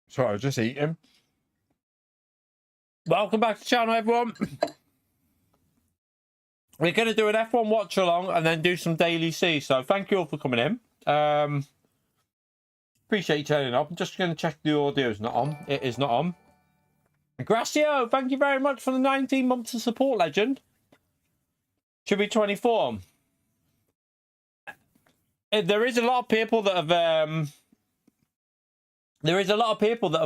Sorry, I was just eating. Welcome back to the channel, everyone. We're going to do an F1 watch along and then do some daily C. So thank you all for coming in. Appreciate you turning up. I'm just going to check the audio is not on. It is not on. Gracio, thank you very much for the 19 months of support, legend. Should be 24. There is a lot of people that have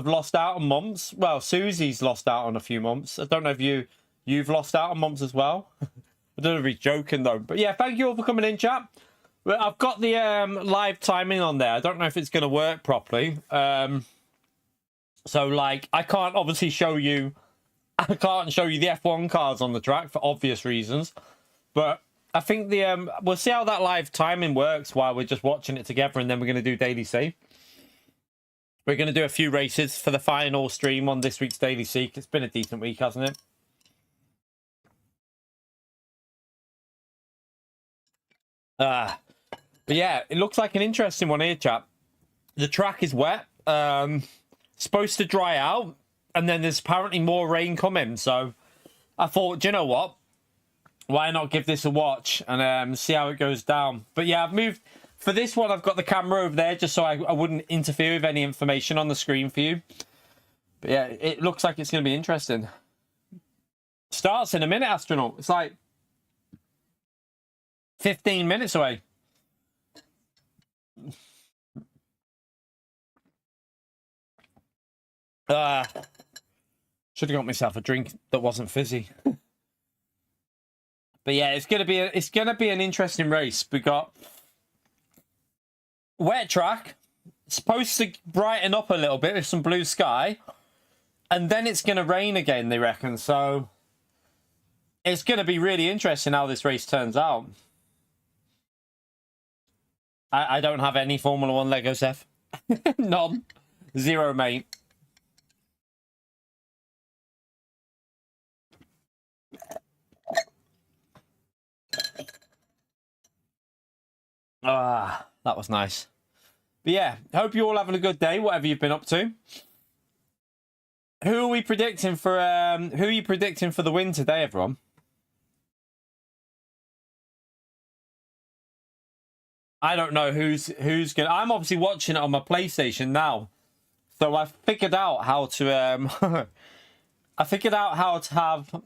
lost out on months. Well, Susie's lost out on a few months. I don't know if you've lost out on months as well. I don't know if he's joking though. But yeah, thank you all for coming in, chat. I've got the live timing on there. I don't know if it's going to work properly. So like, I can't obviously show you. I can't show you the F1 cars on the track for obvious reasons. But I think the we'll see how that live timing works while we're just watching it together, and then we're going to do Daily C. We're going to do a few races for the final stream on this week's Daily C. It's been a decent week, hasn't it? But yeah, it looks like an interesting one here, chap. The track is wet. Supposed to dry out, and then there's apparently more rain coming. So I thought, do you know what? Why not give this a watch and see how it goes down? But yeah, I've moved... For this one, I've got the camera over there just so I wouldn't interfere with any information on the screen for you. But yeah, it looks like it's going to be interesting. Starts in a minute, Astronaut. It's like 15 minutes away. Should have got myself a drink that wasn't fizzy. But yeah, it's gonna be an interesting race. We got wet track, supposed to brighten up a little bit with some blue sky, and then it's gonna rain again, they reckon. So it's gonna be really interesting how this race turns out. I don't have any Formula 1 Lego, Seth. None. Zero, mate. That was nice. But yeah, hope you're all having a good day, whatever you've been up to. Who are we predicting for who are you predicting for the win today, everyone? I don't know who's gonna... I'm obviously watching it on my PlayStation now. So I figured out how to I figured out how to have...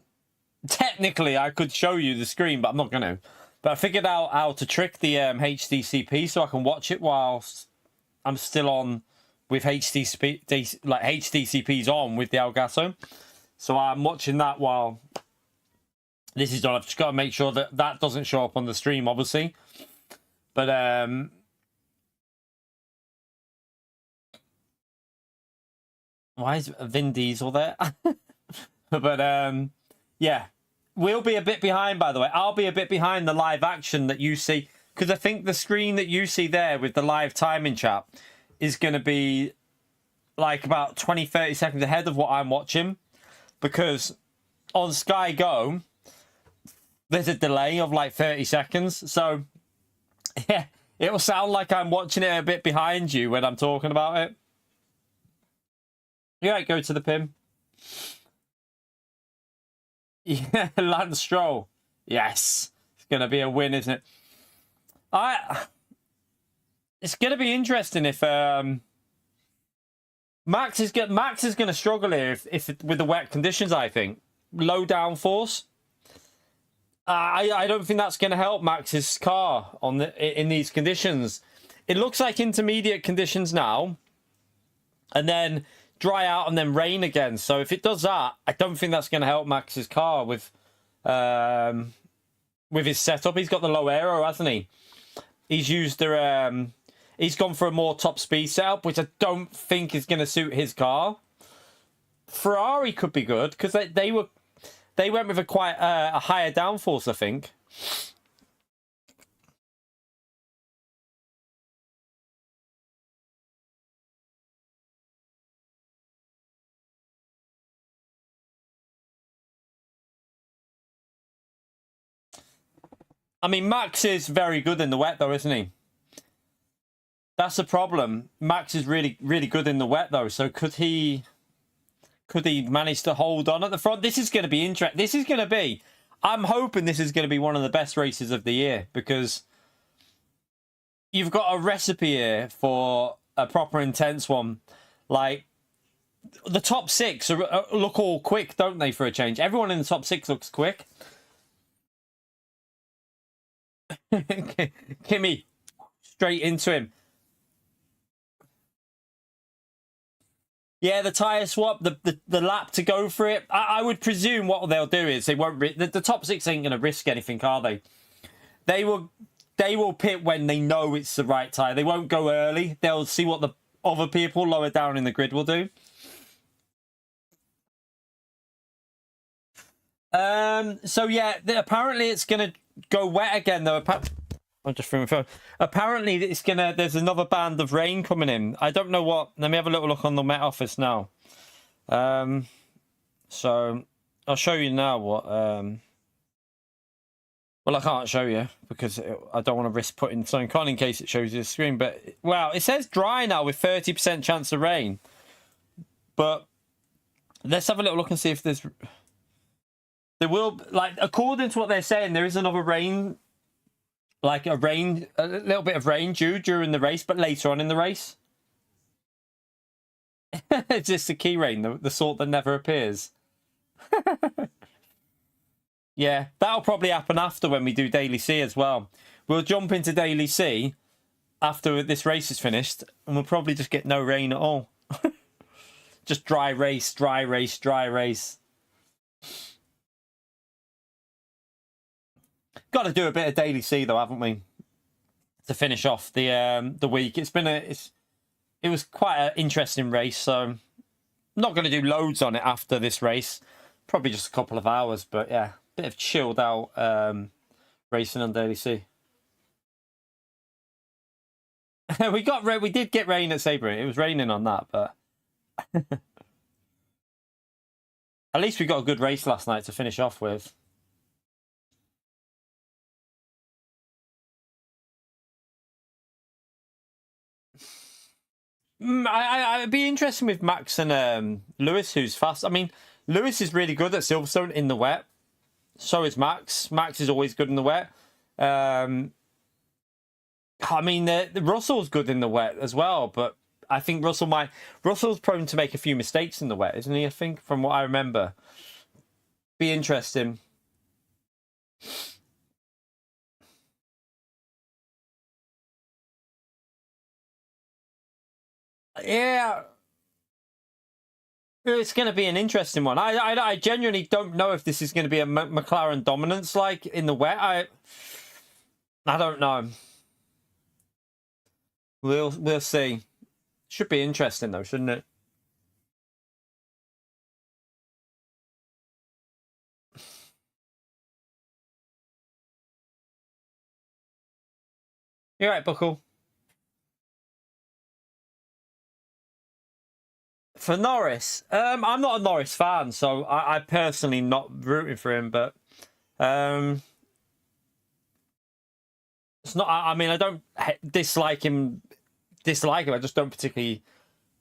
Technically I could show you the screen, but I'm not gonna. But I figured out how to trick the HDCP so I can watch it whilst I'm still on with HDCPs on with the Elgato. So I'm watching that while this is done. I've just got to make sure that that doesn't show up on the stream, obviously. But why is Vin Diesel there? But yeah. We'll be a bit behind, by the way. I'll be a bit behind the live action that you see. Because I think the screen that you see there with the live timing, chat, is going to be like about 20, 30 seconds ahead of what I'm watching. Because on Sky Go, there's a delay of like 30 seconds. So, yeah, it will sound like I'm watching it a bit behind you when I'm talking about it. Yeah, go to the pin. Yeah, Lance Stroll. Yes. It's going to be a win, isn't it? It's going to be interesting if Max is going to struggle here if with the wet conditions, I think. Low downforce. I don't think that's going to help Max's car in these conditions. It looks like intermediate conditions now. And then dry out and then rain again. So if it does that, I don't think that's going to help Max's car with his setup. He's got the low aero, hasn't he? He's used the he's gone for a more top speed setup, which I don't think is going to suit his car. Ferrari could be good because they went with a higher downforce, I think. I mean, Max is very good in the wet, though, isn't he? That's the problem. Max is really, really good in the wet, though. So could he manage to hold on at the front? This is going to be interesting. This is going to be... I'm hoping this is going to be one of the best races of the year, because you've got a recipe here for a proper intense one. Like, the top six look all quick, don't they, for a change? Everyone in the top six looks quick. Kimmy, straight into him. Yeah, the tyre swap, the lap to go for it. I would presume what they'll do is they won't... The top six ain't going to risk anything, are they? They will pit when they know it's the right tyre. They won't go early. They'll see what the other people lower down in the grid will do. So yeah, apparently it's going to go wet again, though. I just threw my phone. Apparently, it's gonna. There's another band of rain coming in. I don't know what. Let me have a little look on the Met Office now. So I'll show you now what. Well, I can't show you because I don't want to risk putting something on in case it shows you the screen. But wow, it says dry now with 30% chance of rain. But let's have a little look and see if there's. There will, like, according to what they're saying, there is another rain. Like a little bit of rain due during the race, but later on in the race. It's just the key rain, the sort that never appears. Yeah, that'll probably happen after when we do Daily C as well. We'll jump into Daily C after this race is finished, and we'll probably just get no rain at all. Just dry race, dry race, dry race. Got to do a bit of Daily C though, haven't we? To finish off the week. It was quite an interesting race, so I'm not going to do loads on it after this race. Probably just a couple of hours, but yeah, bit of chilled out racing on Daily C. We did get rain at Sebring. It was raining on that, but at least we got a good race last night to finish off with. I'd be interested with Max and Lewis, who's fast. I mean, Lewis is really good at Silverstone in the wet. So is Max. Max is always good in the wet. I mean, the Russell's good in the wet as well, but I think Russell's prone to make a few mistakes in the wet, isn't he? I think, from what I remember. Be interesting. Yeah. It's going to be an interesting one. I genuinely don't know if this is going to be a McLaren dominance like in the wet. I don't know. We'll see. Should be interesting though, shouldn't it? You're right, Buckle. For Norris, I'm not a Norris fan, so I personally not rooting for him. But it's not. I mean, I don't dislike him. I just don't particularly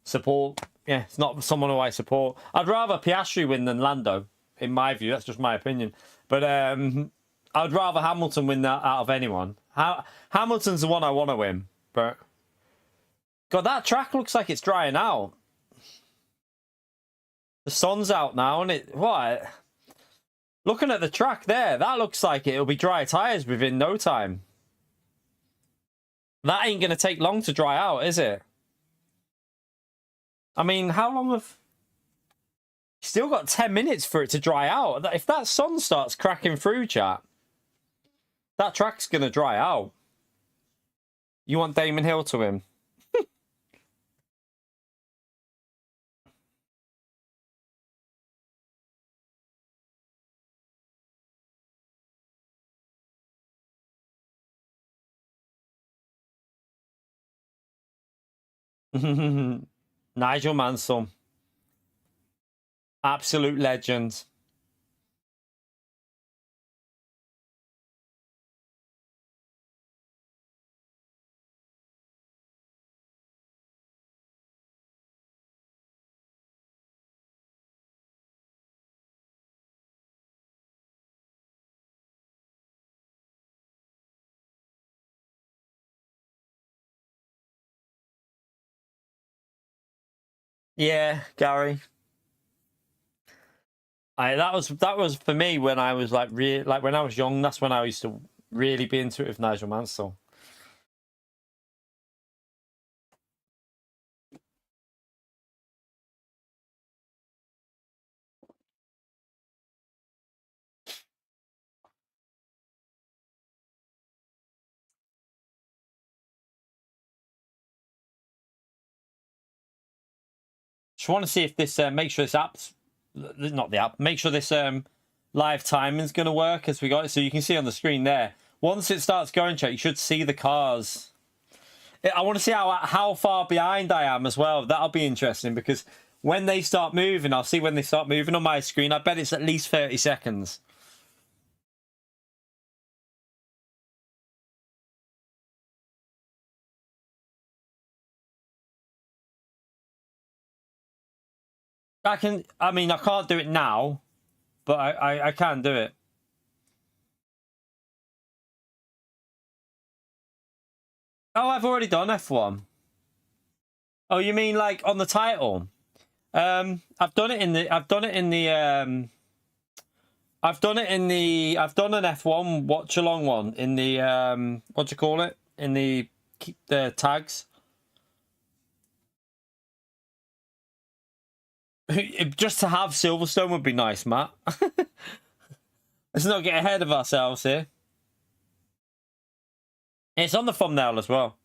support. Yeah, it's not someone who I support. I'd rather Piastri win than Lando, in my view. That's just my opinion. But I'd rather Hamilton win that out of anyone. Hamilton's the one I want to win. But God, that track looks like it's drying out. The sun's out now, and what? Looking at the track there, that looks like it'll be dry tyres within no time. That ain't going to take long to dry out, is it? I mean, how long have... Still got 10 minutes for it to dry out. If that sun starts cracking through, chat, that track's going to dry out. You want Damon Hill to win? Nigel Mansell. Absolute legend. Yeah, Gary. That was for me when I was like when I was young. That's when I used to really be into it with Nigel Mansell. Just want to see if this make sure this app's not the app. Make sure this live timing is going to work as we got it. So you can see on the screen there. Once it starts going, chat, you should see the cars. I want to see how far behind I am as well. That'll be interesting because when they start moving, I'll see when they start moving on my screen. I bet it's at least 30 seconds. I mean, I can't do it now, but I can do it. Oh, I've already done F1. Oh, you mean like on the title? I've done an F1 watch along one in the what do you call it? In the tags. Just to have Silverstone would be nice, Matt. Let's not get ahead of ourselves here. It's on the thumbnail as well.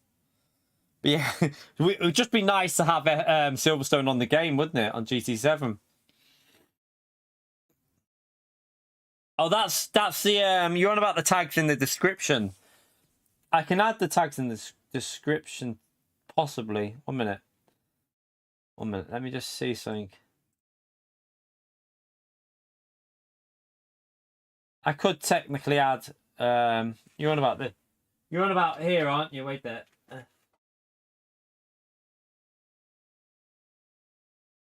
But yeah, it would just be nice to have Silverstone on the game, wouldn't it? On GT7. Oh, that's the you're on about the tags in the description. I can add the tags in the description, possibly. 1 minute. 1 minute. Let me just see something. I could technically add. You're on about this. You're on about here, aren't you? Wait there.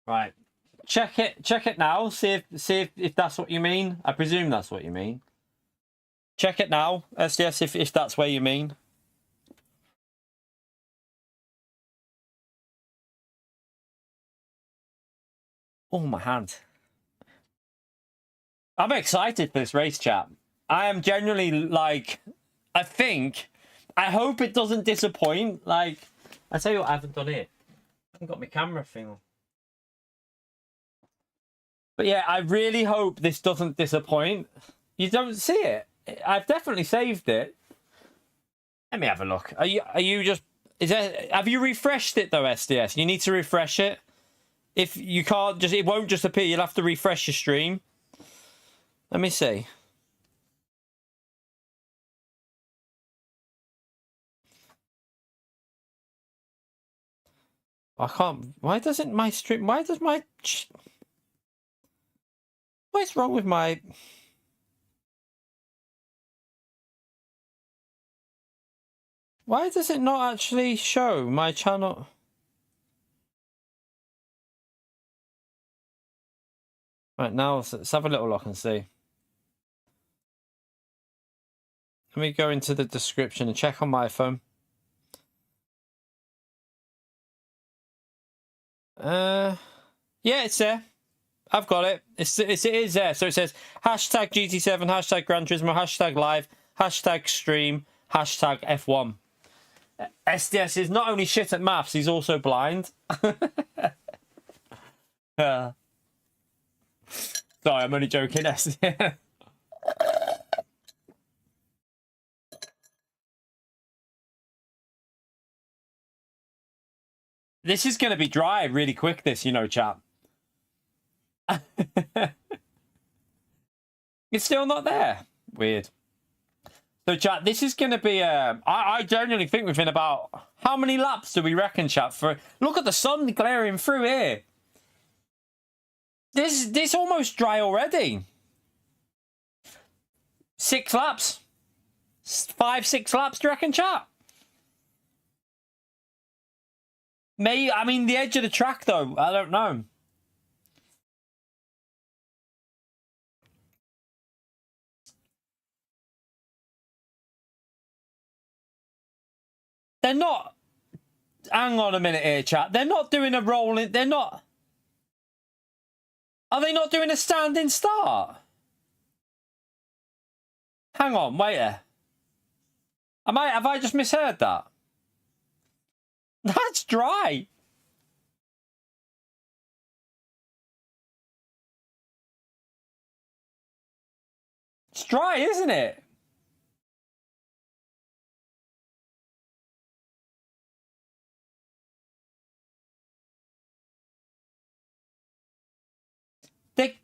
Right. Check it now. See if that's what you mean. I presume that's what you mean. Check it now, SDS, if that's where you mean. Oh, my hand. I'm excited for this race, chat. I am genuinely like, I hope it doesn't disappoint. Like, I tell you what, I haven't done it. I haven't got my camera thing on. But yeah, I really hope this doesn't disappoint. You don't see it. I've definitely saved it. Let me have a look. Are you just have you refreshed it though, SDS? You need to refresh it. If you can't it won't just appear. You'll have to refresh your stream. Let me see. I can't. Why doesn't my stream? Why does my? What's wrong with my? Why does it not actually show my channel? Right, now let's have a little look and see. Let me go into the description and check on my phone. Yeah, it's there. I've got it. It is there. So it says hashtag GT7, hashtag Gran Turismo, hashtag live, hashtag stream, hashtag F1. SDS is not only shit at maths, he's also blind. Sorry, I'm only joking. This is going to be dry really quick, this, chat. It's still not there. Weird. So, chat, this is going to be... I genuinely think within about... How many laps do we reckon, chat? Look at the sun glaring through here. This almost dry already. 6 laps. 5, 6 laps, do you reckon, chat? I mean, the edge of the track, though. I don't know. They're not... Hang on a minute here, chat. They're not doing a rolling... They're not... Are they not doing a standing start? Hang on, wait a. Have I just misheard that? That's dry. It's dry, isn't it? They...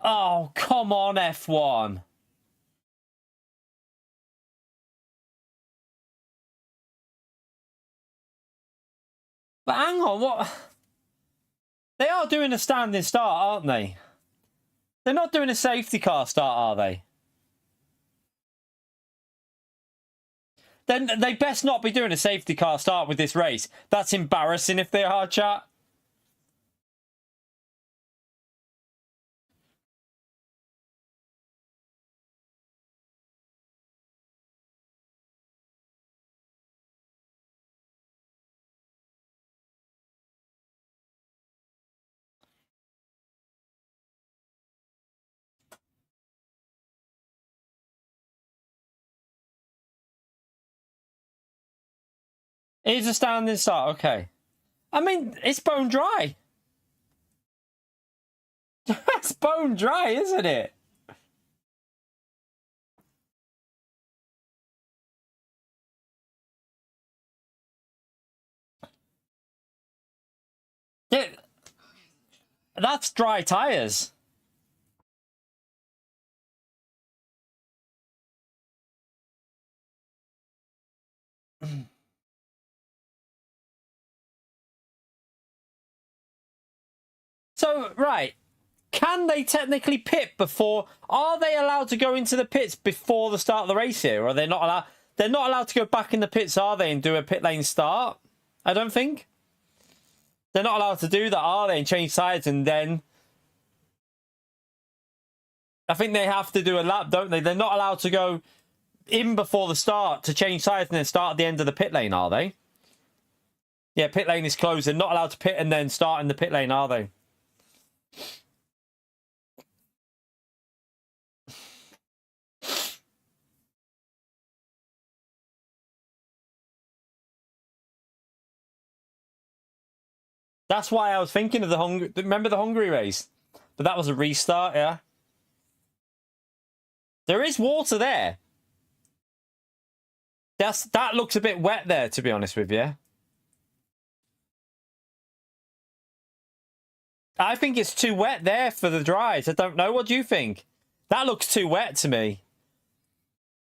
Oh, come on, F1. But hang on, what? They are doing a standing start, aren't they? They're not doing a safety car start, are they? Then they best not be doing a safety car start with this race. That's embarrassing if they are, chat. It is a standing start, okay. I mean, it's bone dry. It's bone dry, isn't it? That's dry tyres. So, right. Can they technically pit before... Are they allowed to go into the pits before the start of the race here? Or are they not allowed... They're not allowed to go back in the pits, are they, and do a pit lane start? I don't think. They're not allowed to do that, are they? And change sides and then... I think they have to do a lap, don't they? They're not allowed to go in before the start to change sides and then start at the end of the pit lane, are they? Yeah, pit lane is closed. They're not allowed to pit and then start in the pit lane, are they? That's why I was thinking of the Hungary... Remember the Hungary race? But that was a restart, yeah. There is water there. That looks a bit wet there, to be honest with you. I think it's too wet there for the dries. I don't know. What do you think? That looks too wet to me.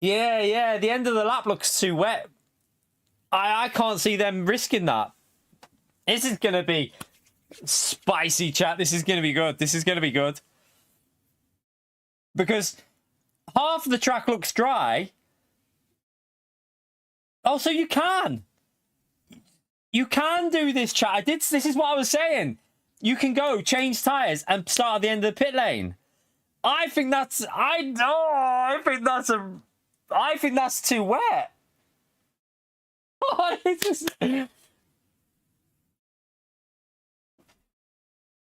Yeah. The end of the lap looks too wet. I can't see them risking that. This is going to be spicy, chat. This is going to be good. This is going to be good. Because half of the track looks dry. Oh, so you can. You can do this, chat. This is what I was saying. You can go change tyres and start at the end of the pit lane. I think that's... I think that's too wet.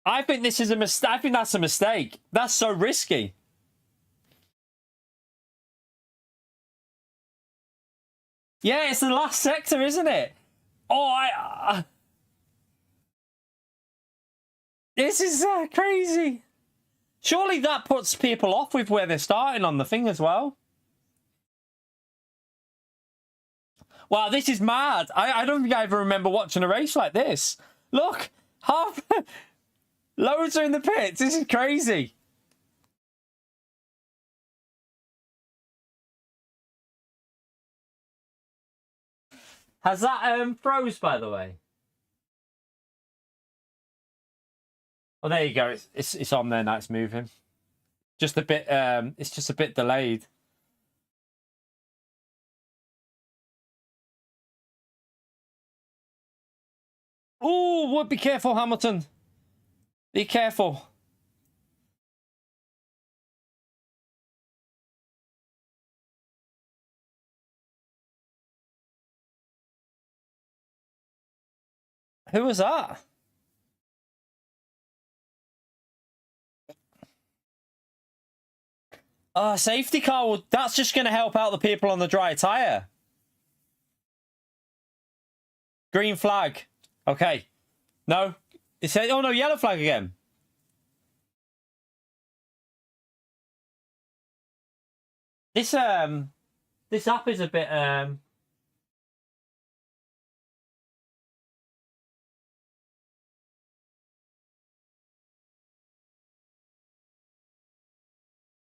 I think this is a mistake. I think that's a mistake. That's so risky. Yeah, it's the last sector, isn't it? Oh, this is crazy. Surely that puts people off with where they're starting on the thing as well. Wow, this is mad. I don't think I ever remember watching a race like this. Look, half... Loads are in the pits. This is crazy. Has that froze, by the way? Oh, there you go. It's on there now. It's moving. Just a bit. It's just a bit delayed. Oh, be careful, Hamilton. Be careful. Who was that? Safety car, well, that's just going to help out the people on the dry tyre. Green flag. Okay. No. It said, oh no, yellow flag again. This app is a bit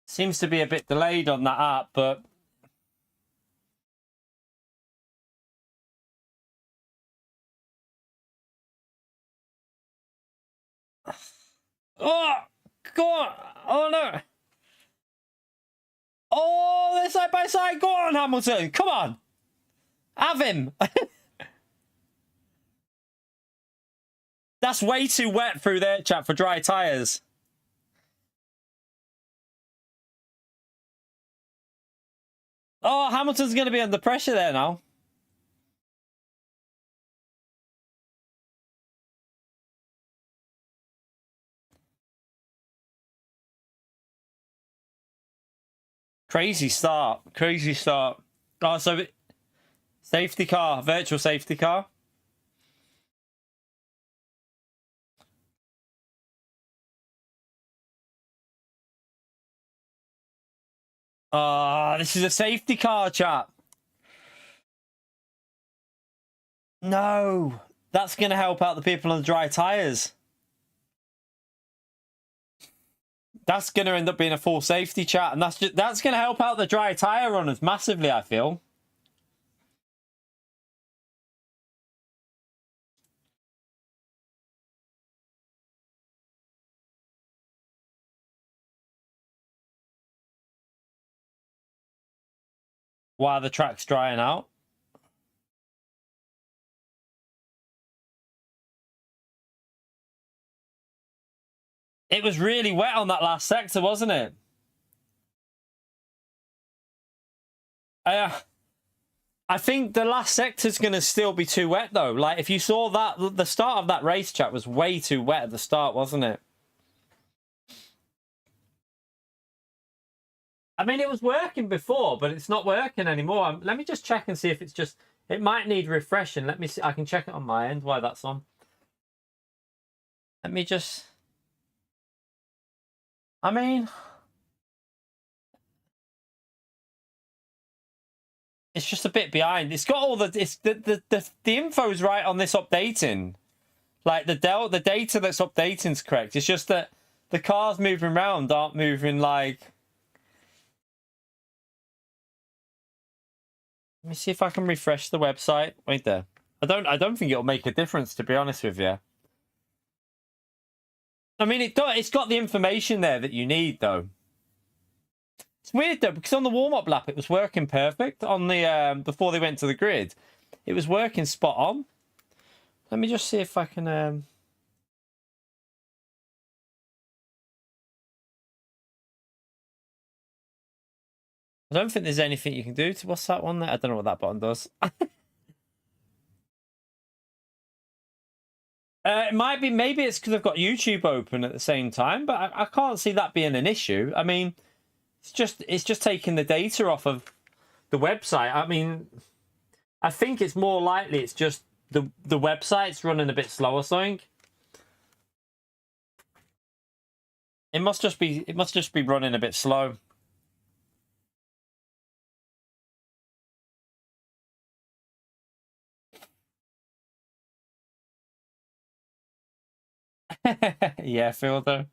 seems to be a bit delayed on that app, but oh God! Oh no! Oh, they're side by side. Go on, Hamilton. Come on, have him. That's way too wet through there, chat, for dry tyres. Oh, Hamilton's going to be under pressure there now. Crazy start. Crazy start. Oh, so safety car, virtual safety car. This is a safety car, chat. No, that's going to help out the people on the dry tyres. That's going to end up being a full safety, chat, and that's going to help out the dry tyre runners massively, I feel. While the track's drying out. It was really wet on that last sector, wasn't it? I think the last sector's going to still be too wet, though. Like, if you saw that, the start of that race, chat, was way too wet at the start, wasn't it? I mean, it was working before, but it's not working anymore. Let me just check and see if it's just... It might need refreshing. Let me see. I can check it on my end why that's on. Let me just... I mean... It's just a bit behind. It's got all the... The info's right on this updating. Like, the data that's updating is correct. It's just that the cars moving around aren't moving like... Let me see if I can refresh the website. Wait there. I don't think it'll make a difference, to be honest with you. I mean, it's got the information there that you need, though. It's weird, though, because on the warm-up lap, it was working perfect. On the before they went to the grid, it was working spot on. Let me just see if I can... I don't think there's anything you can do to... What's that one there? I don't know what that button does. It might be... Maybe it's because I've got YouTube open at the same time, but I can't see that being an issue. I mean, it's just taking the data off of the website. I mean, I think it's more likely it's just the website's running a bit slow or something. It must just be running a bit slow. Yeah, Fielder.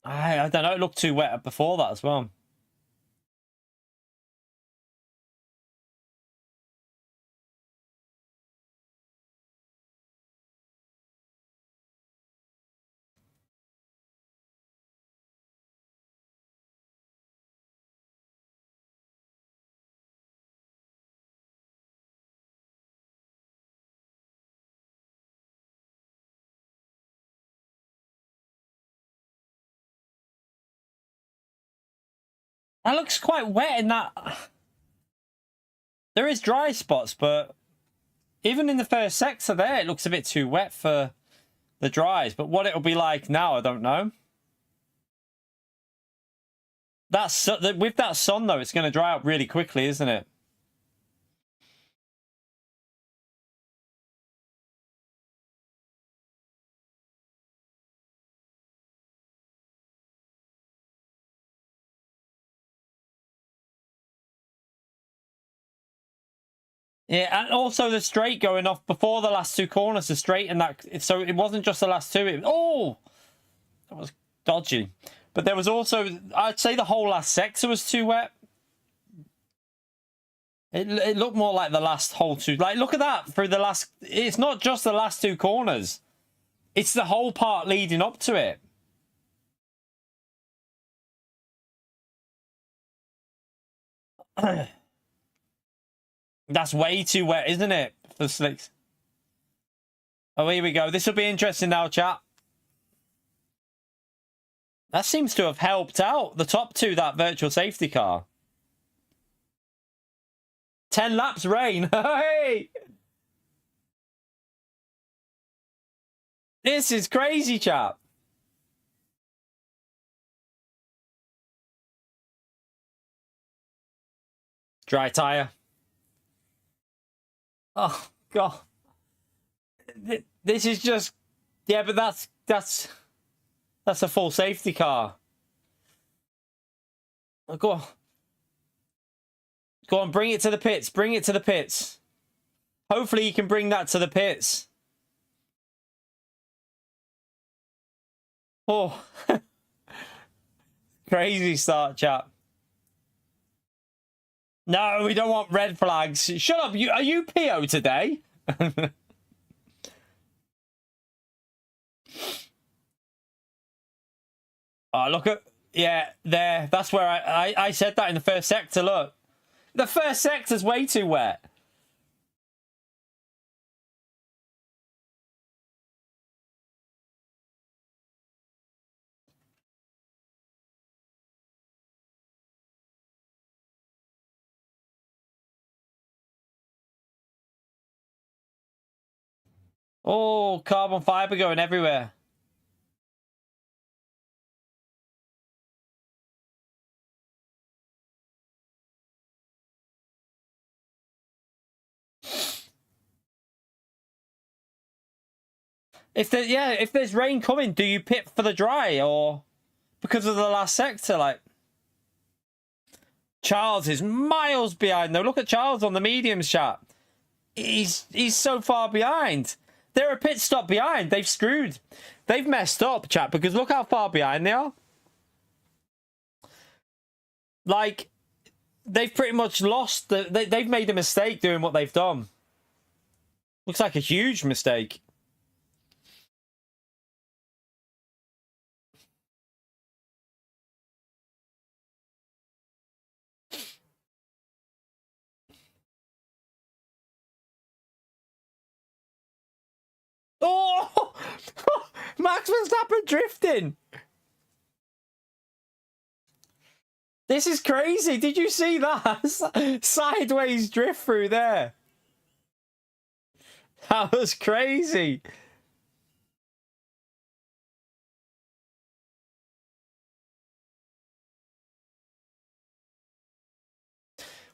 I don't know. It looked too wet before that as well. That looks quite wet in that. There is dry spots, but Even in the first sector there, it looks a bit too wet for the dries. But what it'll be like now, I don't know. With that sun, though, it's going to dry up really quickly, isn't it? Yeah, and also the straight going off before the last two corners, the straight and that. So it wasn't just the last two. That was dodgy. But there was also, I'd say the whole last sector was too wet. It looked more like the last whole two. Like, look at that through the last. It's not just the last two corners. It's the whole part leading up to it. That's way too wet, isn't it? For slicks. Oh, here we go. This will be interesting now, chat. That seems to have helped out the top two, that virtual safety car. 10 laps rain. Hey! This is crazy, chap. Dry tire. Oh, God. This is just... Yeah, but that's a full safety car. Oh, go on. Go on, bring it to the pits. Bring it to the pits. Hopefully you can bring that to the pits. Oh. Crazy start, chap. No, we don't want red flags. Shut up. Are you PO today? Oh, look at... Yeah, there. That's where I said that in the first sector. Look. The first sector's way too wet. Oh, carbon fiber going everywhere. If there's rain coming, do you pit for the dry or because of the last sector? Like, Charles is miles behind though. Look at Charles on the mediums chat. He's so far behind. They're a pit stop behind. They've screwed. They've messed up, chat, because look how far behind they are. Like, they've pretty much lost. They've made a mistake doing what they've done. Looks like a huge mistake. Oh! Max Verstappen drifting. This is crazy. Did you see that? Sideways drift through there. That was crazy.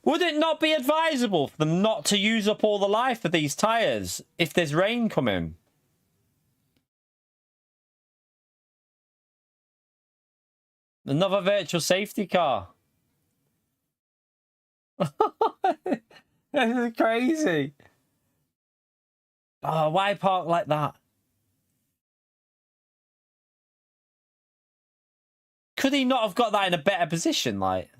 Would it not be advisable for them not to use up all the life of these tyres if there's rain coming? Another virtual safety car. This is crazy. Oh, why park like that? Could he not have got that in a better position, like?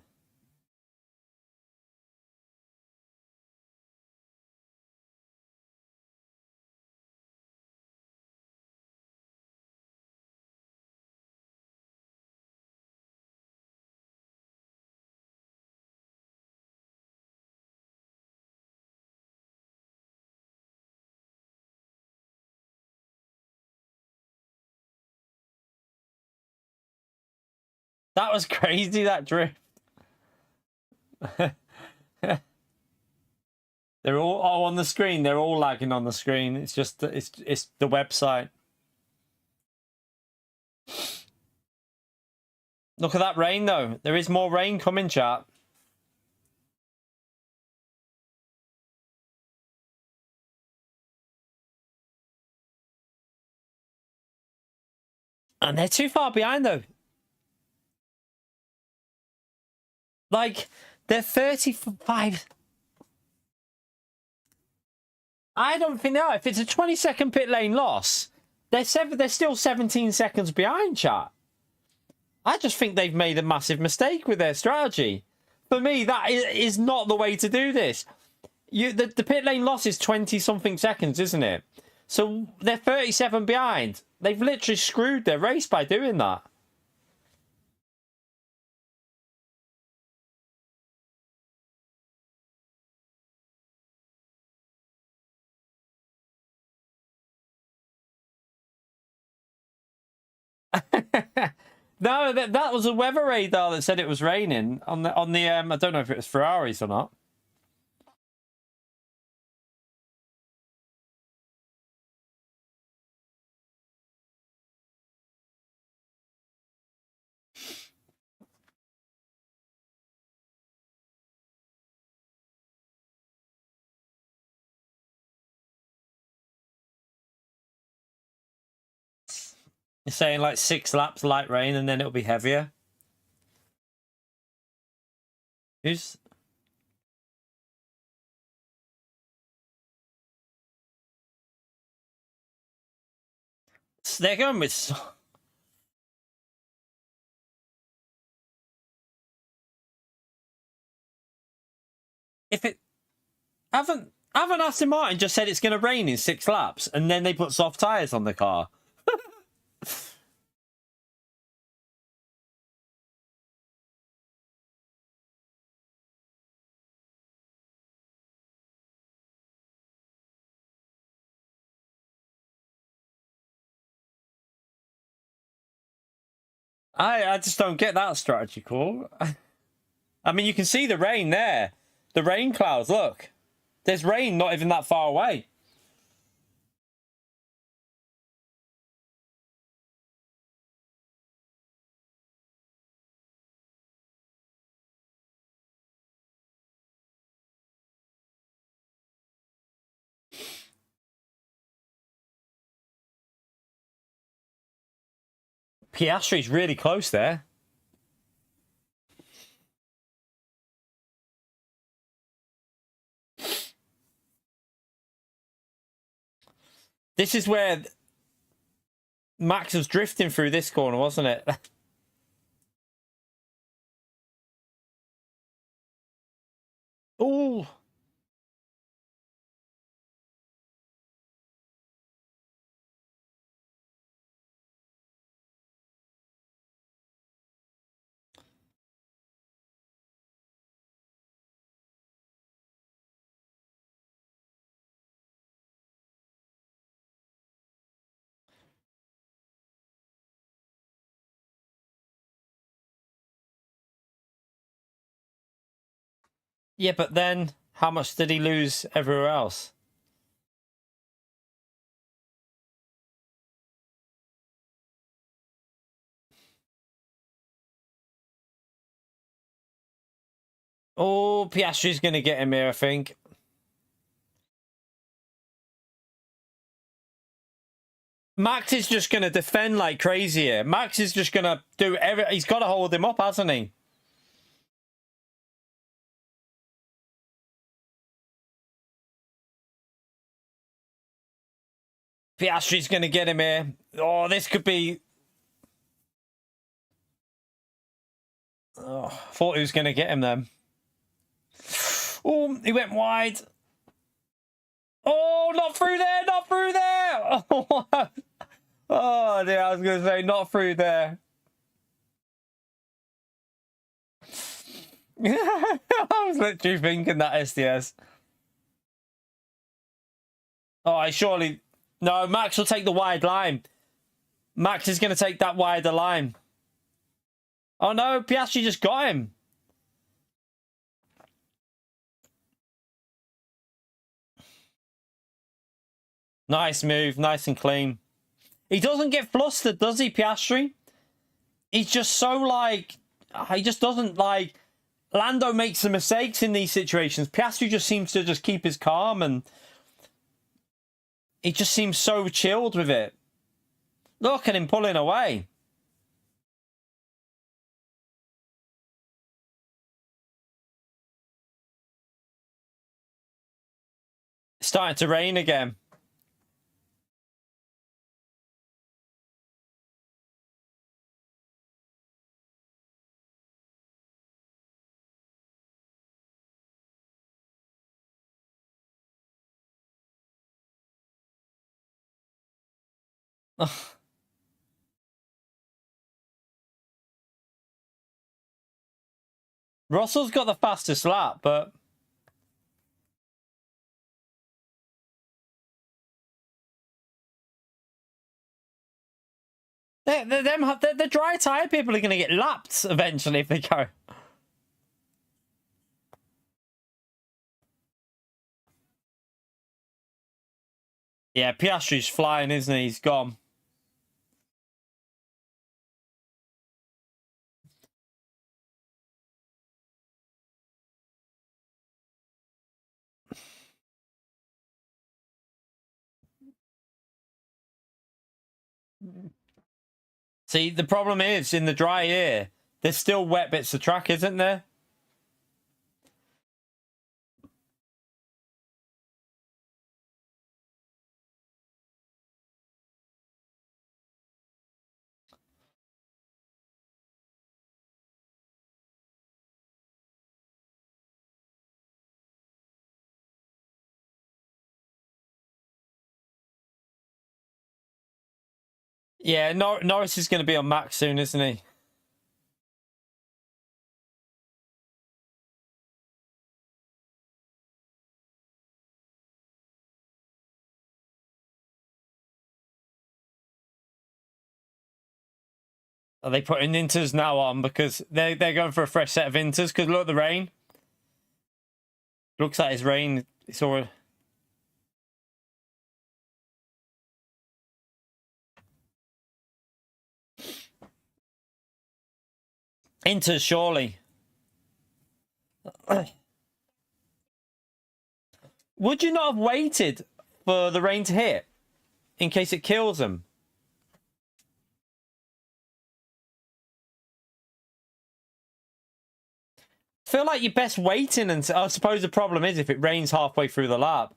That was crazy, that drift. They're all on the screen. They're all lagging on the screen. It's just it's the website. Look at that rain though. There is more rain coming, chat. And they're too far behind though. Like they're 35. I don't think they are. If it's a 20-second pit lane loss, they're still 17 seconds behind, chat. I just think they've made a massive mistake with their strategy. For me, that is not the way to do this. The pit lane loss is 20-something seconds, isn't it? So they're 37 behind. They've literally screwed their race by doing that. No, that was a weather radar that said it was raining on the I don't know if it was Ferraris or not. You're saying like 6 laps light rain and then it'll be heavier. Who's... They're going with... If it... Haven't Aston Martin just said it's going to rain in 6 laps and then they put soft tyres on the car? I just don't get that strategy call. I mean, you can see the rain there. The rain clouds, look. There's rain not even that far away. Piastri's really close there. This is where Max was drifting through this corner, wasn't it? Oh. Yeah, but then how much did he lose everywhere else? Oh, Piastri's going to get him here, I think. Max is just going to defend like crazy here. Max is just going to do everything. He's got to hold him up, hasn't he? Piastri's going to get him here. Oh, this could be... Oh, thought he was going to get him then. Oh, he went wide. Oh, not through there, not through there. Oh, dear, I was going to say not through there. I was literally thinking that SDS. Oh, I surely... No, Max will take the wide line. Max is going to take that wider line. Oh, no, Piastri just got him. Nice move, nice and clean. He doesn't get flustered, does he, Piastri? He's just so, like... He just doesn't, like... Lando makes the mistakes in these situations. Piastri just seems to just keep his calm, and... He just seems so chilled with it. Look at him pulling away. It's starting to rain again. Russell's got the fastest lap, but... The dry tyre people are going to get lapped eventually if they go. Yeah, Piastri's flying, isn't he? He's gone. See, the problem is, in the dry air, there's still wet bits of track, isn't there? Yeah, Norris is going to be on max soon, isn't he? Are they putting inters now on because they're going for a fresh set of inters? Because look at the rain. Looks like it's rain. It's all. Inters, surely. Would you not have waited for the rain to hit in case it kills them? Feel like you're best waiting, and I suppose the problem is if it rains halfway through the lap.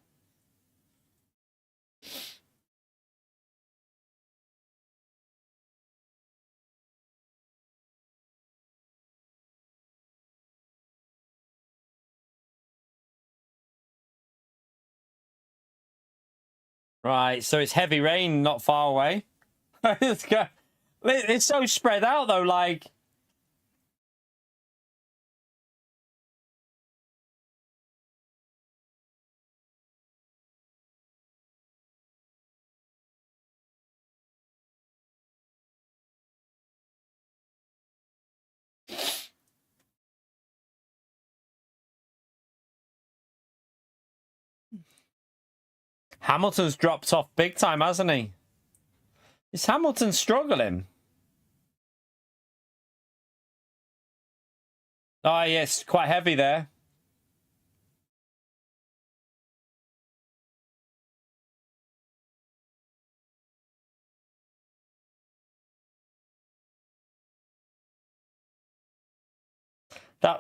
Right, so it's heavy rain not far away. It's so spread out though, like... Hamilton's dropped off big time, hasn't he? Is Hamilton struggling? Oh, yes, quite heavy there.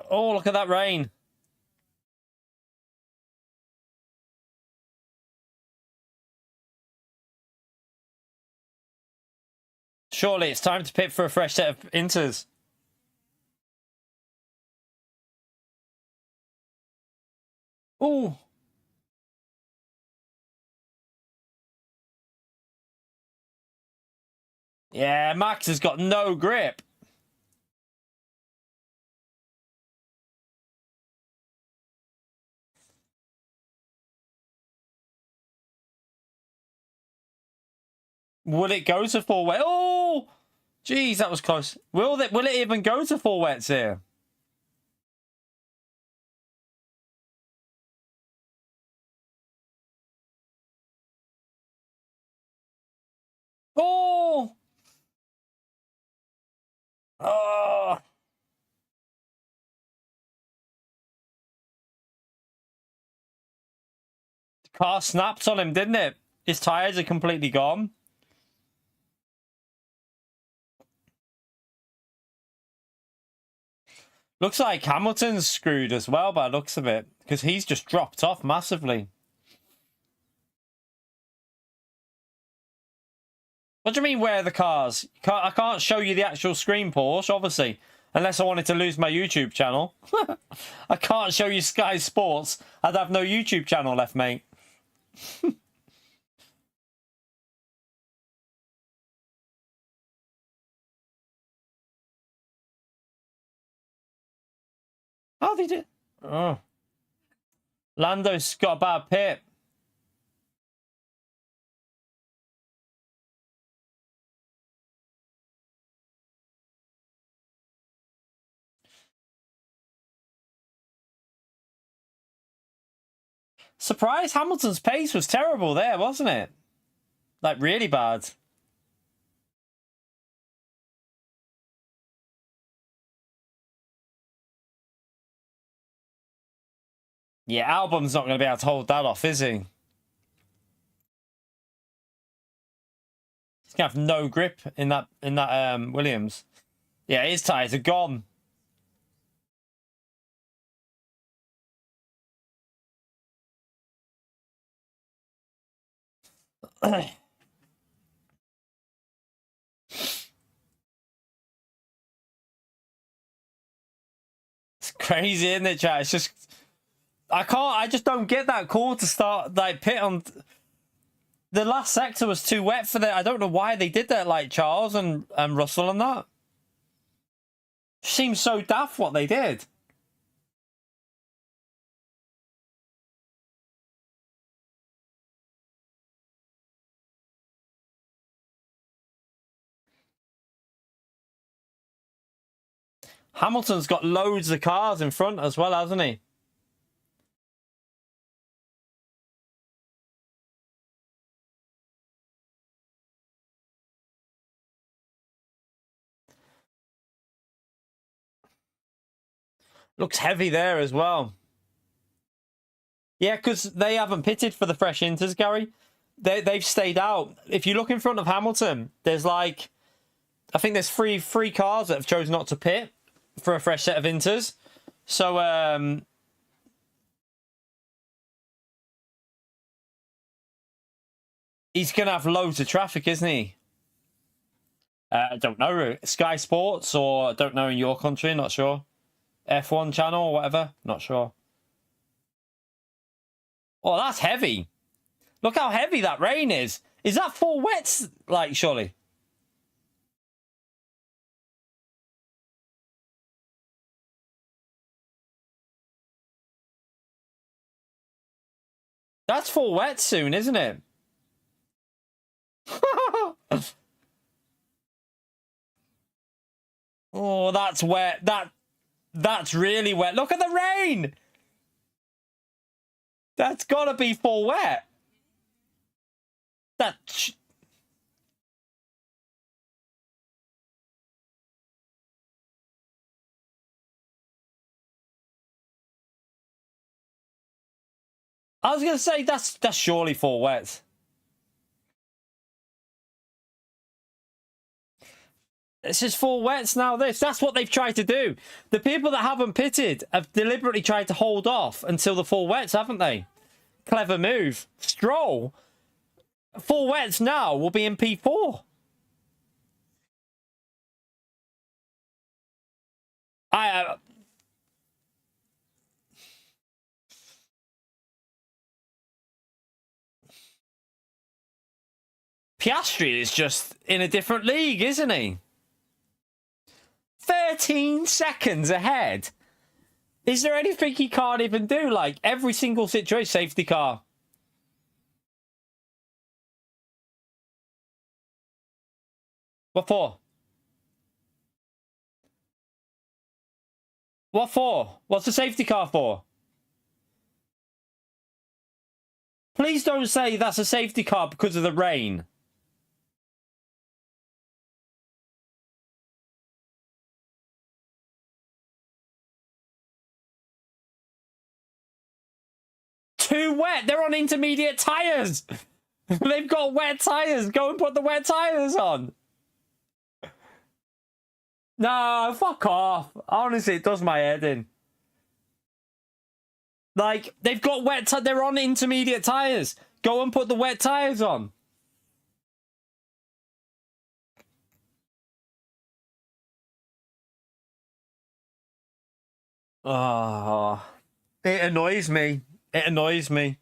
Oh, look at that rain. Surely it's time to pit for a fresh set of inters. Ooh. Yeah, Max has got no grip. Will it go to full wet? Oh! Jeez, that was close. Will it even go to full wets here? Oh! Oh! The car snapped on him, didn't it? His tyres are completely gone. Looks like Hamilton's screwed as well by the looks of it, because he's just dropped off massively. What do you mean, where are the cars? I can't show you the actual screen, Porsche, obviously. Unless I wanted to lose my YouTube channel. I can't show you Sky Sports. I'd have no YouTube channel left, mate. Oh, they did. Oh. Lando's got a bad pit. Surprise, Hamilton's pace was terrible there, wasn't it? Like, really bad. Yeah, Albon's not going to be able to hold that off, is he? He's going to have no grip in that Williams. Yeah, his tyres are gone. It's crazy, isn't it, chat? It's just... I just don't get that call to start, like, pit on... The last sector was too wet for that. I don't know why they did that, like Charles and Russell and that. Seems so daft what they did. Hamilton's got loads of cars in front as well, hasn't he? Looks heavy there as well. Yeah, because they haven't pitted for the fresh inters, Gary. They've stayed out. If you look in front of Hamilton, there's like... I think there's three cars that have chosen not to pit for a fresh set of inters. So, he's going to have loads of traffic, isn't he? I don't know. Sky Sports, or I don't know in your country, not sure. F1 channel or whatever, not sure. Oh, that's heavy. Look how heavy that rain is. Is that 4 wets, like, surely? That's 4 wets soon, isn't it? Oh, that's wet. That's really wet. Look at the rain. That's gotta be 4 wet. That. I was gonna say that's surely 4 wets. This is 4 wets now. That's what they've tried to do. The people that haven't pitted have deliberately tried to hold off until the 4 wets, haven't they? Clever move. Stroll. 4 wets now will be in P4. Piastri is just in a different league, isn't he? 13 seconds ahead. Is there anything he can't even do? Like, every single situation, safety car. What for? What for? What's the safety car for? Please don't say that's a safety car because of the rain. too wet. They're on intermediate tires. They've got wet tires. Go and put the wet tires on. No, fuck off. Honestly, it does my head in. Like, they've got wet tires. They're on intermediate tires. Go and put the wet tires on. Oh, it annoys me. It annoys me.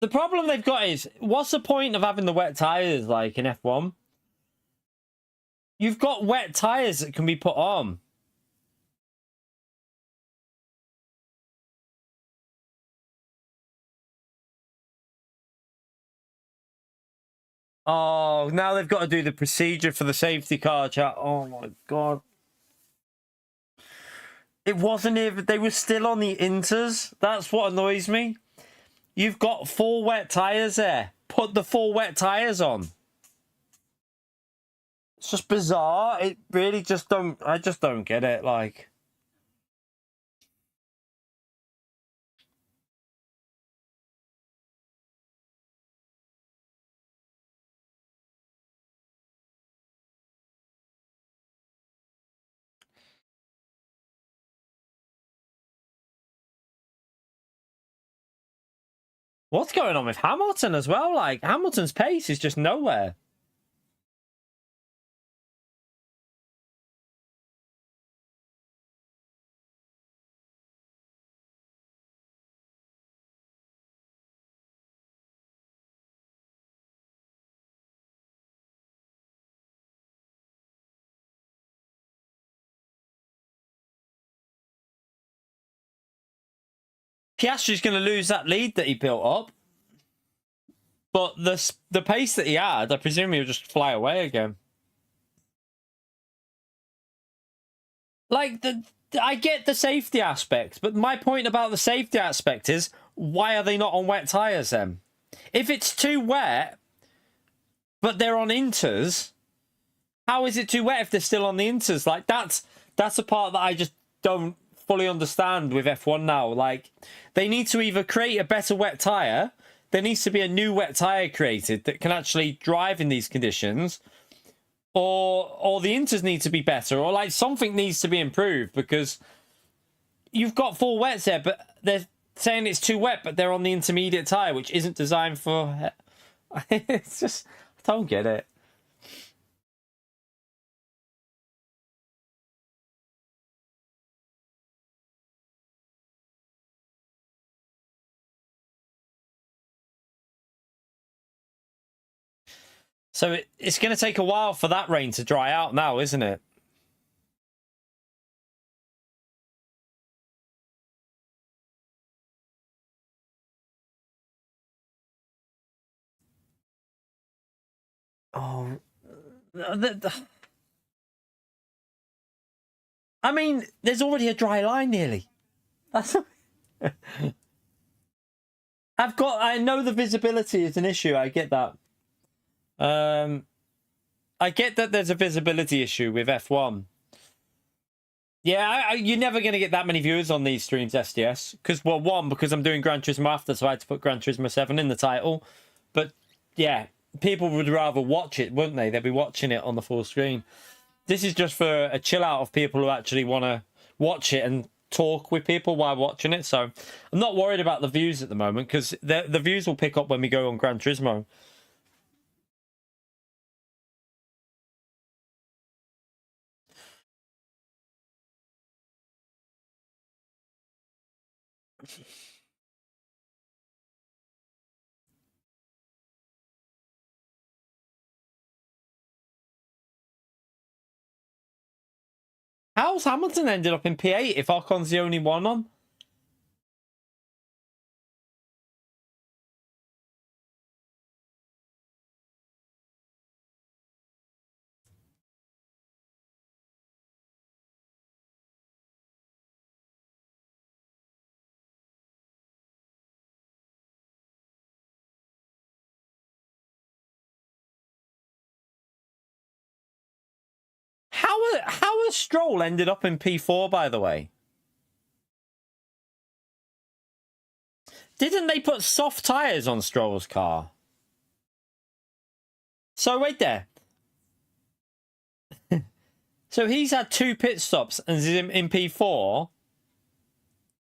The problem they've got is, what's the point of having the wet tires like in F1? You've got wet tires that can be put on. Oh, now they've got to do the procedure for the safety car chat. Oh my god. It wasn't even, they were still on the inters. That's what annoys me. You've got 4 wet tires there. Put the 4 wet tires on. It's just bizarre. It really just don't, I just don't get it, like. What's going on with Hamilton as well? Like, Hamilton's pace is just nowhere. Piastri's going to lose that lead that he built up. But the pace that he had, I presume he'll just fly away again. Like, I get the safety aspect, but my point about the safety aspect is, why are they not on wet tyres then? If it's too wet, but they're on inters, how is it too wet if they're still on the inters? Like, that's a part that I just don't fully understand with F1 now. Like, they need to either create a better wet tyre, there needs to be a new wet tyre created that can actually drive in these conditions, or the inters need to be better, or like something needs to be improved, because you've got 4 wets there, but they're saying it's too wet, but they're on the intermediate tyre, which isn't designed for... It's just, I don't get it. So it's going to take a while for that rain to dry out now, isn't it? Oh, I mean, there's already a dry line nearly. That's. I know the visibility is an issue. I get that. I get that there's a visibility issue with F1. Yeah, you're never going to get that many viewers on these streams, SDS. Because, well, one, because I'm doing Gran Turismo after, so I had to put Gran Turismo 7 in the title. But, yeah, people would rather watch it, wouldn't they? They'd be watching it on the full screen. This is just for a chill out of people who actually want to watch it and talk with people while watching it. So I'm not worried about the views at the moment, because the views will pick up when we go on Gran Turismo. How's Hamilton ended up in P8 if Ocon's the only one on? How has Stroll ended up in P4, by the way? Didn't they put soft tyres on Stroll's car? So wait there. So he's had 2 pit stops and is in P4.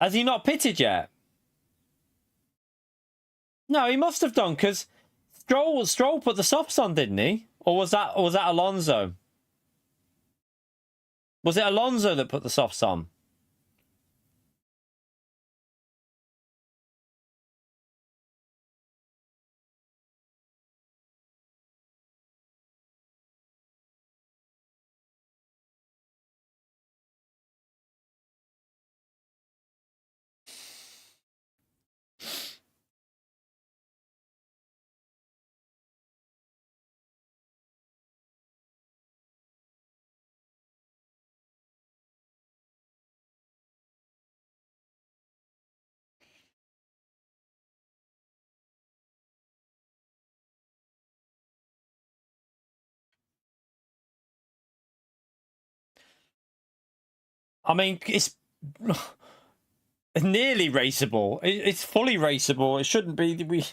Has he not pitted yet? No, he must have done because Stroll put the softs on, didn't he? Or was that Alonso? Was it Alonso that put the softs on? I mean, it's nearly raceable. It's fully raceable. It shouldn't be.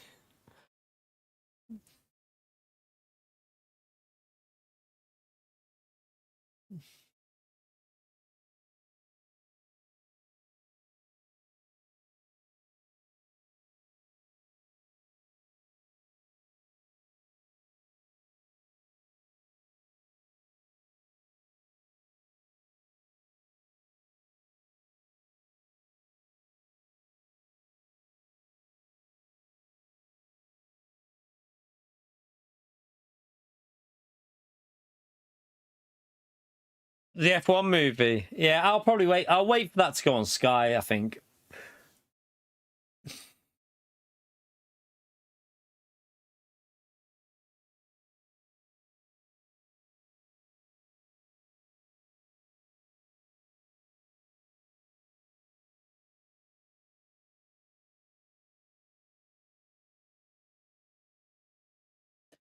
The F1 movie. Yeah, I'll probably wait. I'll wait for that to go on Sky, I think.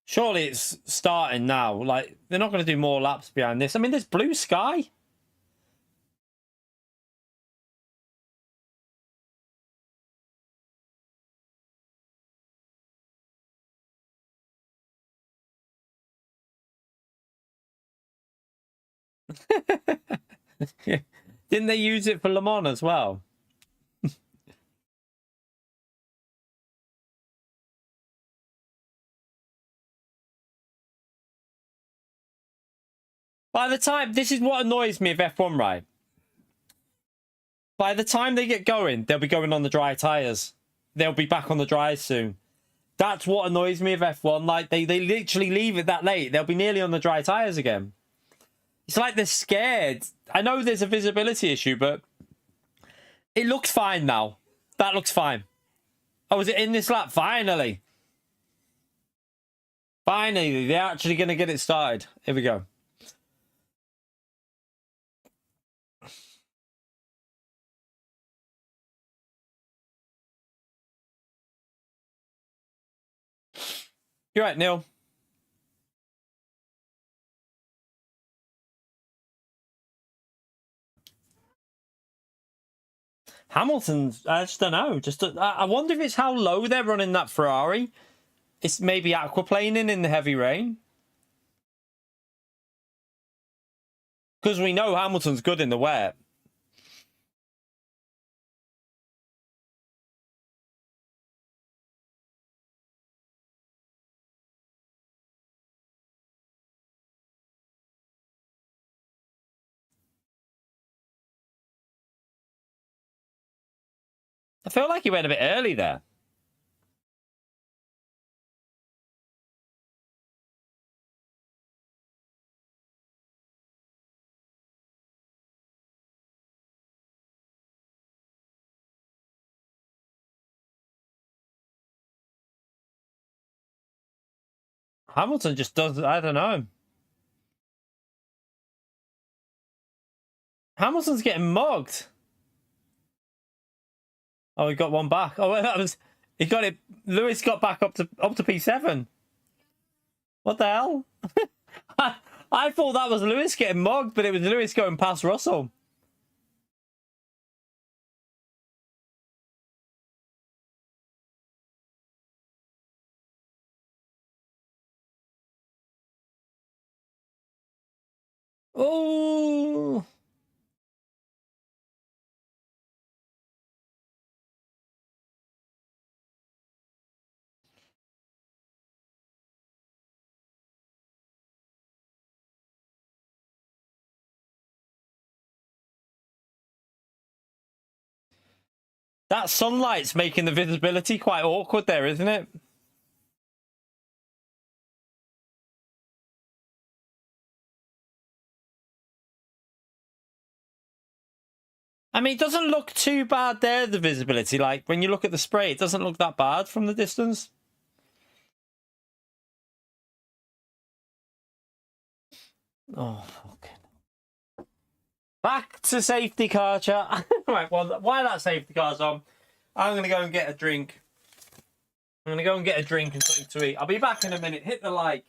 Surely it's starting now. Like, they're not going to do more laps behind this. I mean, there's blue sky. Didn't they use it for Le Mans as well? By the time, this is what annoys me of F1, right? By the time they get going, they'll be going on the dry tyres. They'll be back on the dries soon. That's what annoys me of F1. Like, they literally leave it that late. They'll be nearly on the dry tyres again. It's like they're scared. I know there's a visibility issue, but it looks fine now. That looks fine. Oh, is it in this lap? Finally. Finally, they're actually going to get it started. Here we go. You're right, Neil. Hamilton's, I just don't know. I wonder if it's how low they're running that Ferrari. It's maybe aquaplaning in the heavy rain. Because we know Hamilton's good in the wet. I feel like he went a bit early there. Hamilton just does, I don't know. Hamilton's getting mugged. Oh, he got one back. Oh, that was, he got it. Lewis got back up to P7. What the hell? I thought that was Lewis getting mugged, but it was Lewis going past Russell. Oh. That sunlight's making the visibility quite awkward there, isn't it? I mean, it doesn't look too bad there, the visibility. Like, when you look at the spray, it doesn't look that bad from the distance. Oh, fucking. Back to safety car chat. Right, well, while that safety car's on, I'm going to go and get a drink. I'm going to go and get a drink and something to eat. I'll be back in a minute. Hit the like.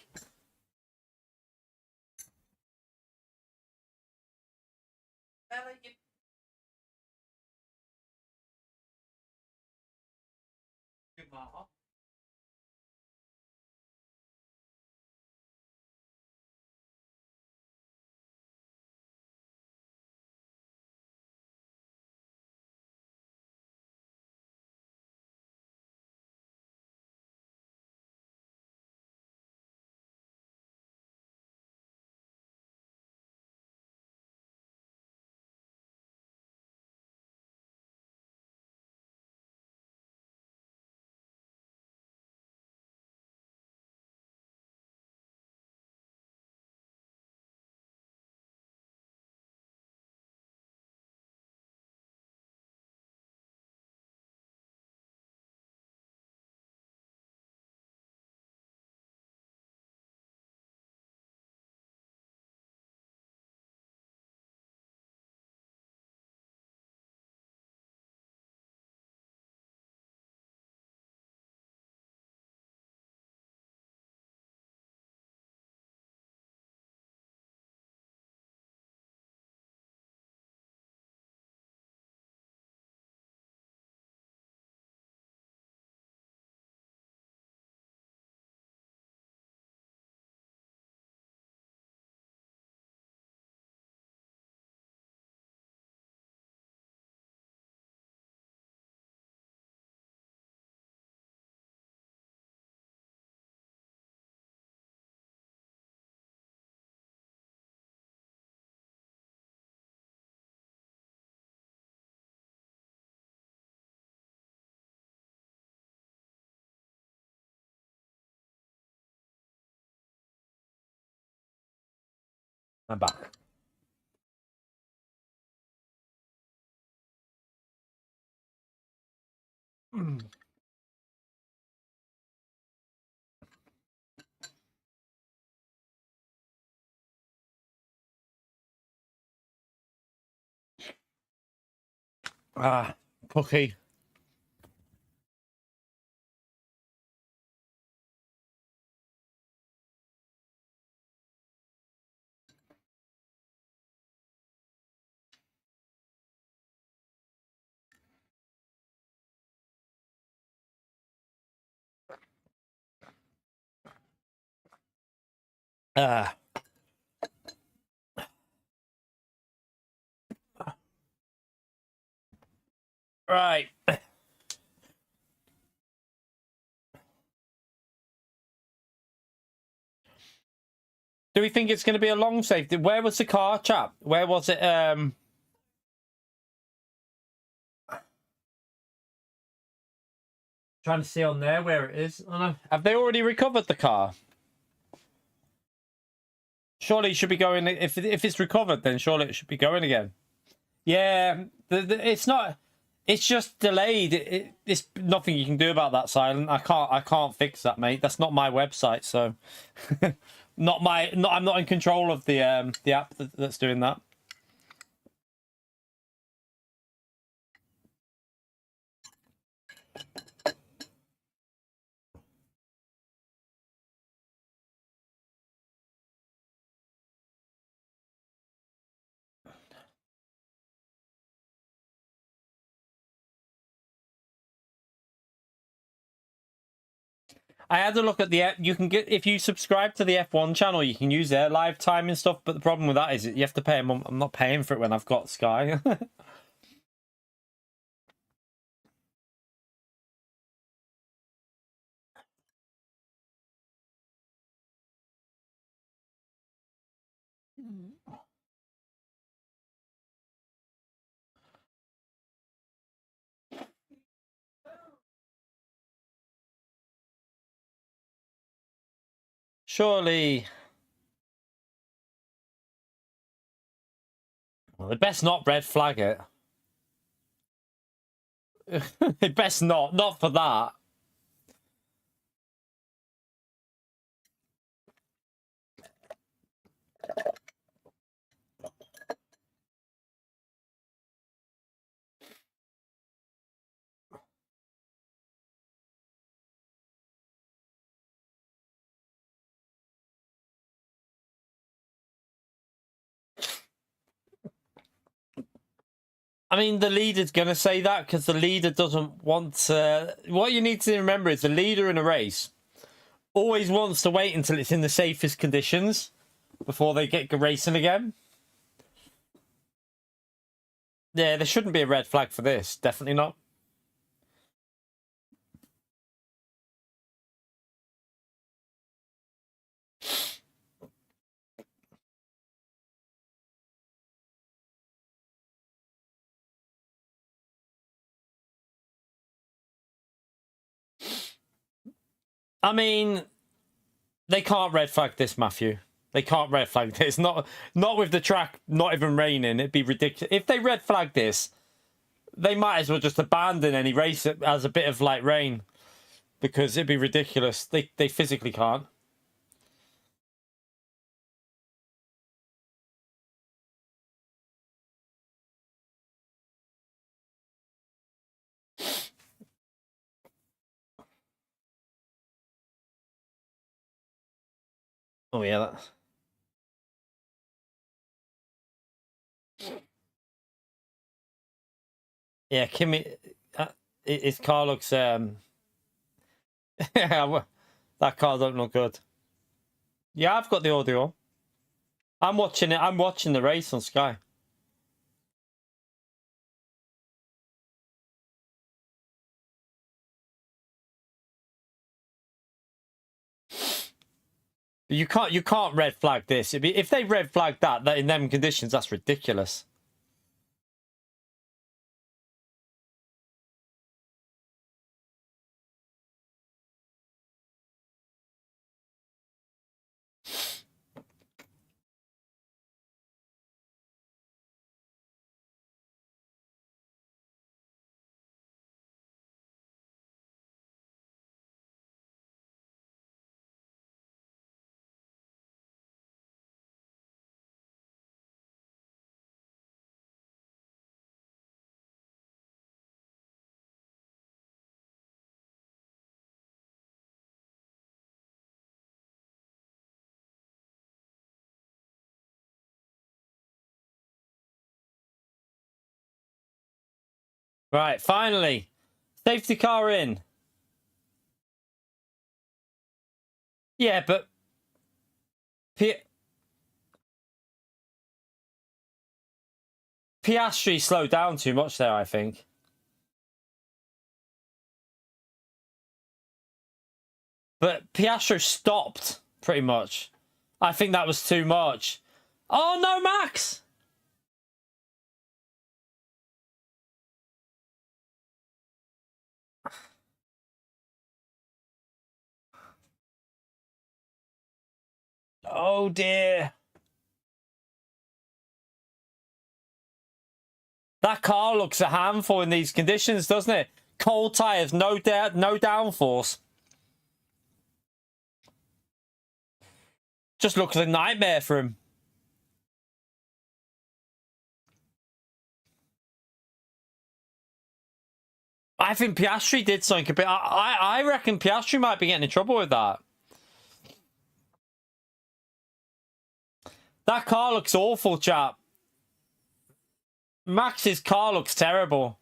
I'm back. Ah, cookie. Ah. Right. Do we think it's going to be a long safety? Where was the car, chap? Where was it? Trying to see on there where it is. Oh, no. Have they already recovered the car? Surely it should be going. If it's recovered, then surely it should be going again. Yeah, it's not. It's just delayed. It's nothing you can do about that, Silent. I can't fix that, mate. That's not my website, so not my. Not I'm not in control of the app that's doing that. I had a look at the. You can get if you subscribe to the F1 channel, you can use their live time and stuff. But the problem with that is you have to pay them. I'm not paying for it when I've got Sky. Surely, well, they best not red flag it. They best not for that. I mean, the leader's going to say that because the leader doesn't want to... What you need to remember is the leader in a race always wants to wait until it's in the safest conditions before they get racing again. Yeah, there shouldn't be a red flag for this. Definitely not. I mean, they can't red flag this, Matthew. They can't red flag this. Not with the track not even raining. It'd be ridiculous. If they red flag this, they might as well just abandon any race as a bit of light rain. Because it'd be ridiculous. They physically can't. Oh, yeah, that... Yeah, Kimmy... his car looks... that car don't look good. Yeah, I've got the audio. I'm watching it. I'm watching the race on Sky. You can't red flag this. If they red flag that in them conditions, that's ridiculous. Right, finally, safety car in. Yeah, but Piastri slowed down too much there, I think. But Piastri stopped pretty much. I think that was too much. Oh no, Max! Oh dear. That car looks a handful in these conditions, doesn't it? Cold tyres, no downforce. Just looks a nightmare for him. I think Piastri did something a bit. I reckon Piastri might be getting in trouble with that. That car looks awful, chap. Max's car looks terrible.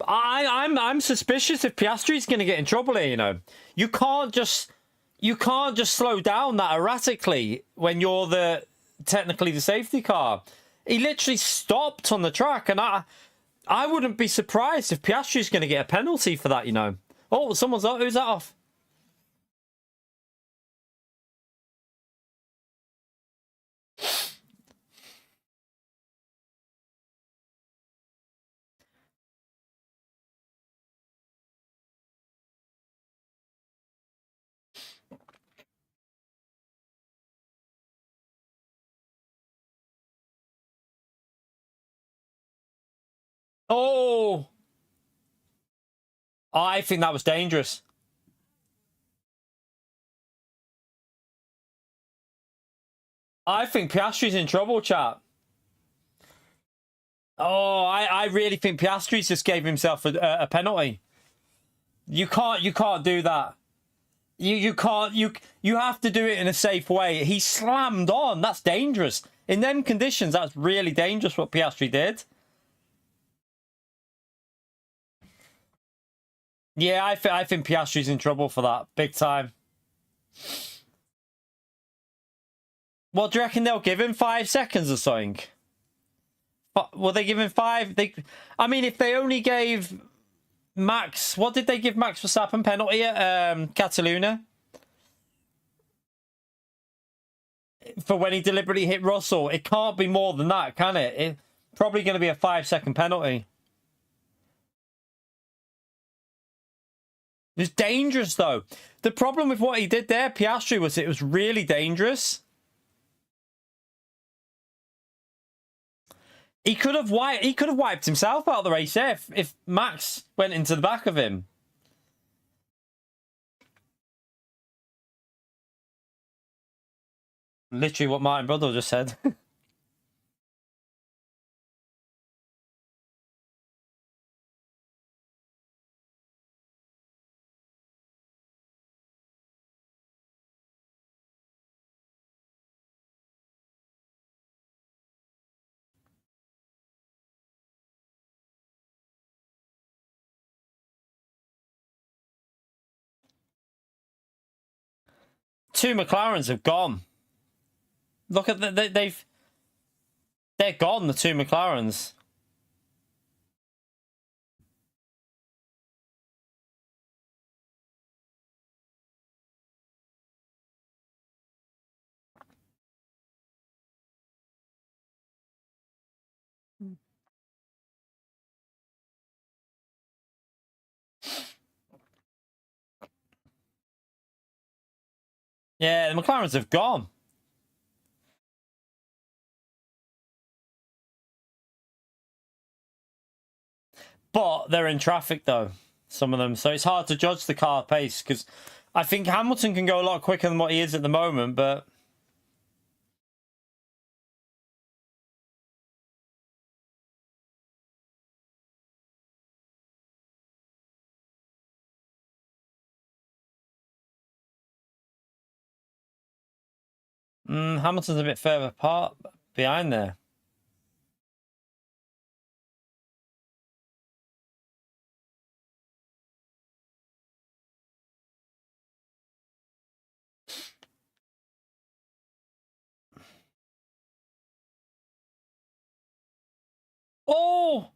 I'm suspicious if Piastri's going to get in trouble here. You know, you can't just slow down that erratically when you're technically the safety car. He literally stopped on the track, and I wouldn't be surprised if Piastri's going to get a penalty for that. You know. Oh, someone's off. Who's that off? Oh, I think that was dangerous. I think Piastri's in trouble, chat. Oh, I really think Piastri's just gave himself a penalty. You can't do that. You can't. You have to do it in a safe way. He slammed on. That's dangerous. In them conditions, that's really dangerous what Piastri did. Yeah, I think Piastri's in trouble for that. Big time. What do you reckon they'll give him? 5 seconds or something? Will they give him 5? I mean, if they only gave Max... What did they give Max Verstappen penalty at Catalunya? For when he deliberately hit Russell. It can't be more than that, can it? It's probably going to be a 5-second penalty. It's dangerous, though. The problem with what he did there, Piastri, was it was really dangerous. He could have wiped himself out of the race there if Max went into the back of him. Literally what Martin Brundle just said. Two McLarens have gone. Look at they're gone, the two McLarens. Yeah, the McLarens have gone. But they're in traffic, though, some of them. So it's hard to judge the car pace, because I think Hamilton can go a lot quicker than what he is at the moment, but... Hamilton's a bit further apart behind there. Oh!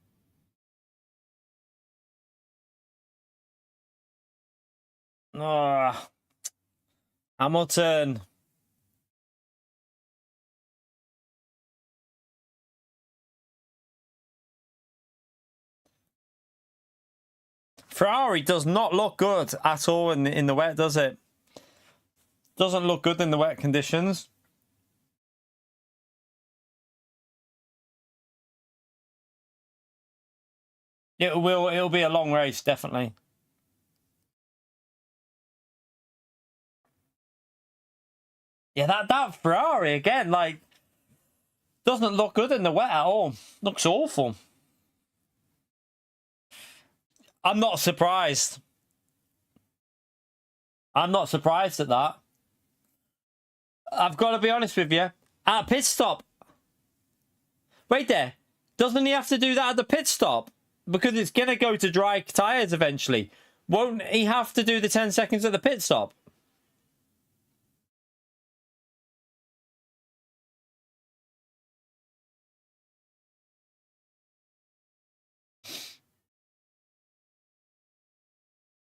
Ah, Hamilton. Ferrari does not look good at all in the wet, does it? Doesn't look good in the wet conditions. It'll be a long race, definitely. Yeah, that Ferrari again, like, doesn't look good in the wet at all. Looks awful. I'm not surprised. I'm not surprised at that. I've got to be honest with you. At pit stop. Wait there. Doesn't he have to do that at the pit stop? Because it's going to go to dry tyres eventually. Won't he have to do the 10 seconds at the pit stop?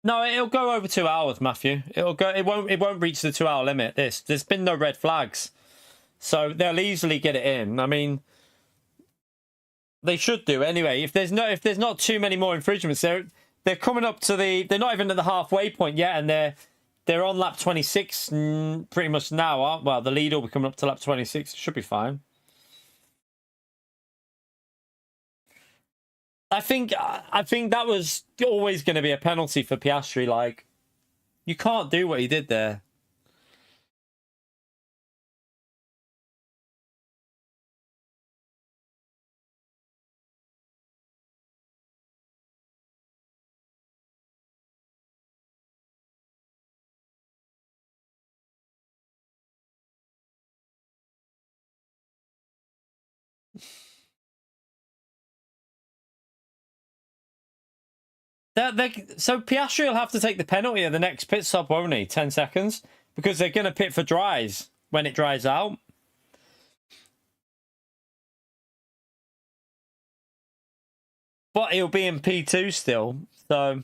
No, it'll go over 2 hours, Matthew. It'll go. It won't reach the 2 hour limit. There's been no red flags, so they'll easily get it in. I mean, they should do anyway. If there's not too many more infringements, they're coming up to they're not even at the halfway point yet, and they're on lap 26 pretty much now. Well, the lead will be coming up to lap 26. It should be fine. I think that was always going to be a penalty for Piastri. Like, you can't do what he did there. So Piastri will have to take the penalty at the next pit stop, won't he? 10 seconds, because they're going to pit for dries when it dries out. But he'll be in P2 still, so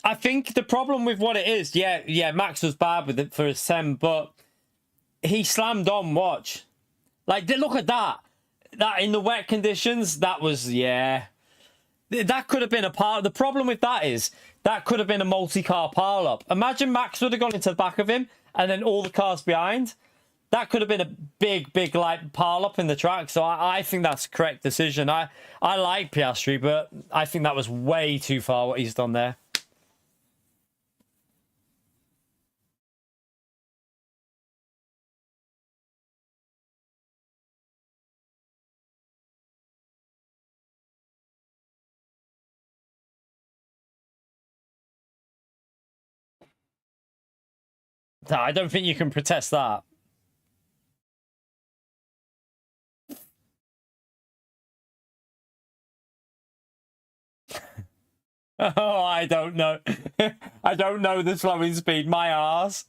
I think the problem with what it is, yeah, Max was bad with it for his Sen, but he slammed on. Watch, like, look at that. That in the wet conditions, that was, yeah. That could have been a part. The problem with that is that could have been a multi-car pile-up. Imagine Max would have gone into the back of him and then all the cars behind. That could have been a big like pile-up in the track. So I think that's a correct decision. I like Piastri, but I think that was way too far what he's done there. No, I don't think you can protest that. Oh, I don't know. I don't know the slowing speed. My arse.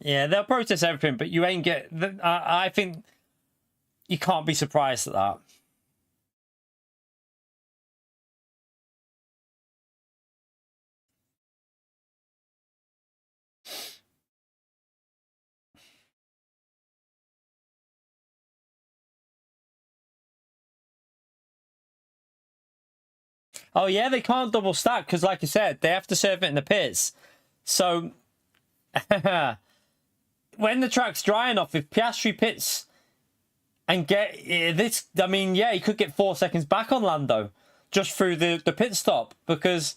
Yeah, they'll protest everything, but you ain't get. I think you can't be surprised at that. Oh yeah, they can't double stack because, like I said, they have to serve it in the pits. So when the track's dry enough, if Piastri pits and get this, I mean, yeah, he could get 4 seconds back on Lando just through the pit stop because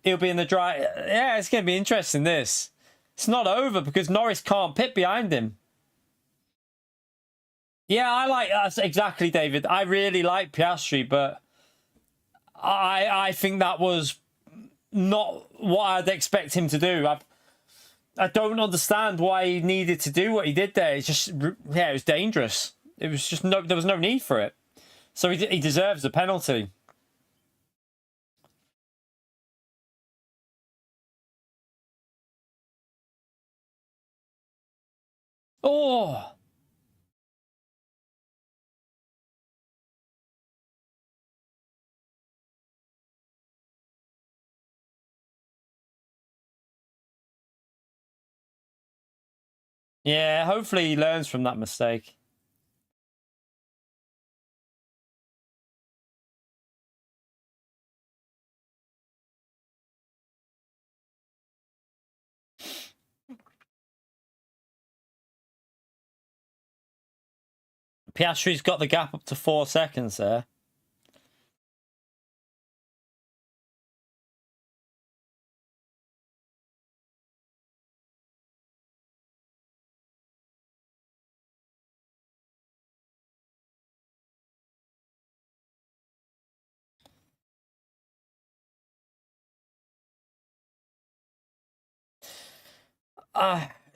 he'll be in the dry. Yeah, it's going to be interesting. This, it's not over because Norris can't pit behind him. Yeah, I like that's exactly, David. I really like Piastri, but I think that was not what I'd expect him to do. I don't understand why he needed to do what he did there. It's just, yeah, it was dangerous. It was just there was no need for it. So he deserves a penalty. Oh, Yeah, hopefully he learns from that mistake. Piastri's got the gap up to 4 seconds there.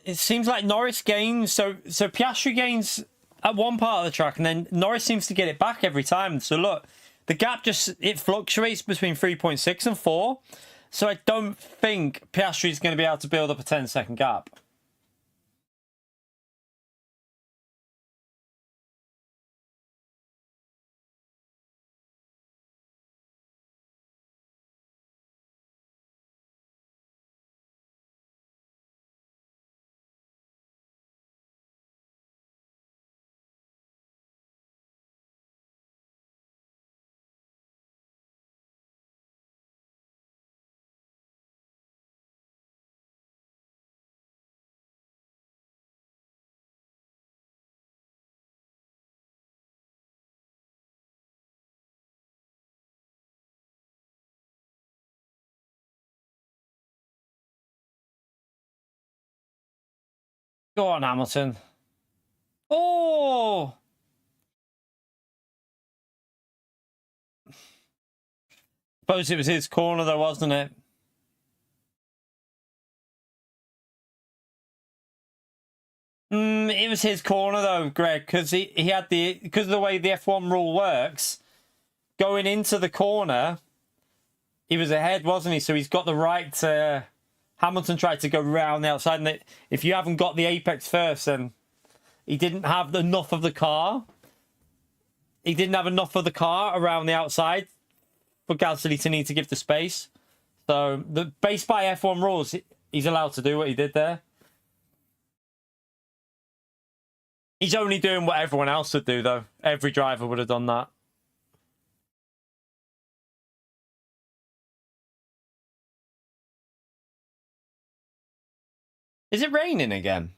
It seems like Norris gains. So Piastri gains at one part of the track, and then Norris seems to get it back every time. So look, the gap just it fluctuates between 3.6 and 4. So I don't think Piastri is going to be able to build up a 10-second gap. Go on, Hamilton. Oh! Suppose it was his corner, though, wasn't it? It was his corner, though, Greg, because he had because of the way the F1 rule works, going into the corner, he was ahead, wasn't he? So he's got the right to... Hamilton tried to go round the outside, and if you haven't got the apex first, then he didn't have enough of the car. He didn't have enough of the car around the outside for Gasly to need to give the space. So, based by F1 rules, he's allowed to do what he did there. He's only doing what everyone else would do, though. Every driver would have done that. Is it raining again?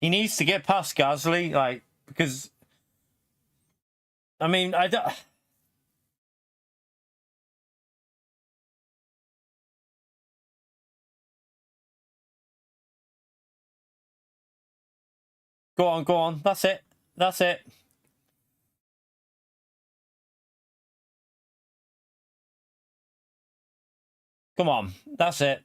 He needs to get past Gasly, like, because... I mean, I don't... Go on, go on. That's it. That's it. Come on. That's it.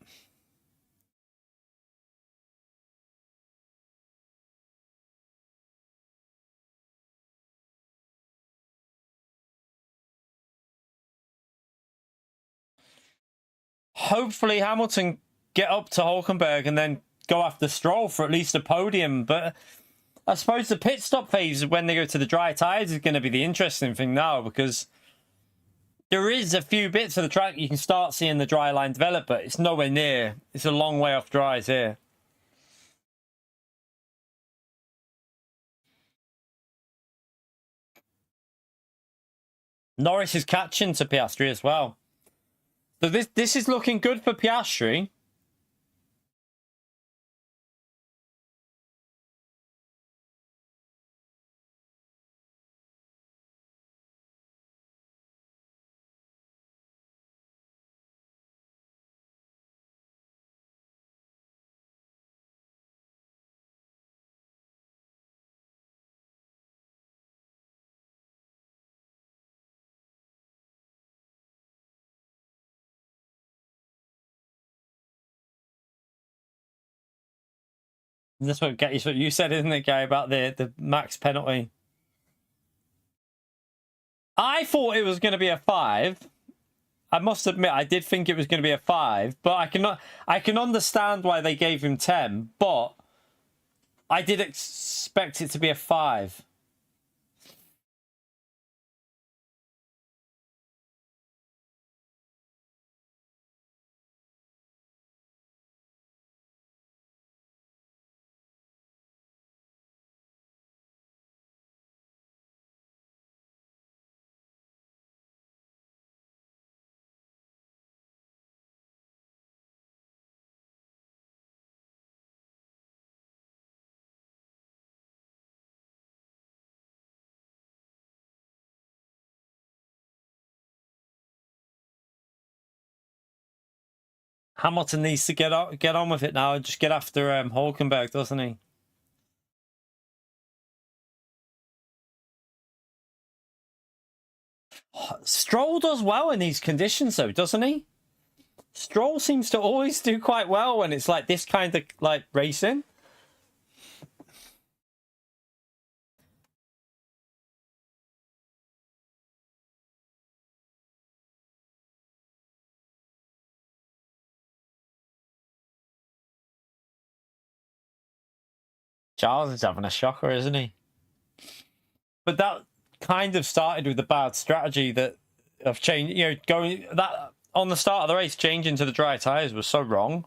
Hopefully Hamilton get up to Hulkenberg and then go after Stroll for at least a podium. But I suppose the pit stop phase when they go to the dry tyres is going to be the interesting thing now, because there is a few bits of the track you can start seeing the dry line develop, but it's nowhere near. It's a long way off dries here. Norris is catching to Piastri as well. So this is looking good for Piastri. That's what you said, isn't it, Gary, about the max penalty? I thought it was going to be a 5. I must admit, I did think it was going to be a 5, but I can understand why they gave him 10, but I did expect it to be a 5. Hamilton needs to get on with it now and just get after Hulkenberg, doesn't he? Stroll does well in these conditions, though, doesn't he? Stroll seems to always do quite well when it's like this kind of like racing. Charles is having a shocker, isn't he? But that kind of started with the bad strategy that of change. You know, going that on the start of the race, changing to the dry tires was so wrong.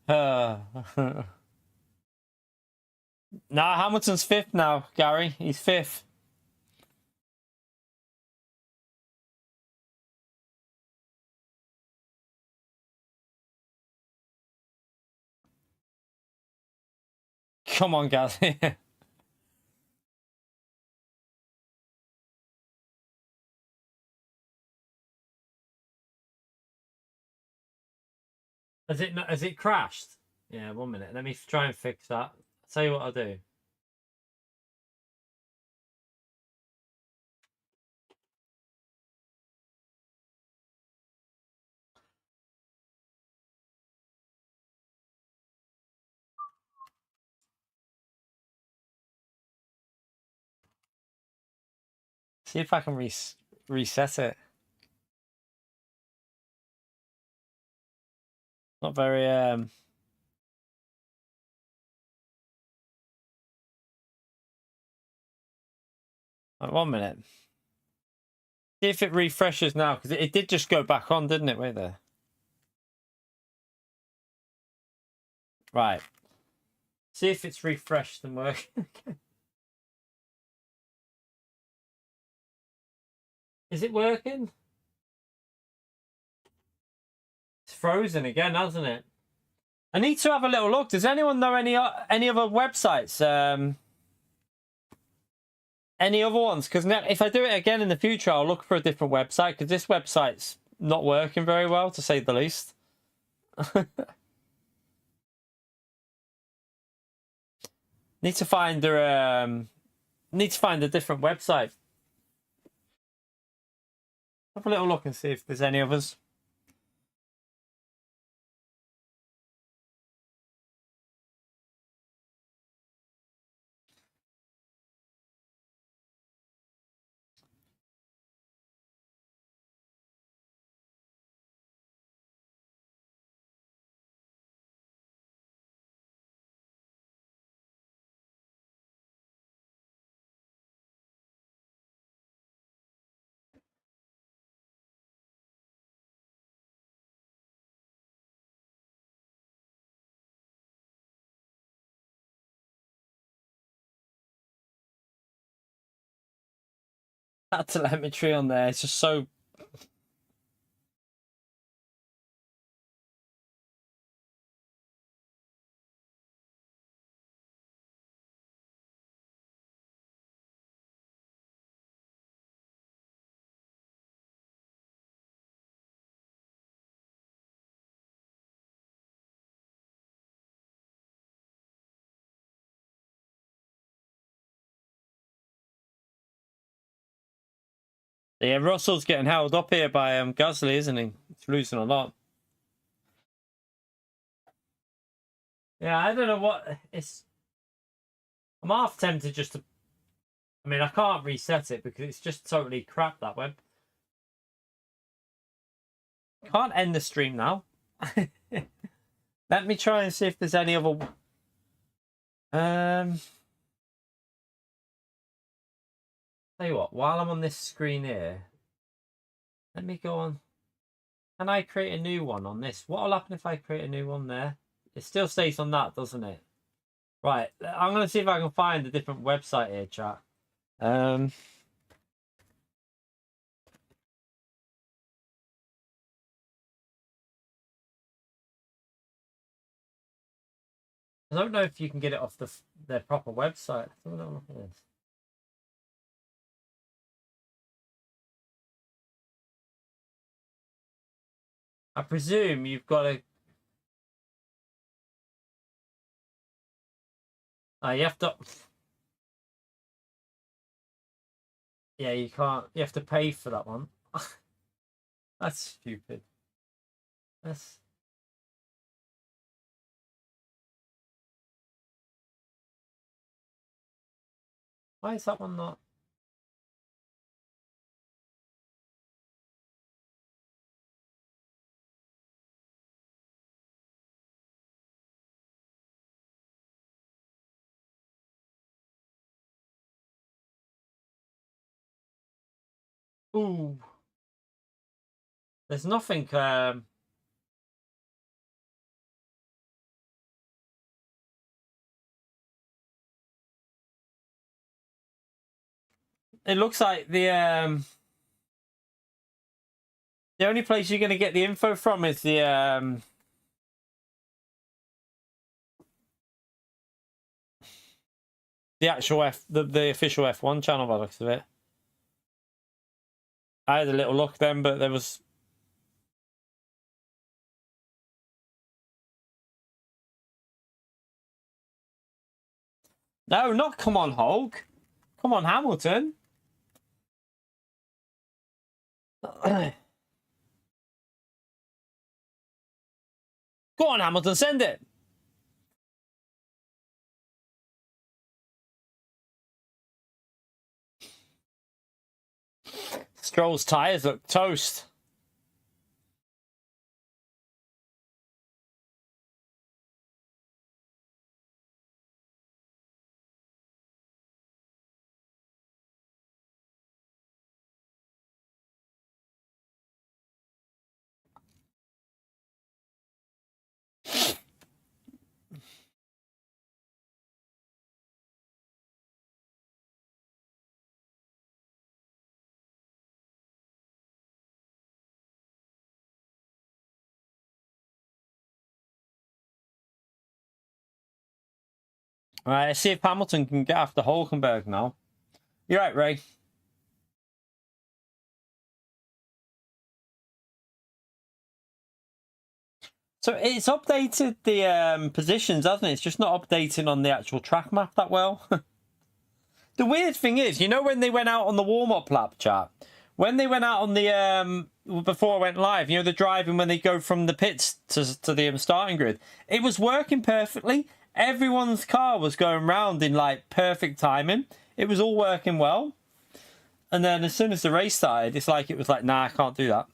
Nah, Hamilton's 5th now, Gary. He's 5th. Come on, guys. Has it crashed? Yeah, 1 minute. Let me try and fix that. I'll tell you what I'll do. See if I can reset it. Not very Like 1 minute. See if it refreshes now, because it did just go back on, didn't it? Wait there. Right. See if it's refreshed and working. Is it working? It's frozen again, hasn't it? I need to have a little look. Does anyone know any other websites? Any other ones? Because if I do it again in the future, I'll look for a different website, because this website's not working very well, to say the least. Need to find a different website. Have a little look and see if there's any others. That telemetry on there, it's just so... Yeah, Russell's getting held up here by Gasly, isn't he? He's losing a lot. Yeah, I don't know what it's. I'm half tempted just to. I mean, I can't reset it because it's just totally crap, that web. Can't end the stream now. Let me try and see if there's any other. Tell you what, while I'm on this screen here, let me go on. Can I create a new one on this? What will happen if I create a new one there? It still stays on that, doesn't it? Right, I'm going to see if I can find a different website here, chat. I don't know if you can get it off their proper website. I don't know what it is. I presume you've got to. You have to. Yeah, you can't. You have to pay for that one. That's stupid. That's. Why is that one not? Ooh. There's nothing. It looks like the only place you're going to get the info from is the actual the official F1 channel by the looks of it. I had a little look then, but there was. No, not come on, Hulk. Come on, Hamilton. Go on, Hamilton, send it. Stroll's tyres look toast. All right, let's see if Hamilton can get after Hulkenberg now. You're right, Ray. So it's updated the positions, hasn't it? It's just not updating on the actual track map that well. The weird thing is, you know, when they went out on the warm-up lap, chat, when they went out on the before I went live, you know, the driving when they go from the pits to the starting grid, it was working perfectly. Everyone's car was going round in like perfect timing. It was all working well. And then as soon as the race started, it's like it was like, nah, I can't do that.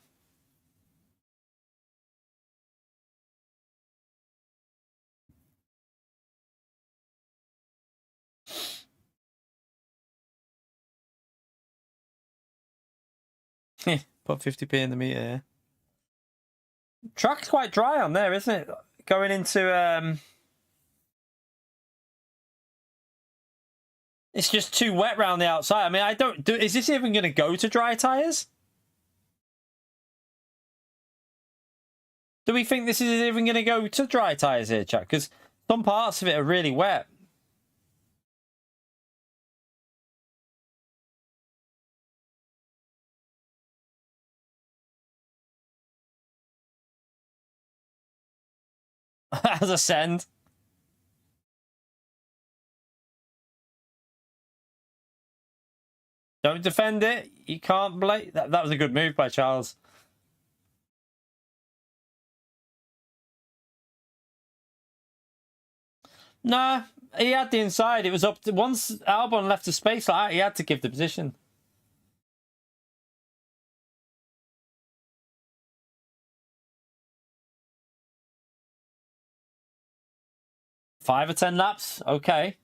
Put 50p in the meter. Yeah. Track's quite dry on there, isn't it? Going into it's just too wet round the outside. I mean, I don't do. Is this even going to go to dry tires? Do we think this is even going to go to dry tires here, chat? Because some parts of it are really wet. As a send. Don't defend it. You can't blame... That was a good move by Charles. Nah, he had the inside. It was up to... Once Albon left the space like that, he had to give the position. Five or 10 laps? Okay.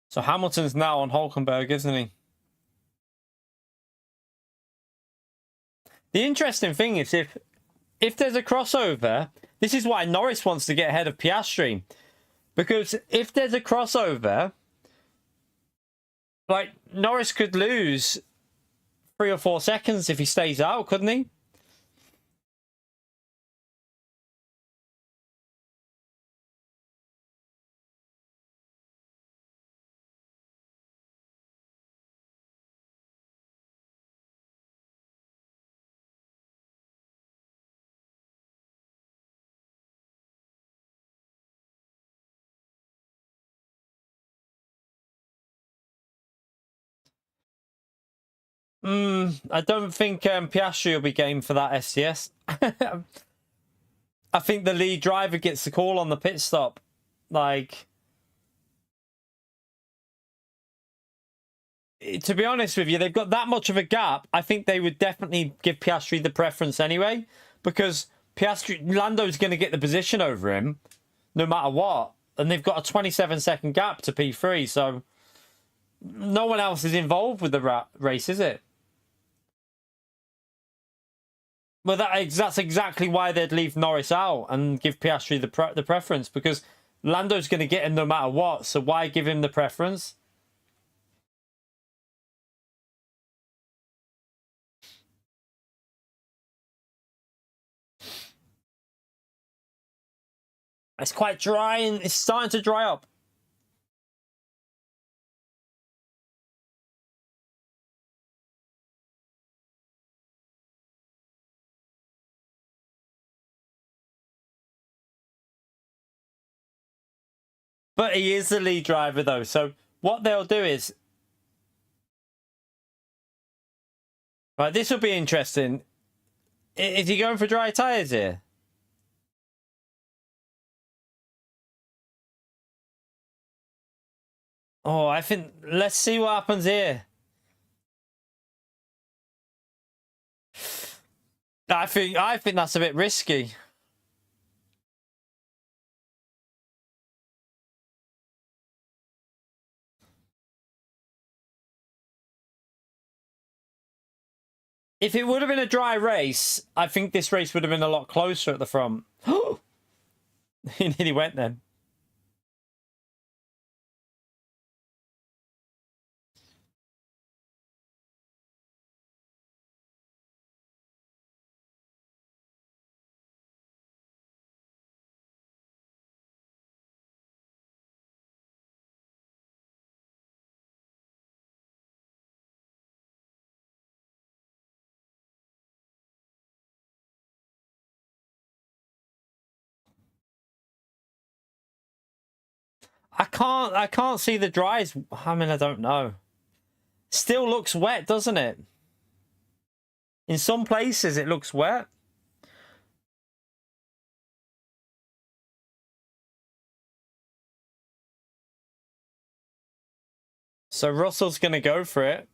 So Hamilton's now on Hulkenberg, isn't he? The interesting thing is if there's a crossover, this is why Norris wants to get ahead of Piastri. Because if there's a crossover, like Norris could lose 3 or 4 seconds if he stays out, couldn't he? I don't think Piastri will be game for that STS. I think the lead driver gets the call on the pit stop. Like, to be honest with you, they've got that much of a gap. I think they would definitely give Piastri the preference anyway, because Lando's going to get the position over him no matter what. And they've got a 27-second gap to P3, so no one else is involved with the race, is it? Well, that's exactly why they'd leave Norris out and give Piastri the preference, because Lando's going to get him no matter what, so why give him the preference? It's quite dry and it's starting to dry up. But he is the lead driver, though. So what they'll do is... Right, this will be interesting. Is he going for dry tyres here? Oh, I think... Let's see what happens here. I think that's a bit risky. If it would have been a dry race, I think this race would have been a lot closer at the front. He nearly went then. I can't see the dries. I mean, I don't know. Still looks wet, doesn't it? In some places, it looks wet. So Russell's going to go for it.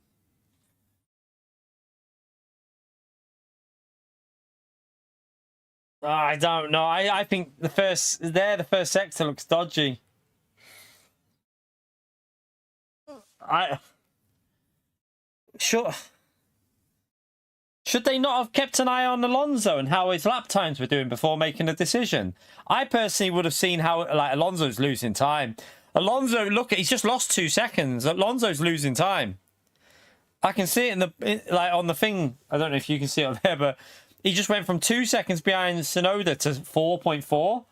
I don't know. I think the first sector looks dodgy. Should they not have kept an eye on Alonso and how his lap times were doing before making a decision? I personally would have seen how Alonso's losing time. Alonso, look, he's just lost 2 seconds. Alonso's losing time. I can see it on the thing. I don't know if you can see it on there, but he just went from 2 seconds behind Tsunoda to 4.4.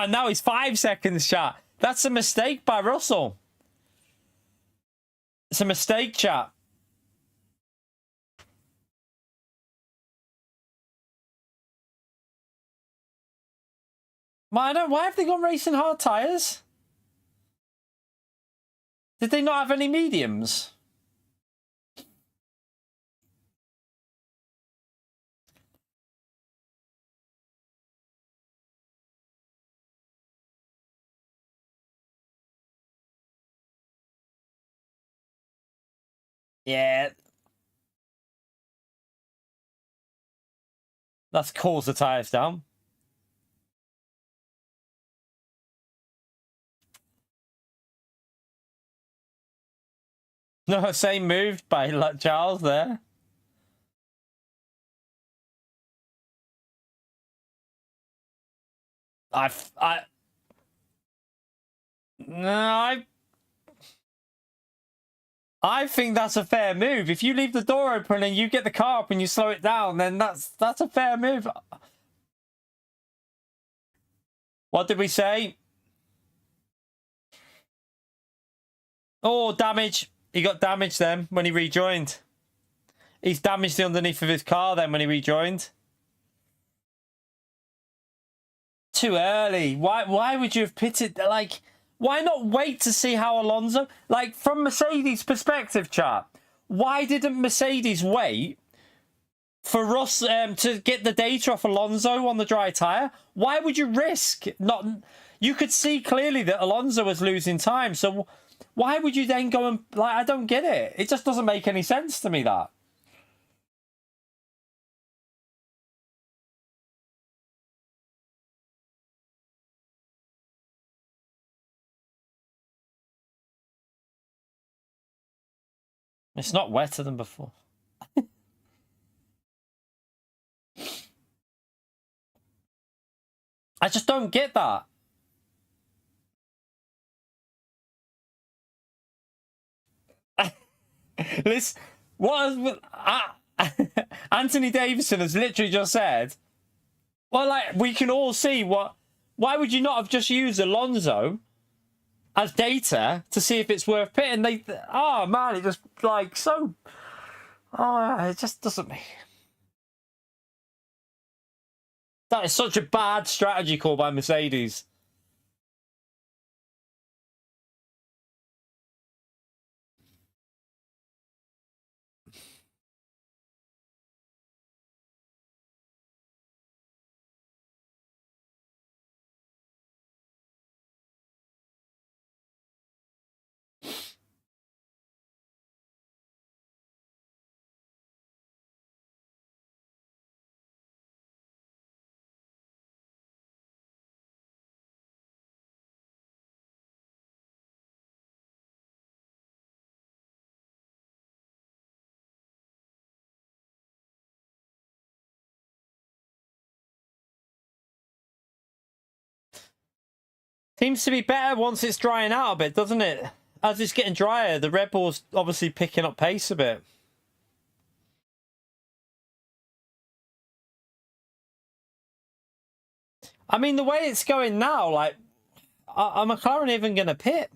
Now he's 5 seconds, chat. That's a mistake by Russell. It's a mistake, chat. Why have they gone racing hard tyres? Did they not have any mediums? Yeah. That's cools the tyres down. No, same move by Charles there. No, I think that's a fair move. If you leave the door open and you get the car up and you slow it down, then that's a fair move. What did we say? Oh, damage. He got damaged then when he rejoined. He's damaged the underneath of his car then when he rejoined. Too early. Why would you have pitted? Like, why not wait to see how Alonso... Like, from Mercedes' perspective, chap, why didn't Mercedes wait for us to get the data off Alonso on the dry tyre? Why would you risk not... You could see clearly that Alonso was losing time, so why would you then go and... Like, I don't get it. It just doesn't make any sense to me, that. It's not wetter than before. I just don't get that. Listen, Anthony Davidson has literally just said, well, like, we can all see what... Why would you not have just used Alonso as data to see if it's worth pitting? Oh, man, it just, like, so... Oh, it just doesn't... That is such a bad strategy call by Mercedes. Seems to be better once it's drying out a bit, doesn't it? As it's getting drier, the Red Bull's obviously picking up pace a bit. I mean, the way it's going now, like, are McLaren even going to pit?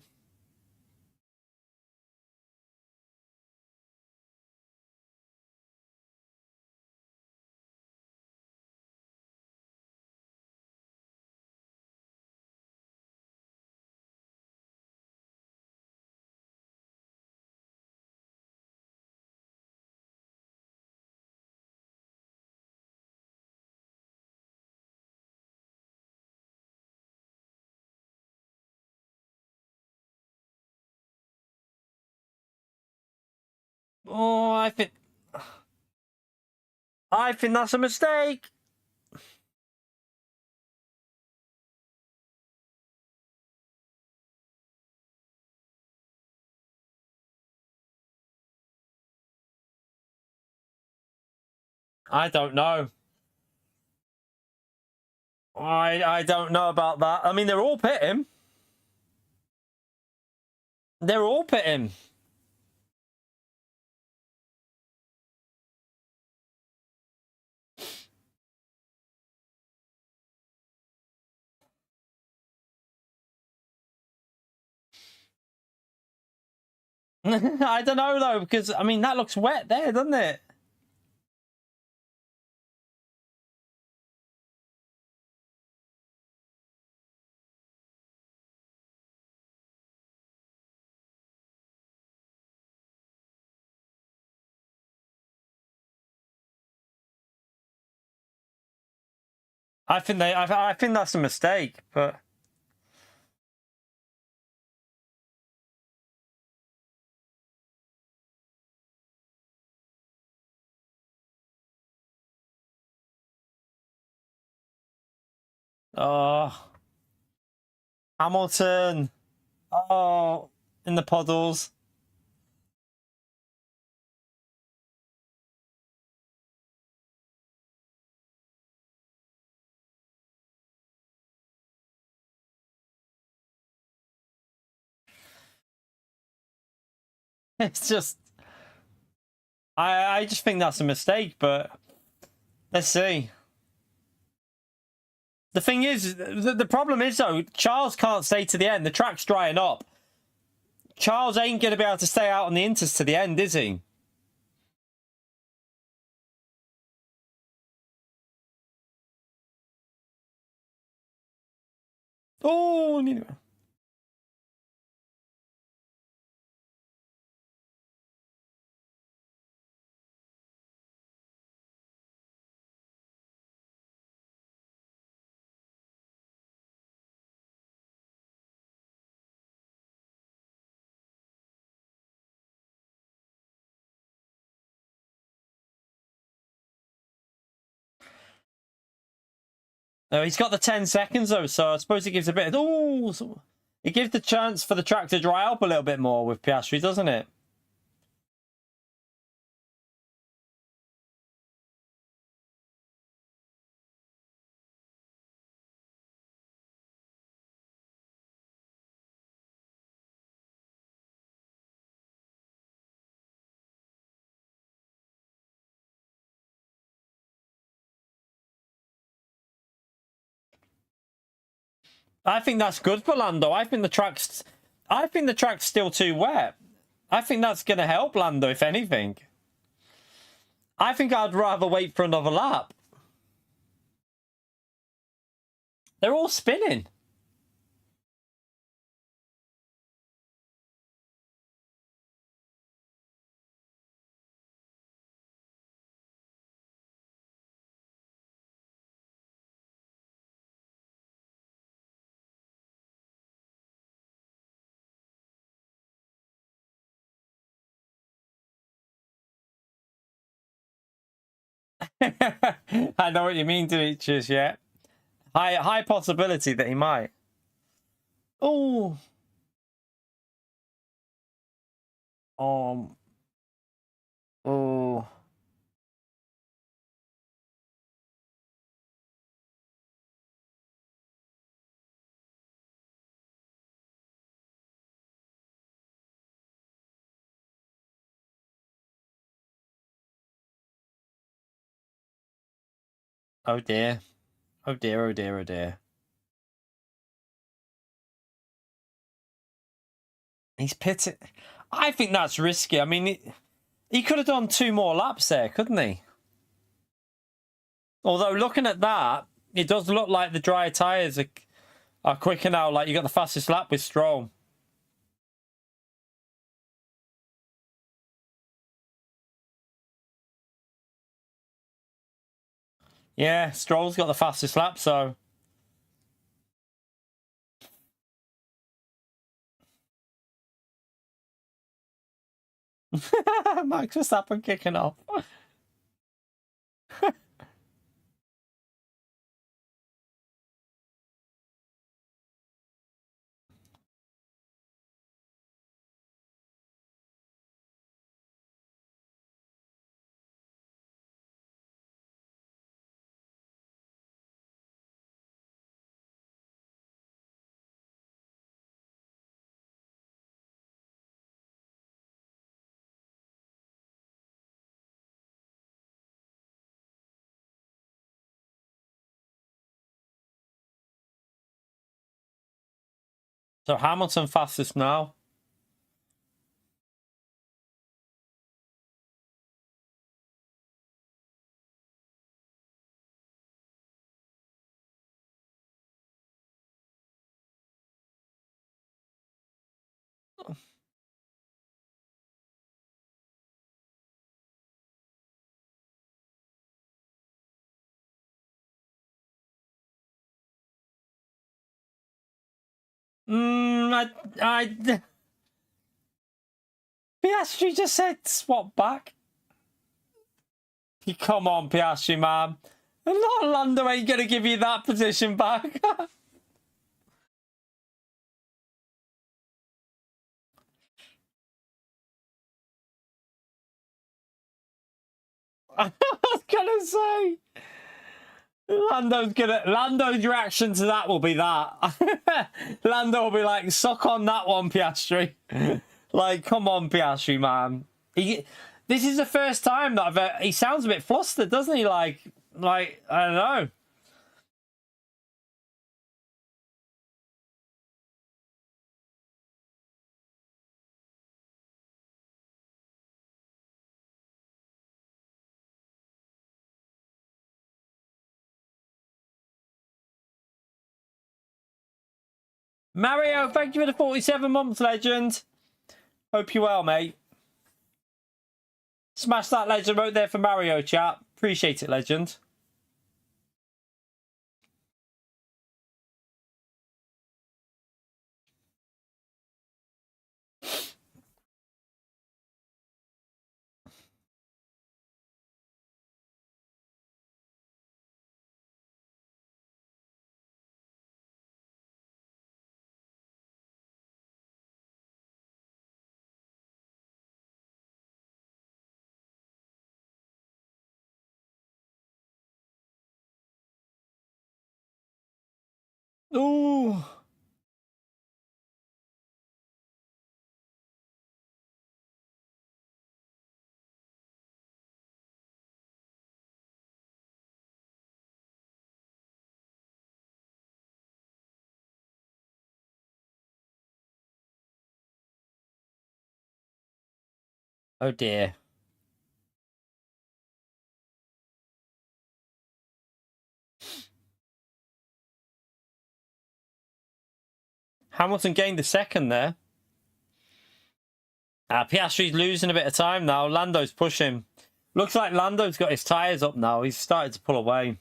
Oh, I think that's a mistake. I don't know. I don't know about that. I mean, they're all pitting. They're all pitting. I don't know, though, because, I mean, that looks wet there, doesn't it? I think I think that's a mistake, but oh, Hamilton, oh, in the puddles. It's just, I just think that's a mistake, but let's see. The thing is, the problem is though, Charles can't stay to the end. The track's drying up. Charles ain't going to be able to stay out on the inters to the end, is he? Oh, no, he's got the 10 seconds though, so I suppose it gives a bit of... Oh, it gives the chance for the track to dry up a little bit more with Piastri, doesn't it? I think that's good for Lando. I think the track's still too wet. I think that's going to help Lando, if anything. I think I'd rather wait for another lap. They're all spinning. I know what you mean, Demetrius, yeah. High possibility that he might. Oh. Oh. Oh dear. Oh dear, oh dear, oh dear. He's pitted. I think that's risky. I mean, he could have done 2 more laps there, couldn't he? Although looking at that, it does look like the dry tyres are quicker now. Like you got the fastest lap with Stroll. Yeah, Stroll's got the fastest lap, so. Max Verstappen kicking off. So Hamilton fastest now. Piastri just said swap back. Come on, Piastri, man. Lando ain't gonna give you that position back. I was gonna say Lando's reaction to that will be that. Lando will be like, suck on that one, Piastri. Like, come on, Piastri, man. This is the first time that he sounds a bit flustered, doesn't he? Like I don't know. Mario, thank you for the 47 months, legend. Hope you're well, mate. Smash that legend right there for Mario, chat. Appreciate it, legend. Ooh. Oh dear. Hamilton gained a second there. Piastri's losing a bit of time now. Lando's pushing. Looks like Lando's got his tyres up now. He's started to pull away.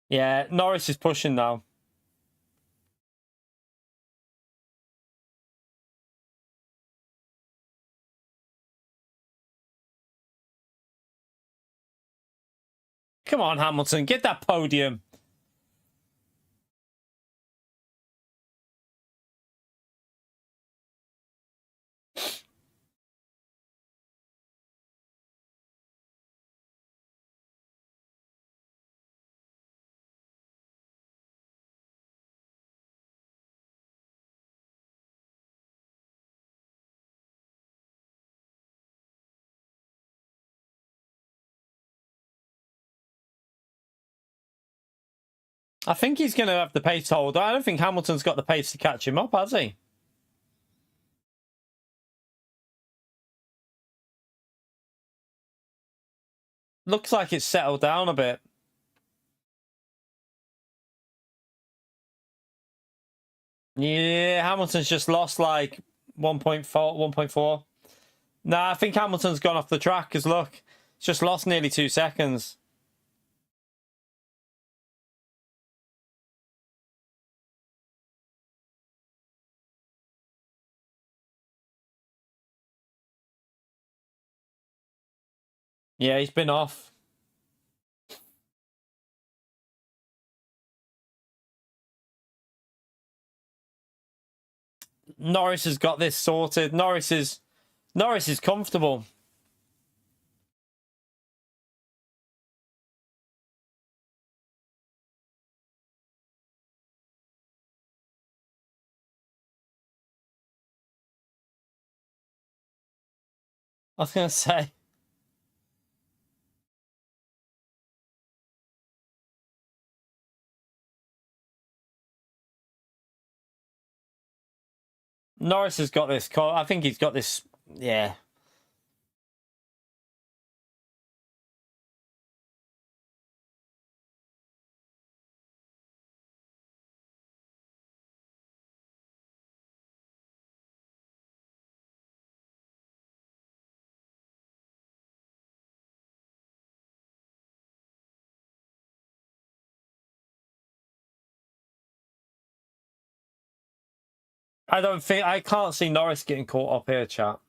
Yeah, Norris is pushing now. Come on, Hamilton, get that podium. I think he's going to have the pace hold. I don't think Hamilton's got the pace to catch him up, has he? Looks like it's settled down a bit. Yeah, Hamilton's just lost like 1.4, 1.4. Nah, I think Hamilton's gone off the track because look, it's just lost nearly 2 seconds. Yeah, he's been off. Norris has got this sorted. Norris is comfortable. I was going to say. Norris has got this. I think he's got this. Yeah. I can't see Norris getting caught up here, chat.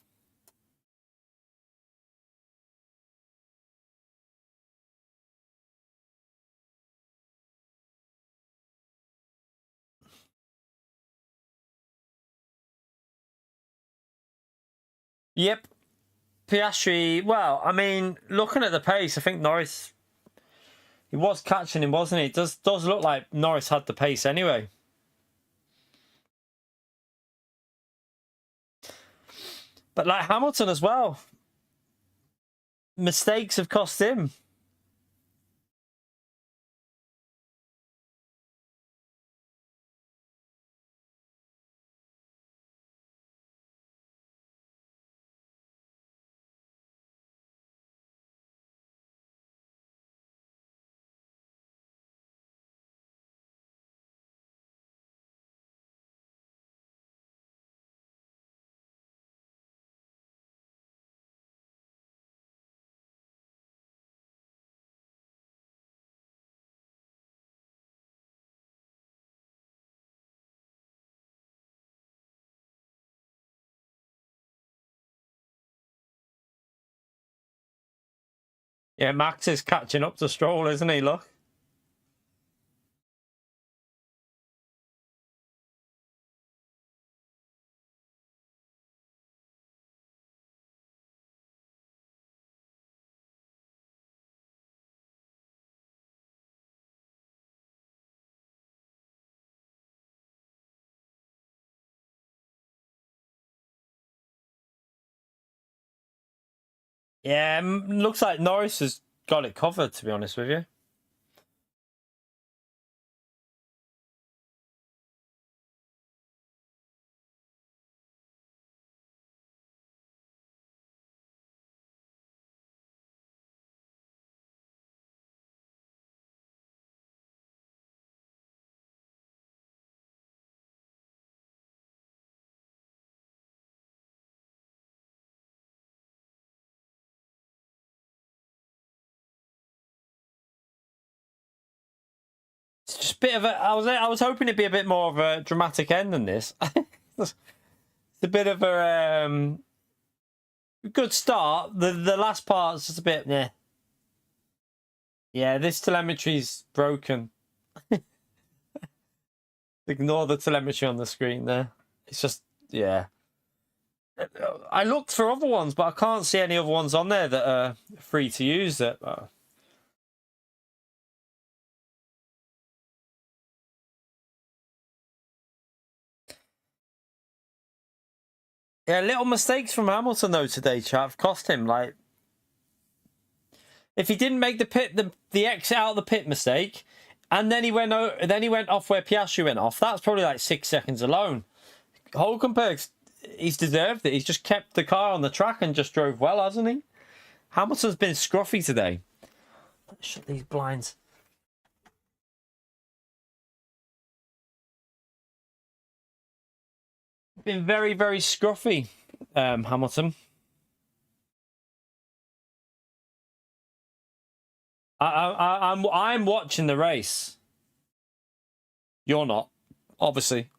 Yep. Piastri, well, I mean, looking at the pace, I think Norris, he was catching him, wasn't he? It does look like Norris had the pace anyway. But like Hamilton as well. Mistakes have cost him. Yeah, Max is catching up to Stroll, isn't he? Look. Yeah, looks like Norris has got it covered, to be honest with you. It's just a bit of a. I was hoping it'd be a bit more of a dramatic end than this. It's a bit of a good start. The last part's just a bit. Yeah. Yeah, this telemetry's broken. Ignore the telemetry on the screen there. It's just yeah. I looked for other ones, but I can't see any other ones on there that are free to use. That. Yeah, little mistakes from Hamilton though today, chat, have cost him. Like, if he didn't make the exit out of the pit mistake, and then he went off where Piastri went off, that's probably like 6 seconds alone. Hulkenberg's, he's deserved it. He's just kept the car on the track and just drove well, hasn't he? Hamilton's been scruffy today. Let's shut these blinds. Been very, very scruffy, Hamilton. I'm watching the race. You're not, obviously.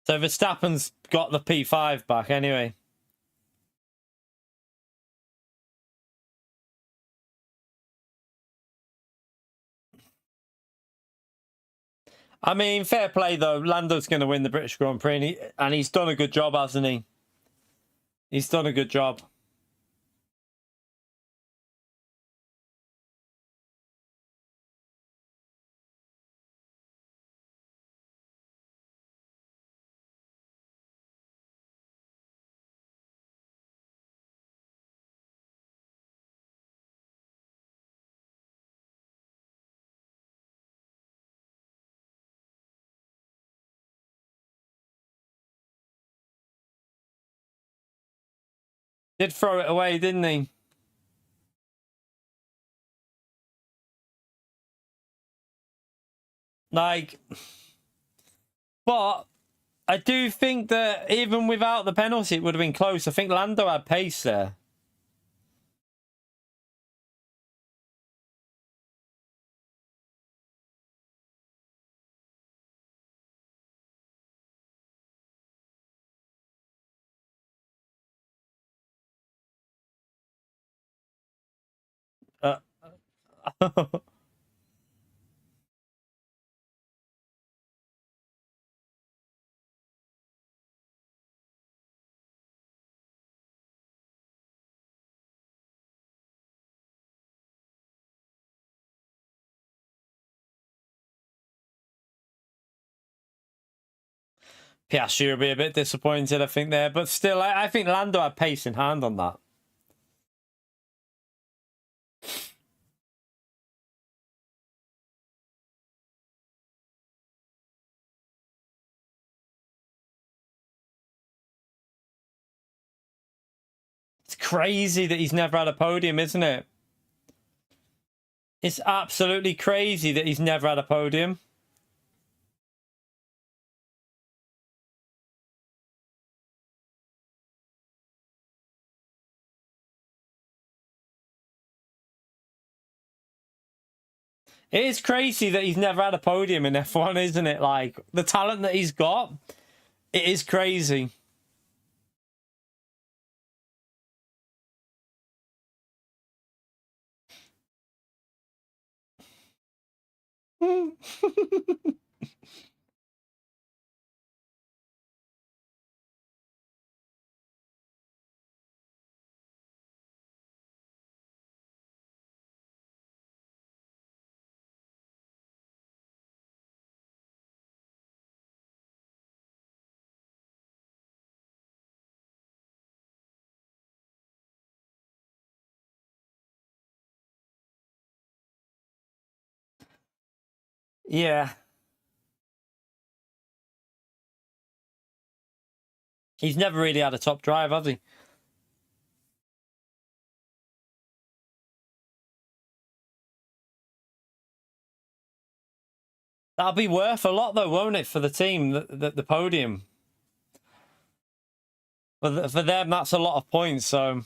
So Verstappen's got the P5 back anyway. I mean, fair play though. Lando's going to win the British Grand Prix, and he's done a good job, hasn't he? He's done a good job. Did throw it away, didn't he? Like, but I do think that even without the penalty, it would have been close. I think Lando had pace there. Uh, Piastri will be a bit disappointed, I think, there. But still, I think Lando had pace in hand on that. It's crazy that he's never had a podium, isn't it? It's absolutely crazy that he's never had a podium. It is crazy that he's never had a podium in F1, isn't it? Like, the talent that he's got, it is crazy. Yeah. He's never really had a top drive, has he? That'll be worth a lot, though, won't it, for the team, the podium? For them, that's a lot of points, so...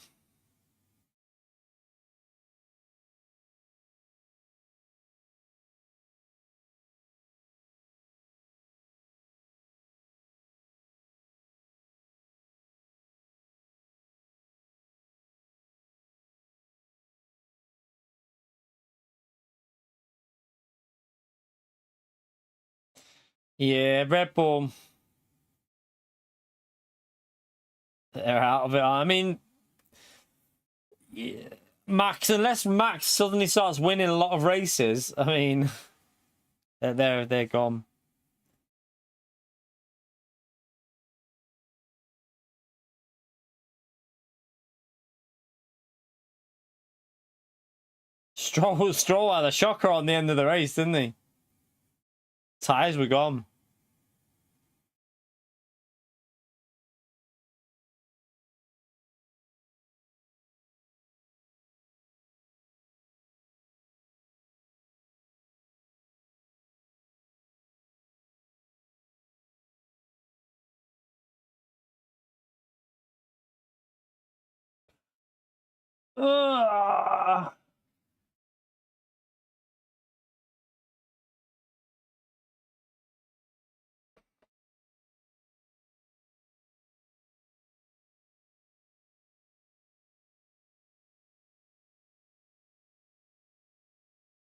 Yeah, Red Bull, they're out of it. I mean, yeah, Max, unless Max suddenly starts winning a lot of races, I mean, they're gone. Stroll had a shocker on the end of the race, didn't he? Tyres were gone. Ugh.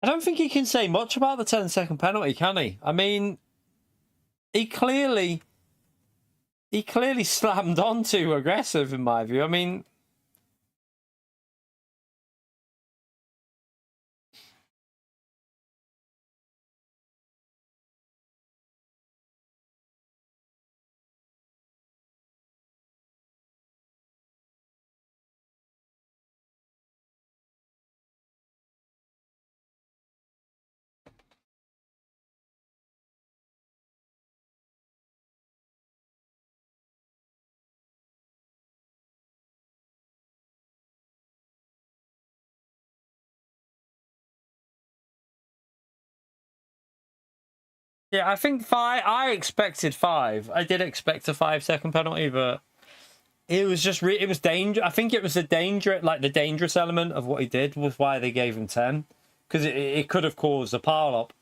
I don't think he can say much about the 10-second penalty, can he? I mean, he clearly slammed on too aggressive, in my view. I mean, Yeah, I think 5. I expected 5. I did expect a 5-second penalty, but it was just it was danger. I think it was the danger, like the dangerous element of what he did was why they gave him 10, because it could have caused a pile up.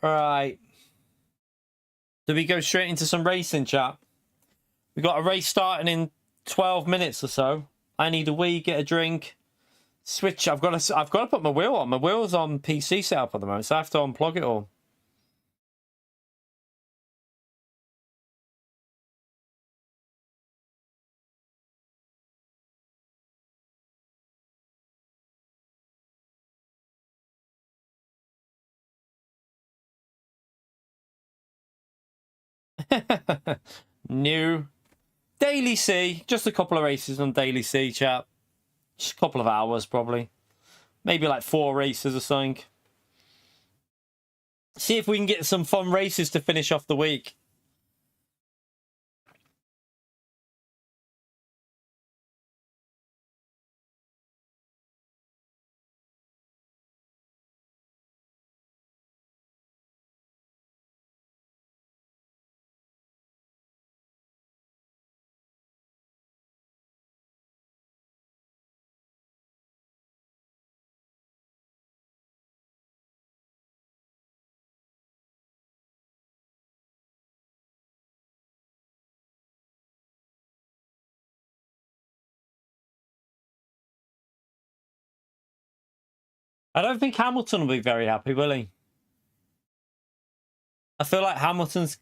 Right. Do we go straight into some racing, chat? We got a race starting in 12 minutes or so. I need a wee, get a drink, switch. I've got to put my wheel on. My wheel's on PC setup at the moment, so I have to unplug it all. New Daily C. Just a couple of races on Daily C, chat. Just a couple of hours, probably. Maybe like 4 races or something. See if we can get some fun races to finish off the week. I don't think Hamilton will be very happy, will he? I feel like Hamilton's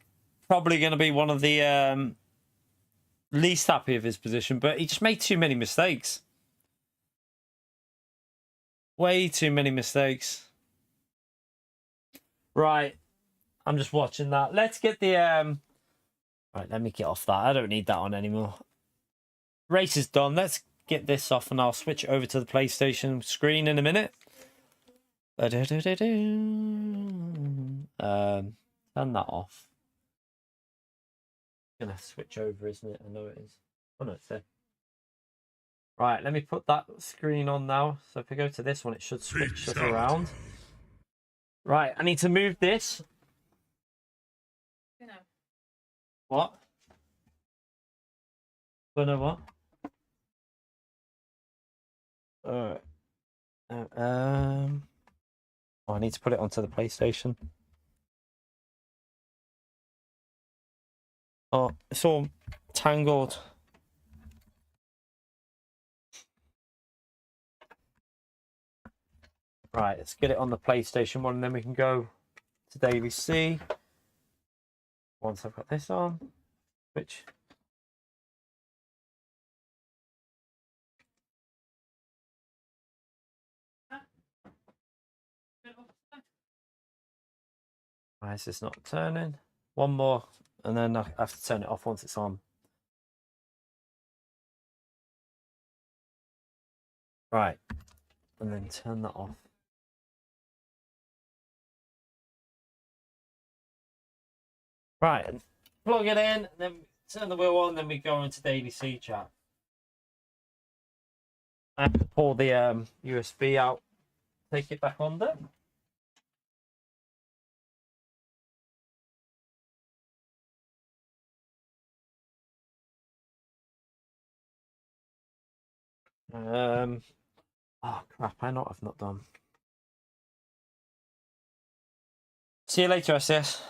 probably going to be one of the least happy of his position, but he just made too many mistakes. Way too many mistakes. Right. I'm just watching that. Let's get the right, let me get off that. I don't need that on anymore. Race is done. Let's get this off and I'll switch over to the PlayStation screen in a minute. Turn that off. Gonna switch over, isn't it? I know it is. Oh no, it's there. Right, let me put that screen on now. So if I go to this one, it should switch us around. Right, I need to move this. What? Don't know what? Alright. Oh, I need to put it onto the PlayStation. Oh, it's all tangled. Right, let's get it on the PlayStation 1 and then we can go to Daily C. Once I've got this on, which... Why is this not turning? One more, and then I have to turn it off once it's on. Right, and then turn that off. Right, and plug it in, and then turn the wheel on, then we go into Daily C chat. I have to pull the USB out, take it back on there. Oh crap, I've not done. See you later, SS.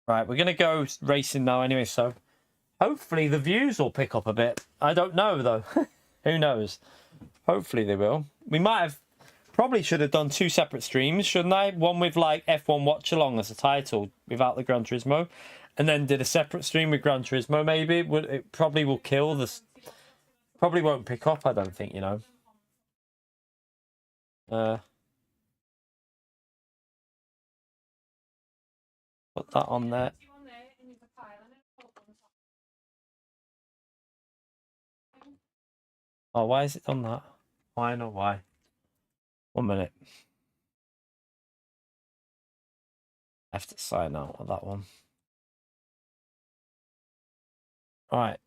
Right, we're gonna go racing now anyway, so hopefully the views will pick up a bit. I don't know though. Who knows? Hopefully they will. We might have probably should have done 2 separate streams, shouldn't I? One with like F1 watch along as a title without the Gran Turismo, and then did a separate stream with Gran Turismo. Maybe it probably will kill this. Probably won't pick up. I don't think, you know. Put that on there. Oh, why is it done that? Why not? Why? 1 minute. I have to sign out of that one. All right,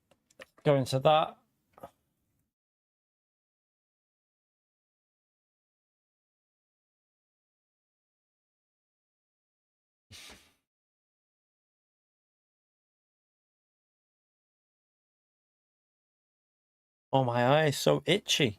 go into that. Oh, my eye is so itchy.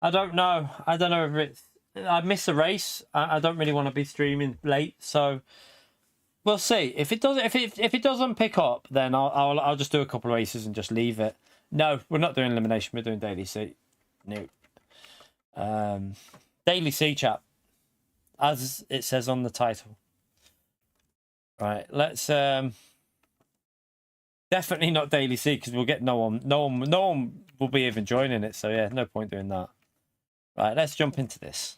I don't know. I don't know if it's... I miss a race. I don't really want to be streaming late, so we'll see. If it doesn't, if it doesn't pick up, then I'll just do a couple of races and just leave it. No, we're not doing elimination. We're doing daily C. No. Daily C, chat, as it says on the title. Right. Let's definitely not daily C because we'll get no one will be even joining it. So yeah, no point doing that. Right. Let's jump into this.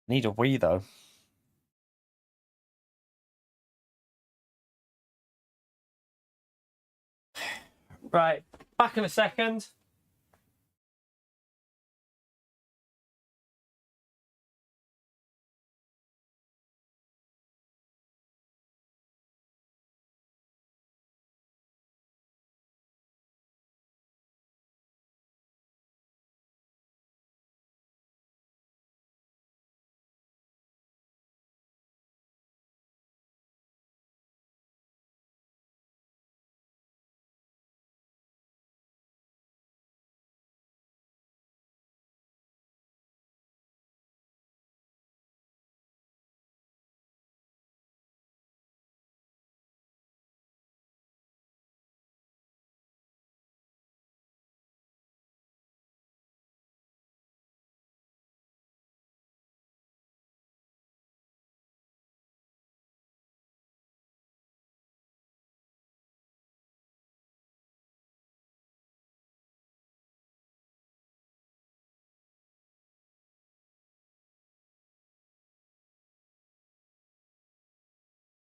Need a Wii though. Right, back in a second.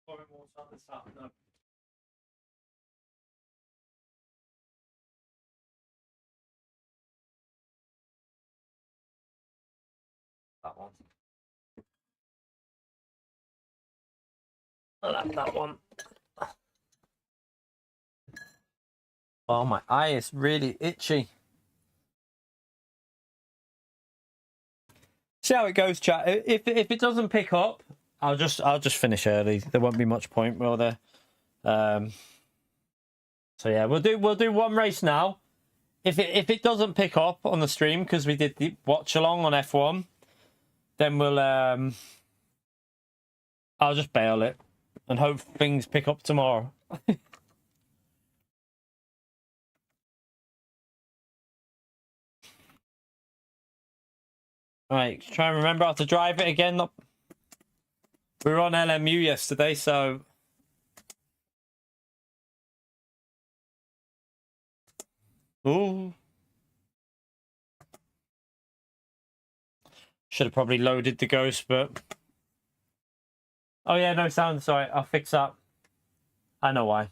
No. That one. I like that one. Oh, my eye is really itchy. See how it goes, chat. If it doesn't pick up, I'll just finish early. There won't be much point, will there? So yeah, we'll do one race now. If it doesn't pick up on the stream because we did the watch along on F1, then we'll I'll just bail it and hope things pick up tomorrow. Right, try and remember how to drive it again. We were on LMU yesterday, so ooh, should have probably loaded the Ghost, but oh yeah, no sound. Sorry, I'll fix that. I know why.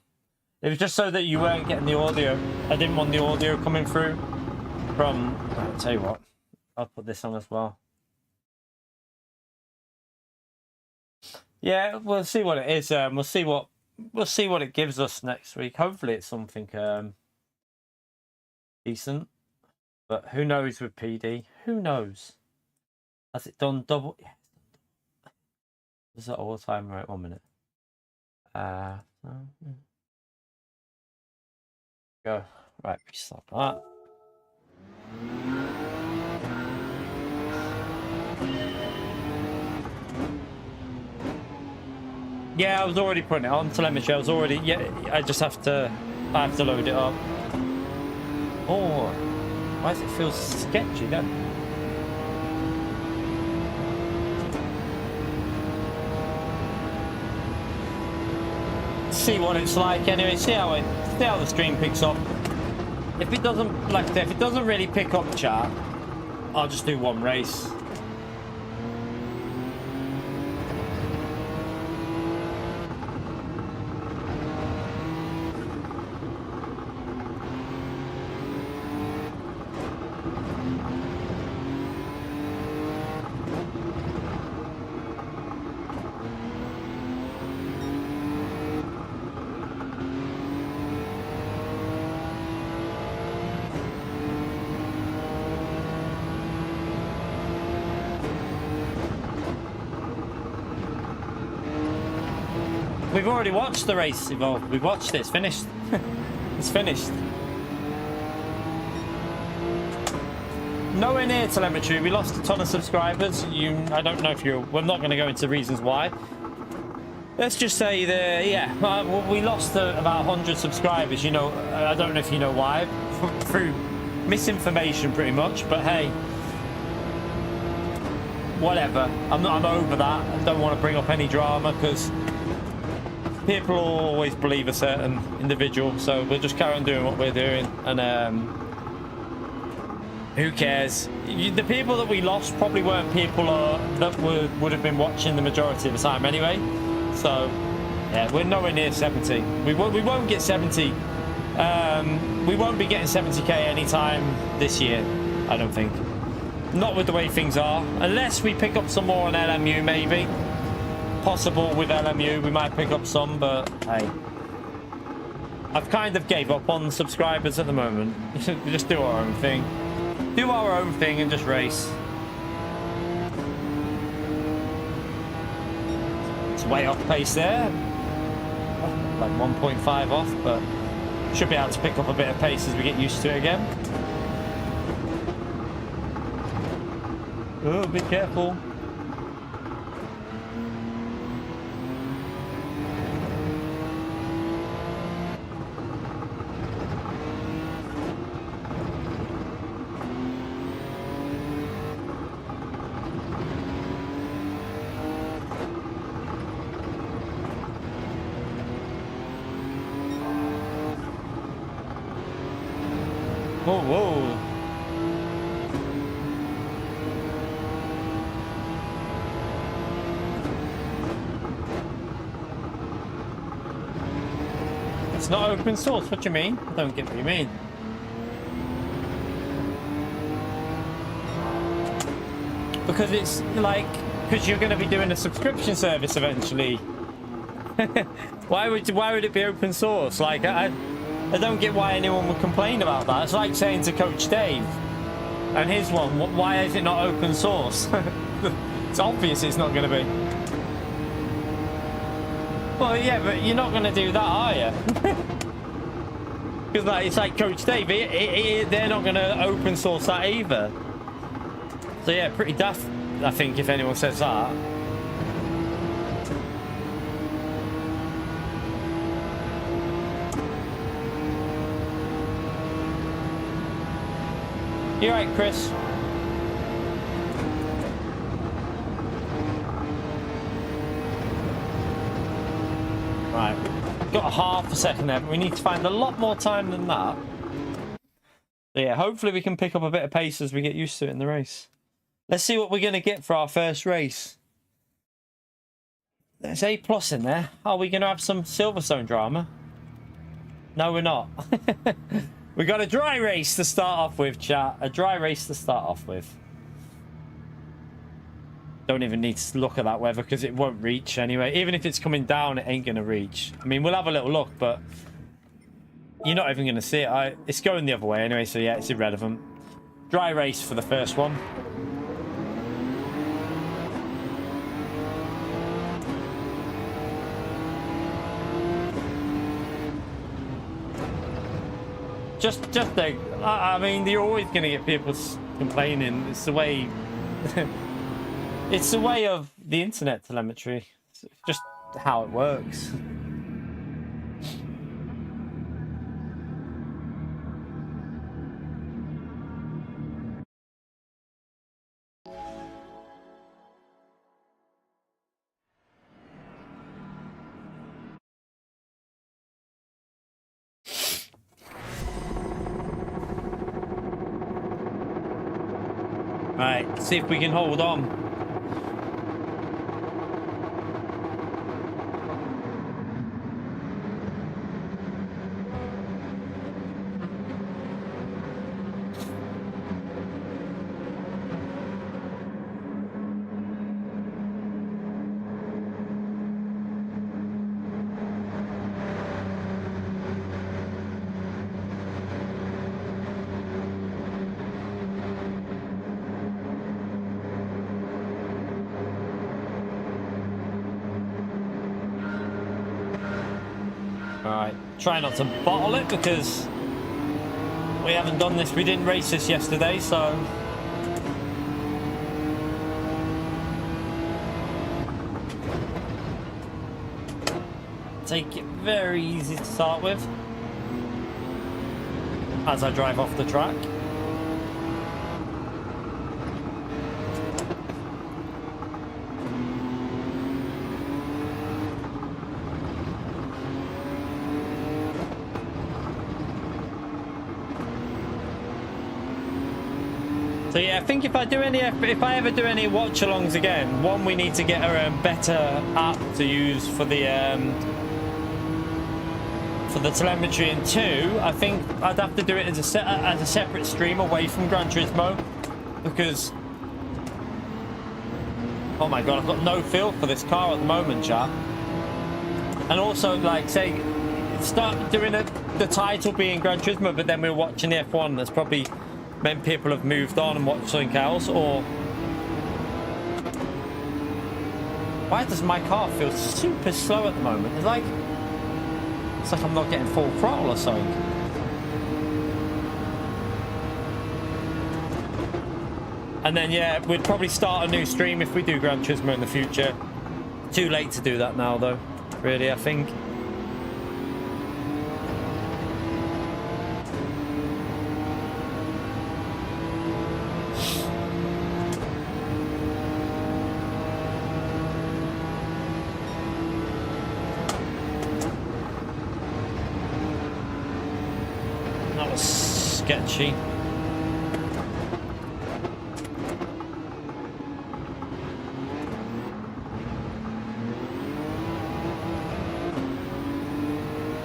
It was just so that you weren't getting the audio. I didn't want the audio coming through from. I'll tell you what. I'll put this on as well. Yeah, we'll see what it is. We'll see what it gives us next week. Hopefully, it's something decent. But who knows with PD? Who knows? Has it done double? Yeah. Is that all the time? Right, 1 minute. Go. Right, restart that. Yeah, I was already putting it on telemetry. I was already, yeah, I have to load it up. Oh, why does it feel sketchy then? see what it's like anyway. See how the stream picks up. If it doesn't, like I said, if it doesn't really pick up, chat, I'll just do one race. We've already watched the race evolve. We've watched it. It's finished. It's finished. Nowhere near telemetry. We lost a ton of subscribers. I don't know if you're... We're not going to go into reasons why. Let's just say that, yeah, we lost about 100 subscribers. You know, I don't know if you know why. Through misinformation, pretty much. But hey, whatever. I'm over that. I don't want to bring up any drama because people always believe a certain individual, so we'll just carry on doing what we're doing, and who cares? The people that we lost probably weren't people that would have been watching the majority of the time anyway, so yeah, we're nowhere near 70. We won't get 70. We won't be getting 70k anytime this year, I don't think. Not with the way things are, unless we pick up some more on LMU maybe. Possible with LMU, we might pick up some, but hey, I've kind of gave up on subscribers at the moment. We just do our own thing. Do our own thing and just race. It's way off pace there. Like 1.5 off, but should be able to pick up a bit of pace as we get used to it again. Oh, be careful. Whoa, whoa. It's not open source, what do you mean? I don't get what you mean. Because it's like, because you're going to be doing a subscription service eventually. Why would it be open source? Like, I don't get why anyone would complain about that. It's like saying to Coach Dave and his one, why is it not open source? It's obvious it's not going to be. Well, yeah, but you're not going to do that, are you? Because like, it's like Coach Dave, they're not going to open source that either. So yeah, pretty daft, I think, if anyone says that. You right, Chris? Right, got a half a second there, but we need to find a lot more time than that. So yeah, hopefully we can pick up a bit of pace as we get used to it in the race. Let's see what we're going to get for our first race. There's A+ in there. Are we going to have some Silverstone drama? No, we're not. We got a dry race to start off with, chat. A dry race to start off with. Don't even need to look at that weather because it won't reach anyway. Even if it's coming down, it ain't going to reach. I mean, we'll have a little look, but you're not even going to see it. It's going the other way anyway, so yeah, it's irrelevant. Dry race for the first one. I mean, you're always going to get people complaining. It's the way... It's the way of the internet telemetry. It's just how it works. Right, see if we can hold on. Alright, try not to bottle it because we haven't done this. We didn't race this yesterday, so... Take it very easy to start with as I drive off the track. So yeah, I think if I ever do any watch-alongs again, one, we need to get a better app to use for the telemetry, and two, I think I'd have to do it as a separate stream away from Gran Turismo, because oh my god, I've got no feel for this car at the moment, chat. And also, like, say, start doing the title being Gran Turismo, but then we're watching the F1. That's probably meant people have moved on and watched something else. Or why does my car feel super slow at the moment? It's like I'm not getting full throttle or something. And then yeah, we'd probably start a new stream if we do Gran Turismo in the future. Too late to do that now though, really, I think. Sketchy.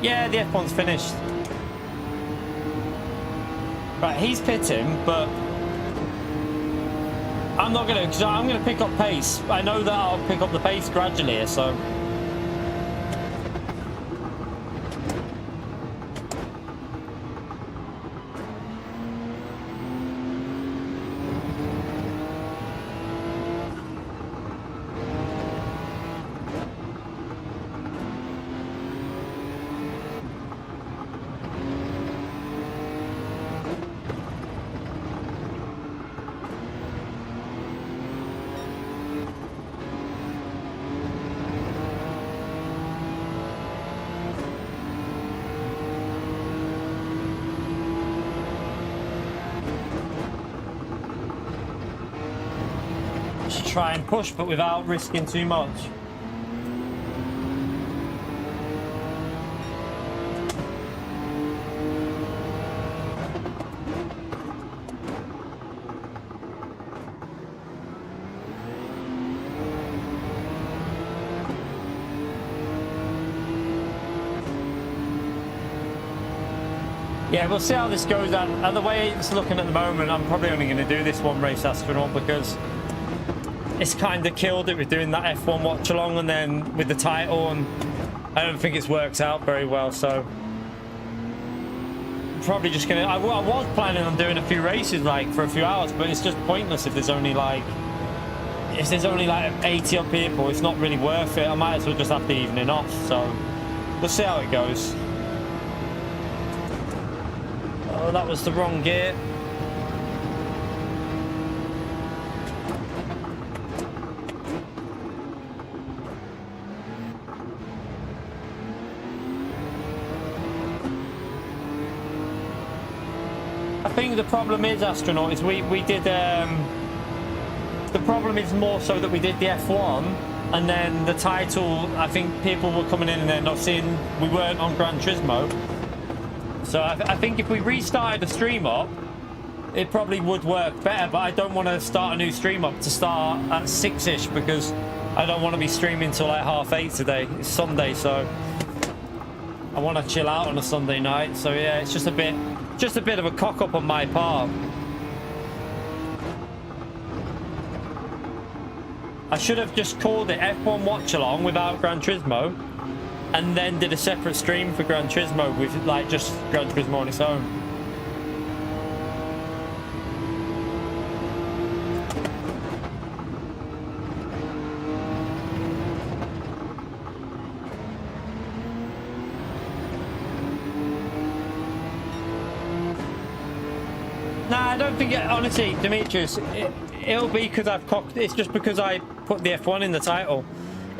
Yeah, the F1's finished. Right, he's pitting, but I'm not gonna, because I'm gonna pick up pace. I know that I'll pick up the pace gradually here, so. Try and push, but without risking too much. Yeah, we'll see how this goes. And the way it's looking at the moment, I'm probably only going to do this one race, Astronaut, because it's kind of killed it with doing that F1 watch along and then with the title, and I don't think it's worked out very well, so I'm probably just gonna, I was planning on doing a few races like for a few hours, but it's just pointless if there's only like 80 odd people. It's not really worth it. I might as well just have the evening off, so we'll see how it goes. Oh, that was the wrong gear. I think the problem is, Astronaut, is we did the problem is more so that we did the F1 and then the title, I think people were coming in and they're not seeing we weren't on Gran Turismo. So I think if we restarted the stream up, it probably would work better, but I don't want to start a new stream up to start at 6ish because I don't want to be streaming till like 8:30 today. It's Sunday, so I want to chill out on a Sunday night. So yeah, it's just a bit of a cock up on my part. I should have just called it F1 Watch Along without Gran Turismo, and then did a separate stream for Gran Turismo with like just Gran Turismo on its own. Nah, I don't think it, honestly, Demetrius, it'll be because I've cocked. It's just because I put the F1 in the title.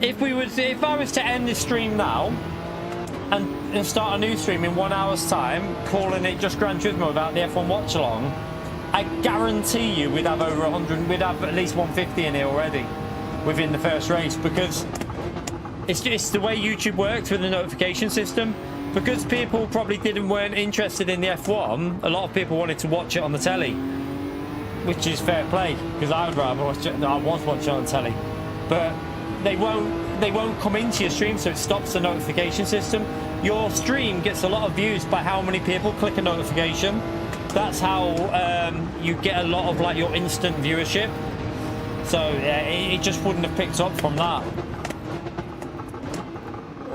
If I was to end this stream now and start a new stream in 1 hour's time, calling it just Gran Turismo without the F1 watch along, I guarantee you we'd have over 100. We'd have at least 150 in here already within the first race, because it's the way YouTube works with the notification system. Because people probably weren't interested in the F1, a lot of people wanted to watch it on the telly, which is fair play, because I would rather watch it. I was watching it on the telly, but they won't come into your stream, so it stops the notification system. Your stream gets a lot of views by how many people click a notification. That's how you get a lot of like your instant viewership. So yeah, it just wouldn't have picked up from that.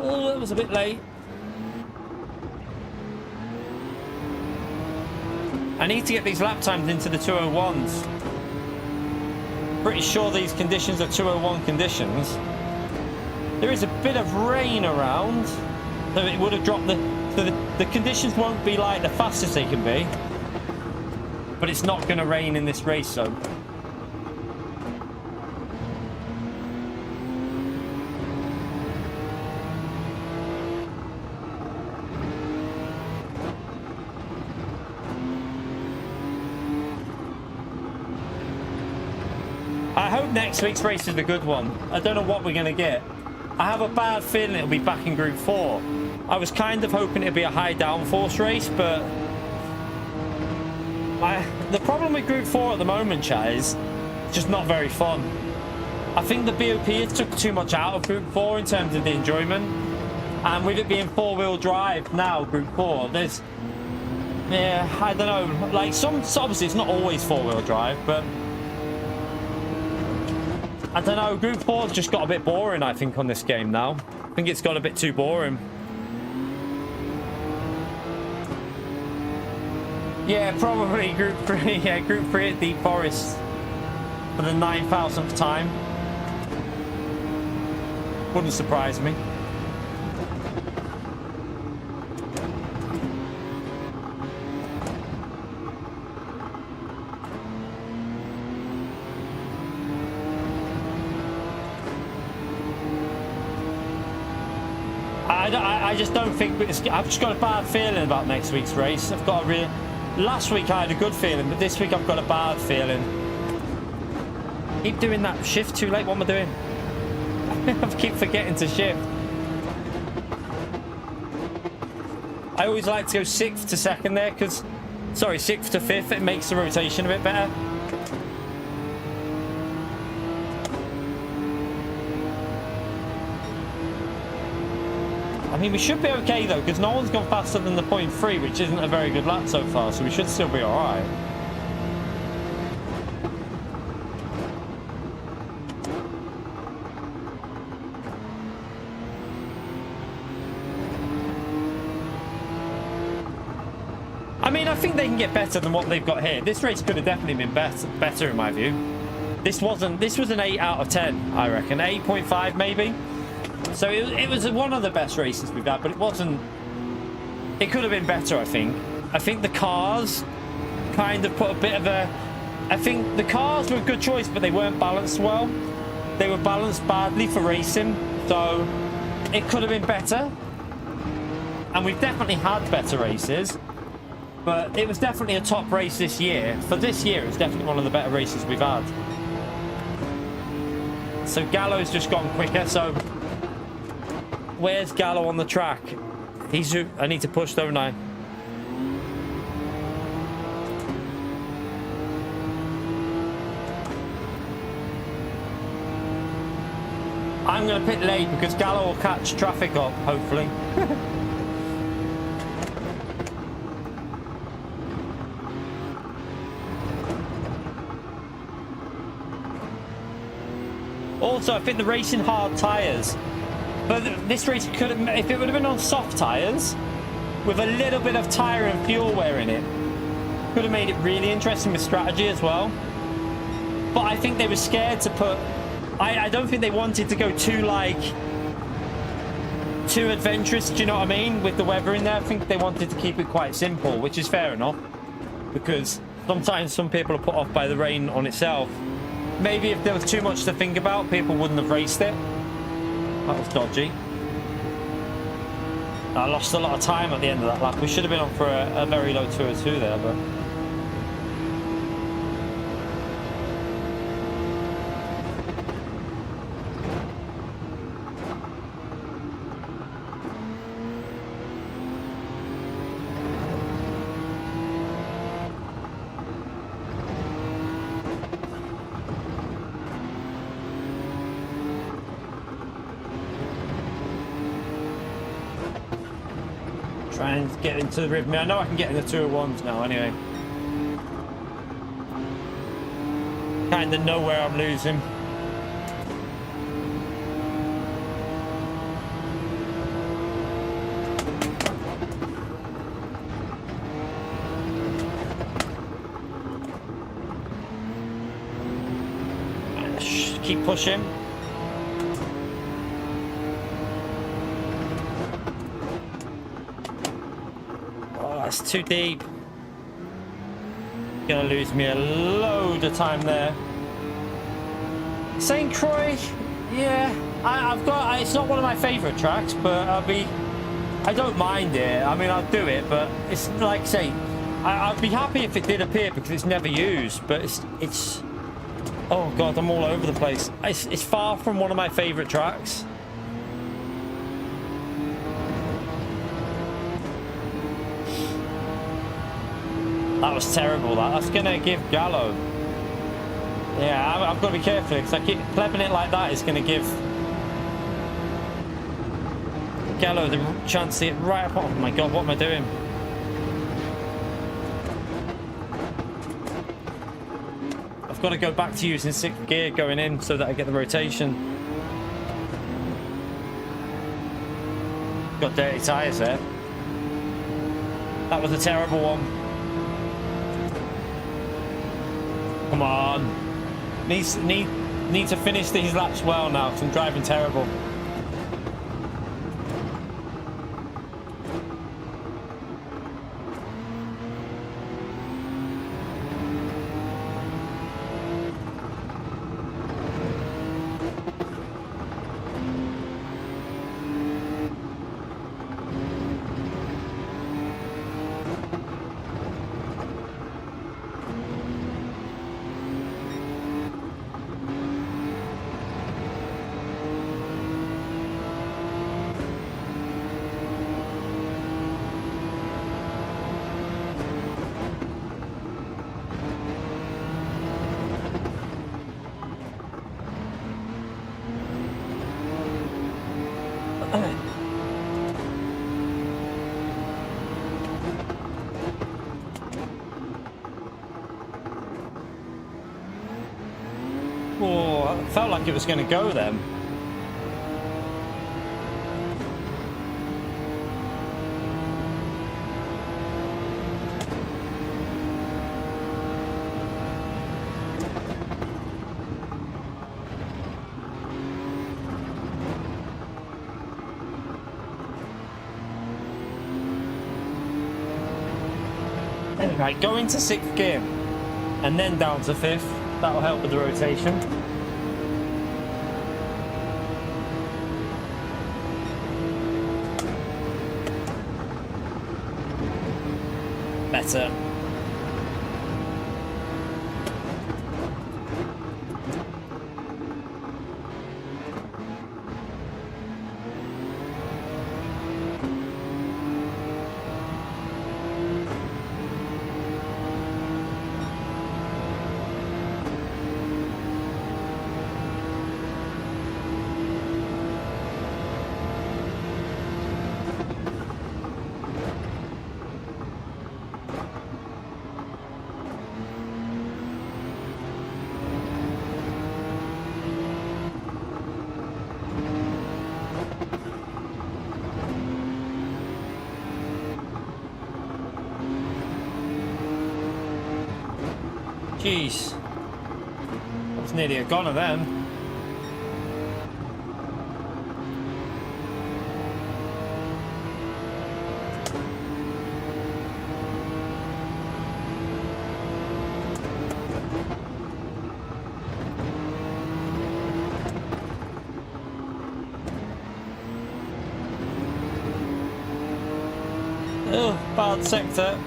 Oh, that was a bit late. I need to get these lap times into the 201s. Pretty sure these conditions are 201 conditions. There is a bit of rain around, so it would have dropped the conditions won't be like the fastest they can be, but it's not going to rain in this race, so. I hope next week's race is a good one. I don't know what we're going to get. I have a bad feeling it'll be back in Group 4. I was kind of hoping it'd be a high downforce race, but the problem with Group 4 at the moment, chat, is just not very fun. I think the BOP has took too much out of Group 4 in terms of the enjoyment. And with it being four-wheel drive now, Group 4, there's... Yeah, I don't know. Like, obviously it's not always four-wheel drive, but... I don't know, Group 4's just got a bit boring, I think, on this game now. I think it's got a bit too boring. Yeah, probably Group 3. Yeah, Group 3 at Deep Forest for the 9,000th time. Wouldn't surprise me. I just don't think I've just got a bad feeling about next week's race. I've got a real. Last week I had a good feeling, but this week I've got a bad feeling. Keep doing that shift too late. What am I doing? I keep forgetting to shift. I always like to go 6th to 2nd there, because, sorry, 6th to 5th. It makes the rotation a bit better. I mean, we should be okay though, because no one's gone faster than the 0.3, which isn't a very good lap so far, so we should still be alright. I mean, I think they can get better than what they've got here. This race could have definitely been better in my view. This was an 8 out of 10, I reckon. 8.5 maybe. So it was one of the best races we've had, but it wasn't... It could have been better, I think. I think the cars kind of put a bit of a... I think the cars were a good choice, but they weren't balanced well. They were balanced badly for racing, so it could have been better. And we've definitely had better races, but it was definitely a top race this year. For this year, it's definitely one of the better races we've had. So Gallo's just gone quicker, so... Where's Gallo on the track? I need to push, don't I? I'm going to pit late because Gallo will catch traffic up, hopefully. Also, I think the racing hard tyres. But this race could have, if it would have been on soft tyres, with a little bit of tyre and fuel wear in it, could have made it really interesting with strategy as well. But I think they were scared to put... I don't think they wanted to go too adventurous, do you know what I mean? With the weather in there, I think they wanted to keep it quite simple, which is fair enough. Because sometimes some people are put off by the rain on itself. Maybe if there was too much to think about, people wouldn't have raced it. That was dodgy. I lost a lot of time at the end of that lap. We should have been on for a very low 202 there, but... Try and get into the rhythm. I know I can get in the 201s now anyway. Kind of know where I'm losing. Keep pushing. That's too deep. Gonna lose me a load of time there. St. Croix, yeah, I've got. It's not one of my favourite tracks, but I don't mind it. I mean, I'll do it, but it's like say, I'd be happy if it did appear because it's never used. But it's. Oh god, I'm all over the place. It's far from one of my favourite tracks. That was terrible. That's gonna give Gallo. Yeah, I've got to be careful because I keep plebbing it like that. It's gonna give Gallo the chance to get right up. Oh my god, what am I doing? I've got to go back to using 6th gear going in so that I get the rotation. Got dirty tyres there. That was a terrible one. Come on. Need to finish these laps well now because I'm driving terrible. Oh, it felt like it was going to go then. Right, go into 6th gear and then down to 5th. That'll help with the rotation. Better. Jeez. That was nearly a goner then. Oh, bad sector.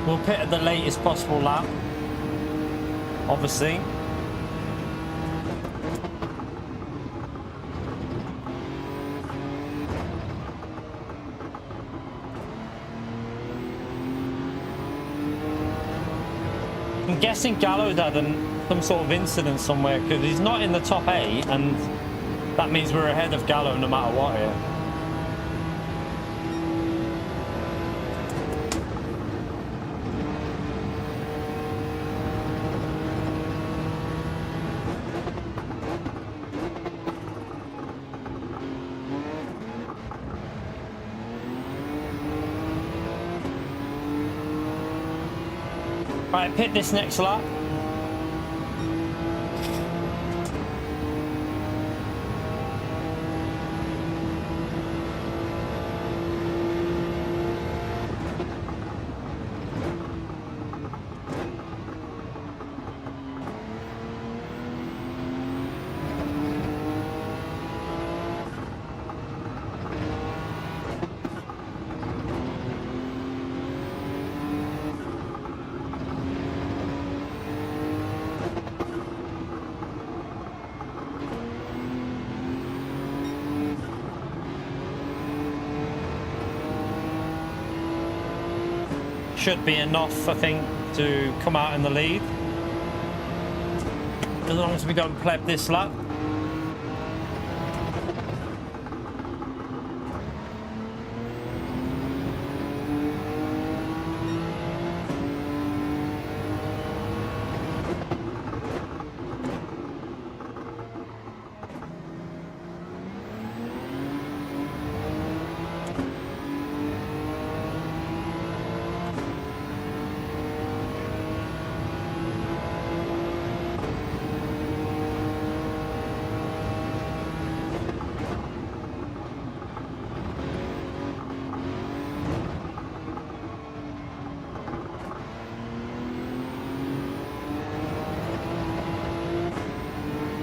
We'll pit at the latest possible lap, obviously. I'm guessing Gallo's had some sort of incident somewhere because he's not in the top 8, and that means we're ahead of Gallo no matter what here. Right, pit this next lap. Should be enough, I think, to come out in the lead. As long as we don't pleb this lap.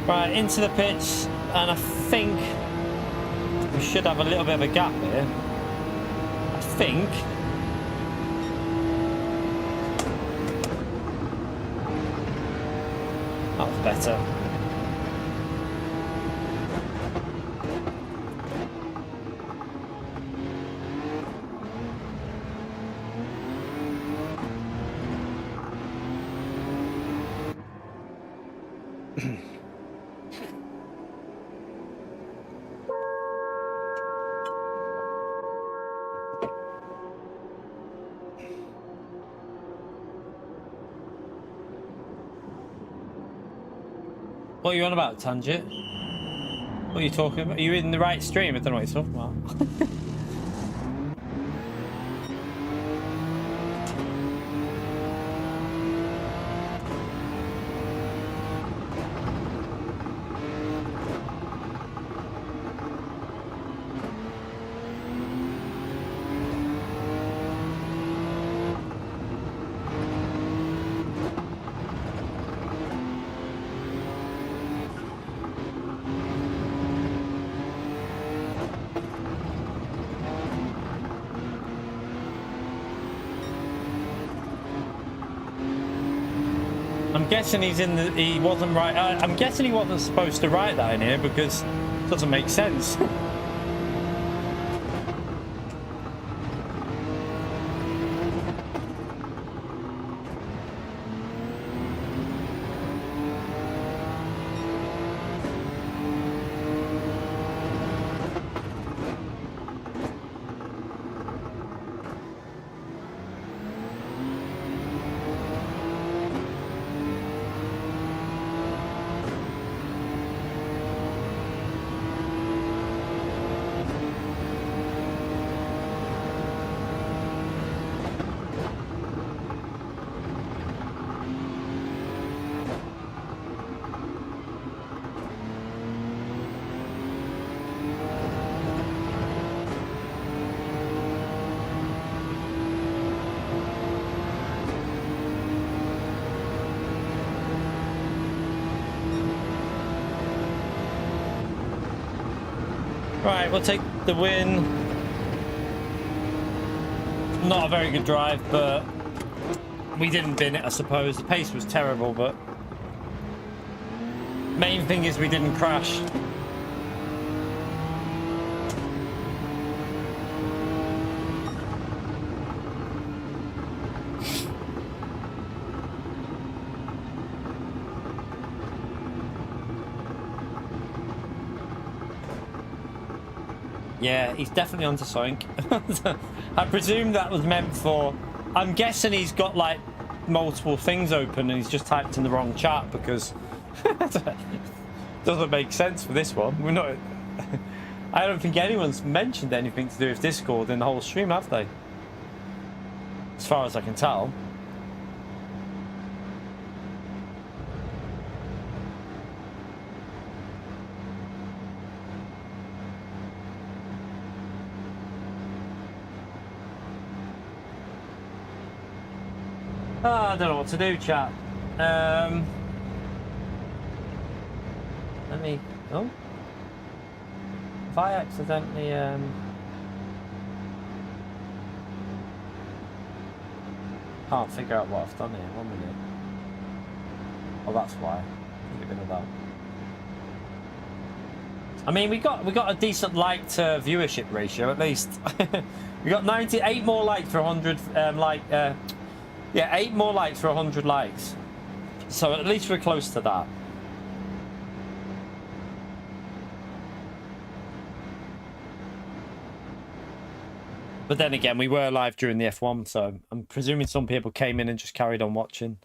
Right, into the pits, and I think we should have a little bit of a gap here. I think. That was better. What are you on about, Tangent? What are you talking about? Are you in the right stream? I don't know what you're talking about. I'm guessing he wasn't right. I'm guessing he wasn't supposed to write that in here because it doesn't make sense. Right, we'll take the win. Not a very good drive, but we didn't bin it, I suppose. The pace was terrible, but main thing is we didn't crash. Yeah, he's definitely onto something. I presume that was meant for... I'm guessing he's got, like, multiple things open and he's just typed in the wrong chat because... doesn't make sense for this one. We're not... I don't think anyone's mentioned anything to do with Discord in the whole stream, have they? As far as I can tell. I don't know what to do, chat. Let me... Oh. If I accidentally... Can't figure out what I've done here. 1 minute. Oh, that's why. Get rid of that. I mean, we got a decent like to viewership ratio, at least. We got 98 more likes for 100 yeah, 8 more likes for 100 likes. So at least we're close to that. But then again, we were live during the F1, so I'm presuming some people came in and just carried on watching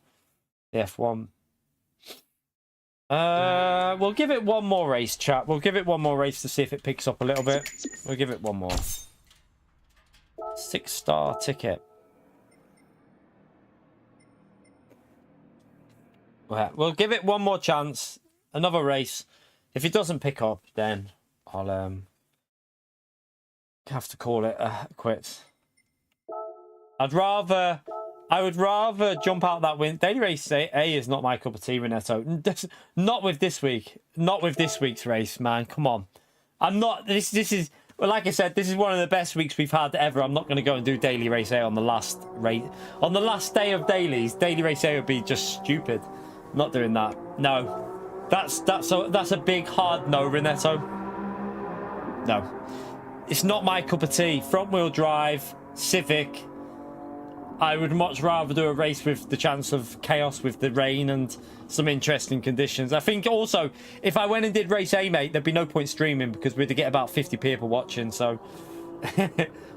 the F1. We'll give it one more race, chat. We'll give it one more race to see if it picks up a little bit. We'll give it one more. 6-star ticket. We'll give it one more chance. Another race. If it doesn't pick up, then I'll have to call it quits. I would rather jump out that win. Daily race A is not my cup of tea, Renetto. Not with this week. Not with this week's race, man. Come on. I'm not. This is. Well, like I said, this is one of the best weeks we've had ever. I'm not going to go and do daily race A on the last race. On the last day of dailies, daily race A would be just stupid. Not doing that. No. That's a big hard no, Renetto. No. It's not my cup of tea. Front wheel drive, Civic. I would much rather do a race with the chance of chaos with the rain and some interesting conditions. I think also, if I went and did race A, mate, there'd be no point streaming because we'd get about 50 people watching. So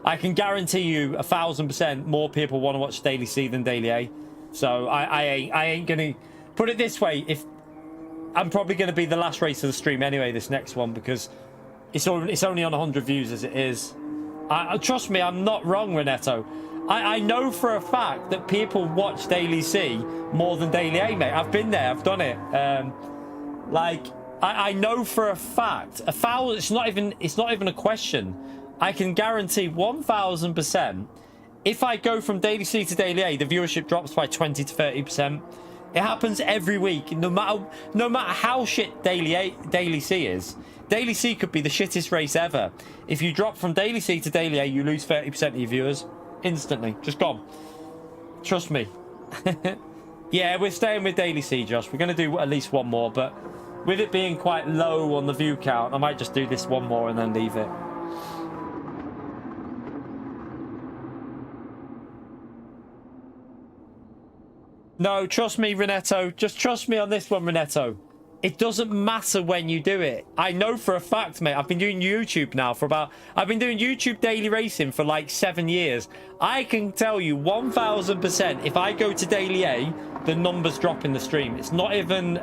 I can guarantee you 1,000% more people want to watch Daily C than Daily A. So I ain't going to... Put it this way, if I'm probably going to be the last race of the stream anyway, this next one, because it's only on 100 views as it is. Trust me, I'm not wrong, Renetto. I know for a fact that people watch Daily C more than Daily A, mate. I've been there, I've done it. I know for a fact. It's not even a question. I can guarantee 1,000%. If I go from Daily C to Daily A, the viewership drops by 20 to 30%. It happens every week, no matter how shit Daily C is. Daily C could be the shittest race ever. If you drop from Daily C to Daily A, you lose 30% of your viewers instantly. Just gone. Trust me. Yeah, we're staying with Daily C, Josh. We're going to do at least one more, but with it being quite low on the view count, I might just do this one more and then leave it. No, trust me, Renetto. Just trust me on this one, Renetto. It doesn't matter when you do it. I know for a fact, mate. I've been doing YouTube now for about... I've been doing YouTube daily racing for like 7 years. I can tell you 1,000% if I go to Daily A, the numbers drop in the stream. It's not even...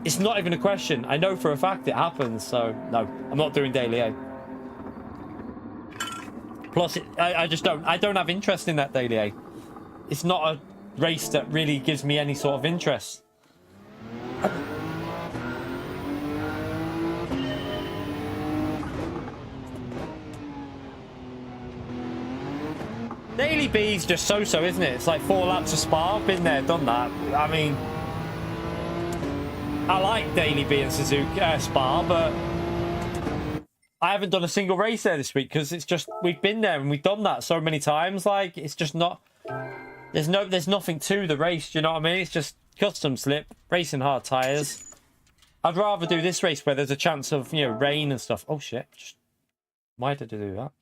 it's not even a question. I know for a fact it happens. So, no. I'm not doing Daily A. Plus, I just don't... I don't have interest in that Daily A. It's not a race that really gives me any sort of interest. Daily B's just so-so, isn't it? It's like 4 laps of Spa. I've been there, done that. I mean, I like Daily B and Suzuka Spa, but I haven't done a single race there this week because it's just we've been there and we've done that so many times. Like it's just not. There's nothing to the race. Do you know what I mean? It's just custom slip, racing hard tires. I'd rather do this race where there's a chance of, you know, rain and stuff. Oh shit! Why did I do that?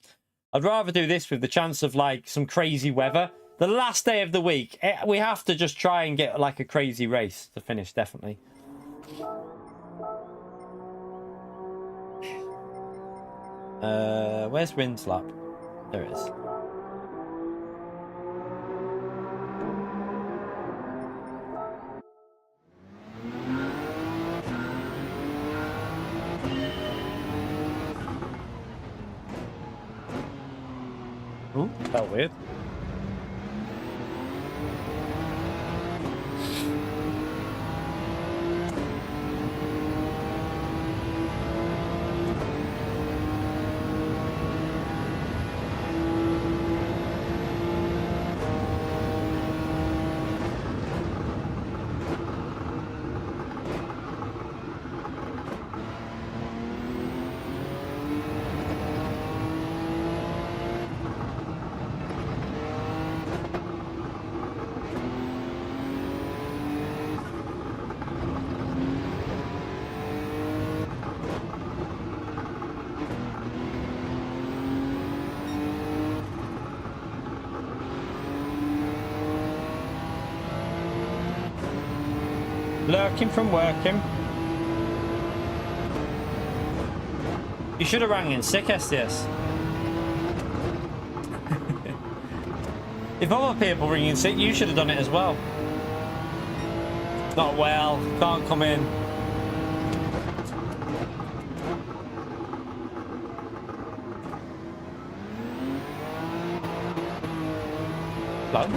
I'd rather do this with the chance of like some crazy weather. The last day of the week, we have to just try and get like a crazy race to finish. Definitely. Where's Rinslap? There it is. Ooh, felt weird. Lurking from working. You should have rang in sick, SDS. If other people ring in sick, you should have done it as well. Not well, can't come in. Hello?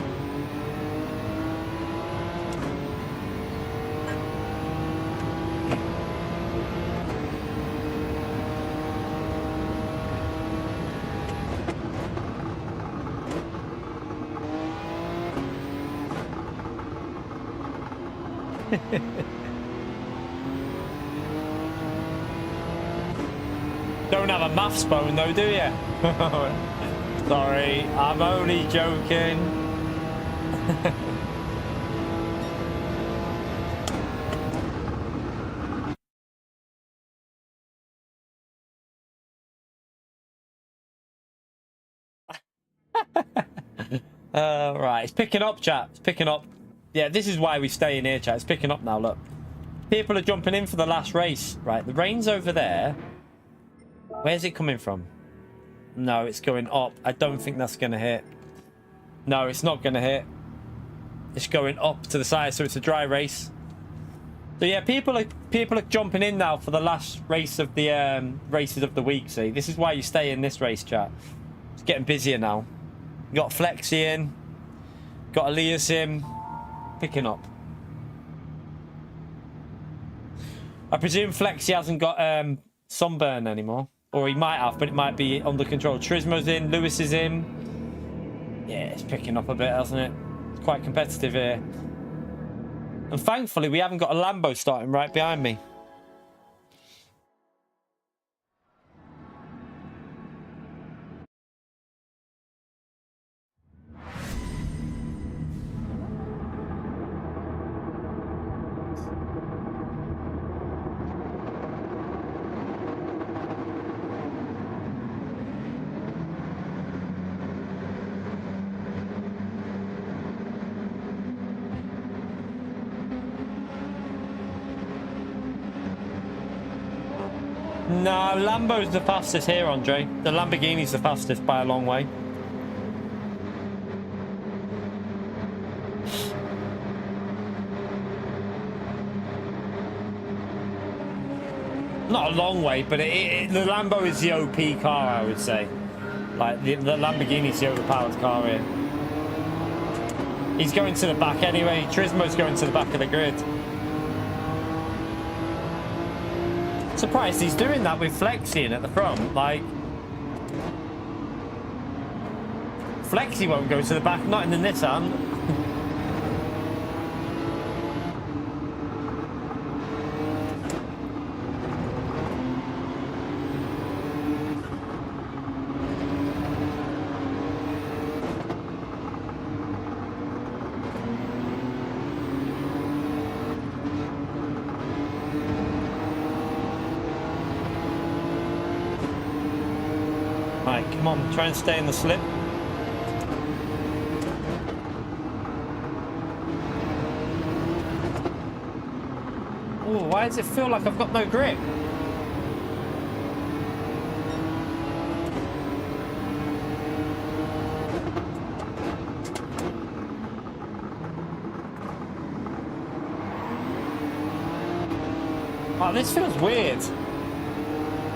Don't have a maths phone though, do you? Sorry, I'm only joking. Right, it's picking up, chat. It's picking up. Yeah, this is why we stay in here, chat. It's picking up now, look. People are jumping in for the last race. Right, the rain's over there. Where's it coming from? No, it's going up. I don't think that's going to hit. No, it's not going to hit. It's going up to the side, so it's a dry race. So yeah, people are jumping in now for the last race of the races of the week. See, this is why you stay in this race, chat. It's getting busier now. Got Flexi in. Got Elias in. Picking up. I presume Flexi hasn't got sunburn anymore. Or he might have, but it might be under control. Turismo's in. Lewis is in. Yeah, it's picking up a bit, hasn't it? It's quite competitive here. And thankfully, we haven't got a Lambo starting right behind me. No, Lambo's the fastest here, Andre. The Lamborghini's the fastest by a long way. Not a long way, but the Lambo is the OP car, I would say. Like, the Lamborghini's the overpowered car here. He's going to the back anyway. Turismo's going to the back of the grid. Surprised he's doing that with Flexi in at the front. Like, Flexi won't go to the back, not in the Nissan. Right, come on, try and stay in the slip. Oh, why does it feel like I've got no grip? Oh, this feels weird.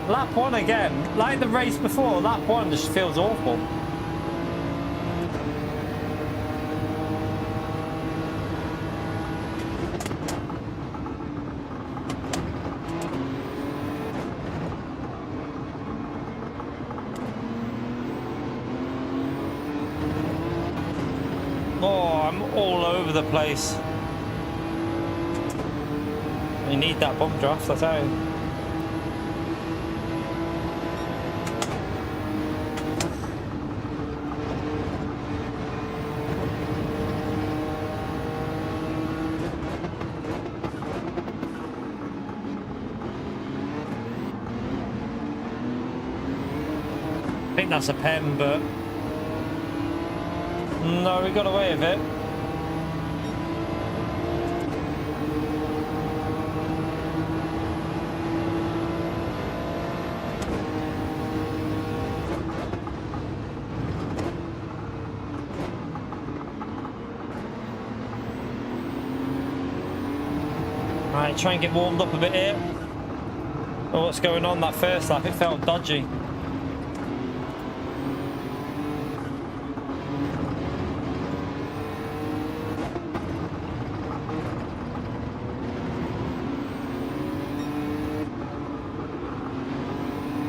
Lap 1 again, like the race before, lap 1 just feels awful. Oh, I'm all over the place. You need that bump draft, I tell you. I think that's a pen, but no, we got away with it. Right, try and get warmed up a bit here. Oh, what's going on that first lap? It felt dodgy.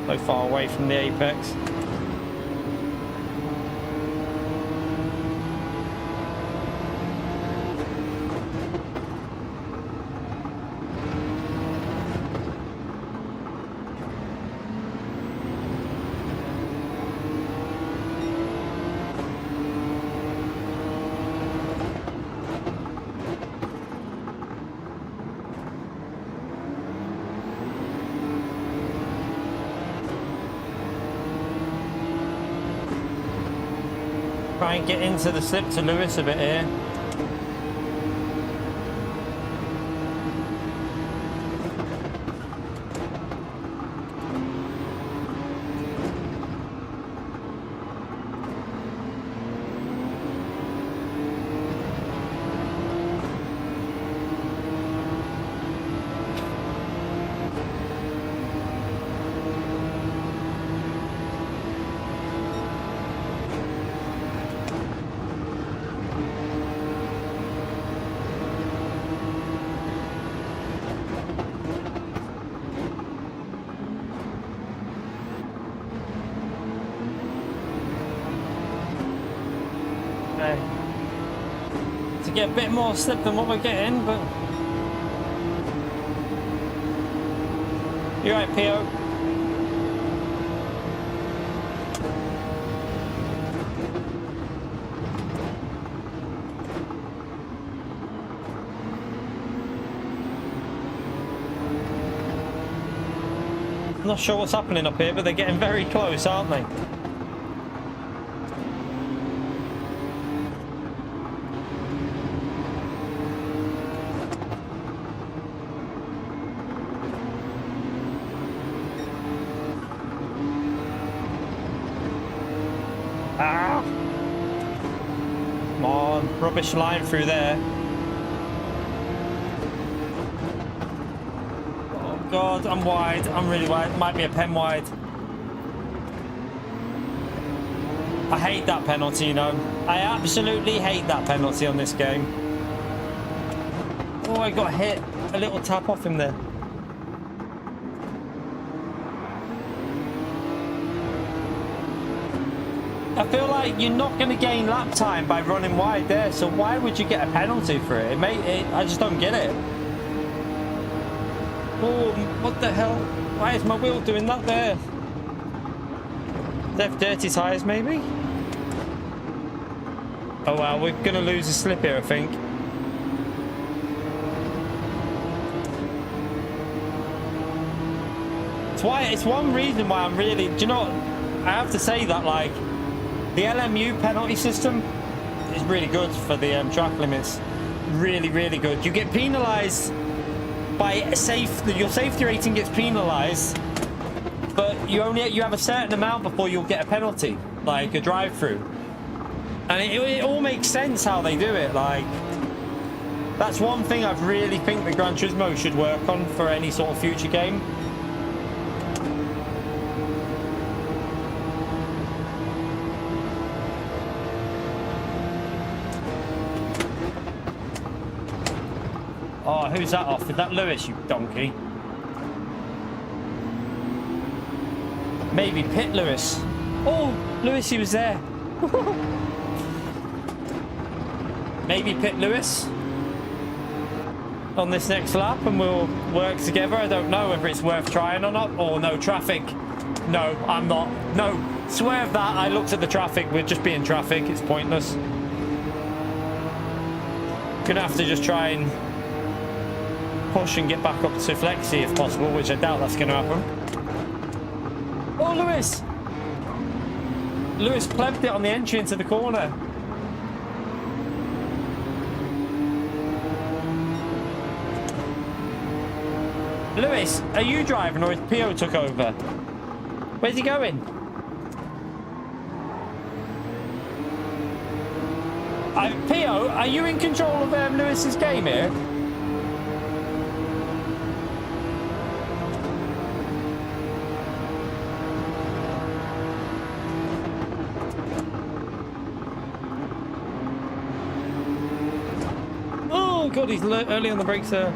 So far away from the apex. Try and get into the slip to Lewis a bit here. To get a bit more slip than what we're getting, but you're right, P.O. I'm not sure what's happening up here, but they're getting very close, aren't they? Ah! Come on, rubbish line through there. Oh God, I'm wide. I'm really wide. Might be a pen wide. I hate that penalty, you know. I absolutely hate that penalty on this game. Oh, I got hit. A little tap off him there. I feel like you're not going to gain lap time by running wide there, so why would you get a penalty for it? I just don't get it. Oh, what the hell? Why is my wheel doing that there? They have dirty tyres, maybe? Oh well, we're going to lose a slip here, I think. It's one reason why I'm really... Do you know what? I have to say that, like, the LMU penalty system is really good for the track limits. Really, really good. You get penalised by your safety rating gets penalised, but you have a certain amount before you'll get a penalty, like a drive-through. And it all makes sense how they do it. Like, that's one thing I really think that Gran Turismo should work on for any sort of future game. Oh, who's that off? Is that Lewis, you donkey? Maybe pit Lewis. Oh, Lewis, he was there. Maybe pit Lewis on this next lap and we'll work together. I don't know whether it's worth trying or not. Or no, traffic. No, I'm not. No, swerve that. I looked at the traffic. We're just being traffic. It's pointless. Gonna have to just try and push and get back up to Flexi if possible, which I doubt that's going to happen. Oh, Lewis! Lewis plebbed it on the entry into the corner. Lewis, are you driving or is Pio took over? Where's he going? Pio, are you in control of Lewis's game here? God, he's early on the brakes there.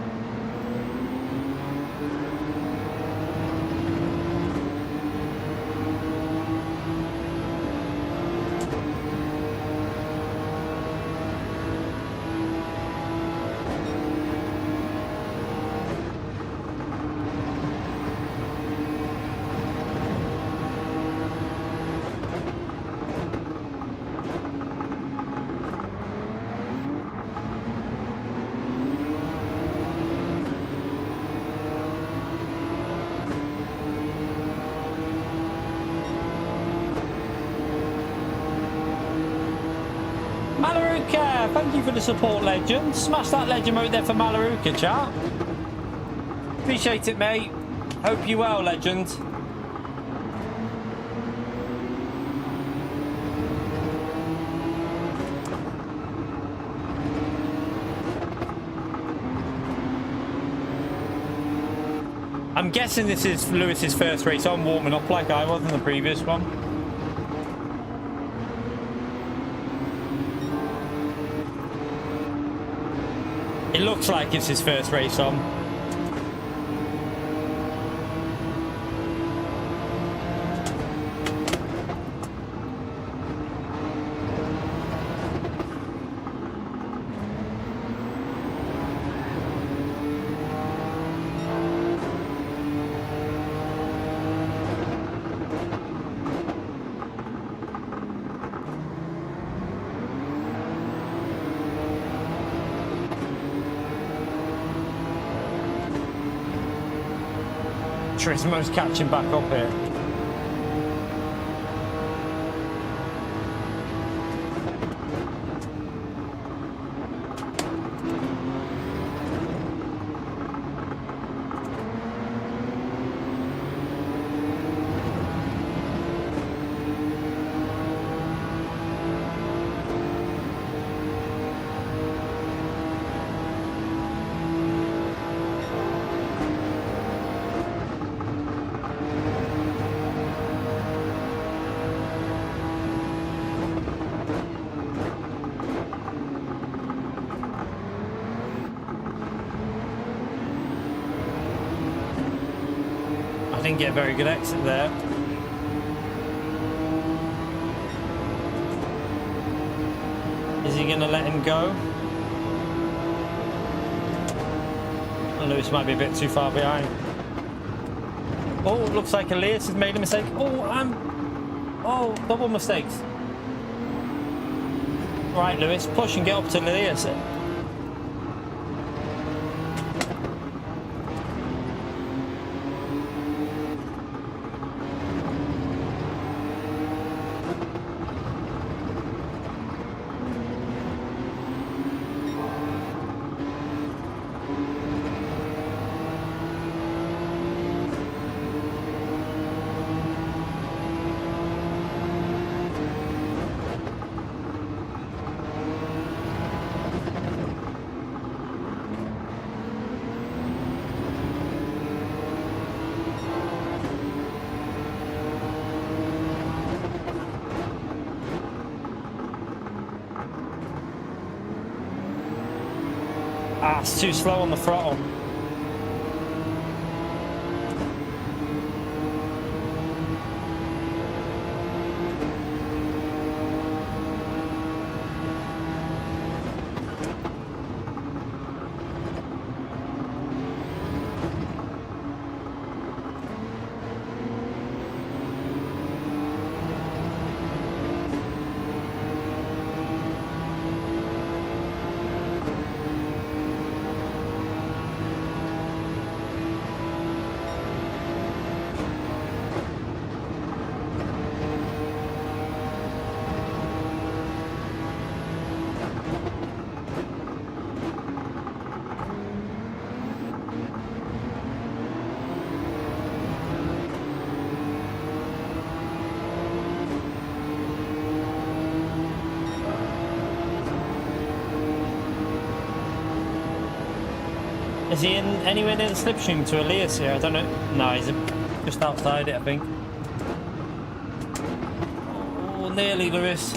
Thank you for the support, legend. Smash that legend out there for Malaruka, chat. Appreciate it, mate. Hope you well, legend. I'm guessing this is Lewis's first race on, warming up like I was in the previous one. It looks like it's his first race on. Turismo's catching back up here. Didn't get a very good exit there. Is he going to let him go? Lewis might be a bit too far behind. Oh, it looks like Elias has made a mistake. Oh, double mistakes. Right, Lewis, push and get up to Elias. Ah, it's too slow on the throttle. Is he in anywhere near the slipstream to Elias here? I don't know. No, he's just outside it, I think. Oh, nearly, Lewis.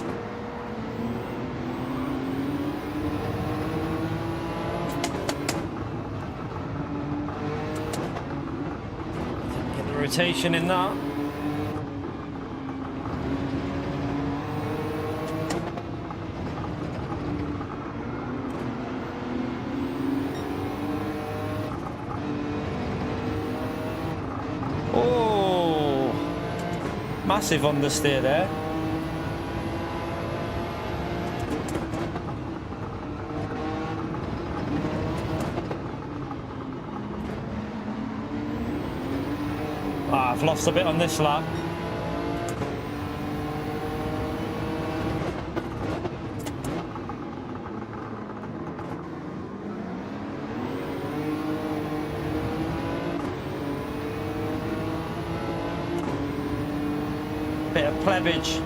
Get the rotation in that. Massive understeer there. Ah, I've lost a bit on this lap. Bit of plebage.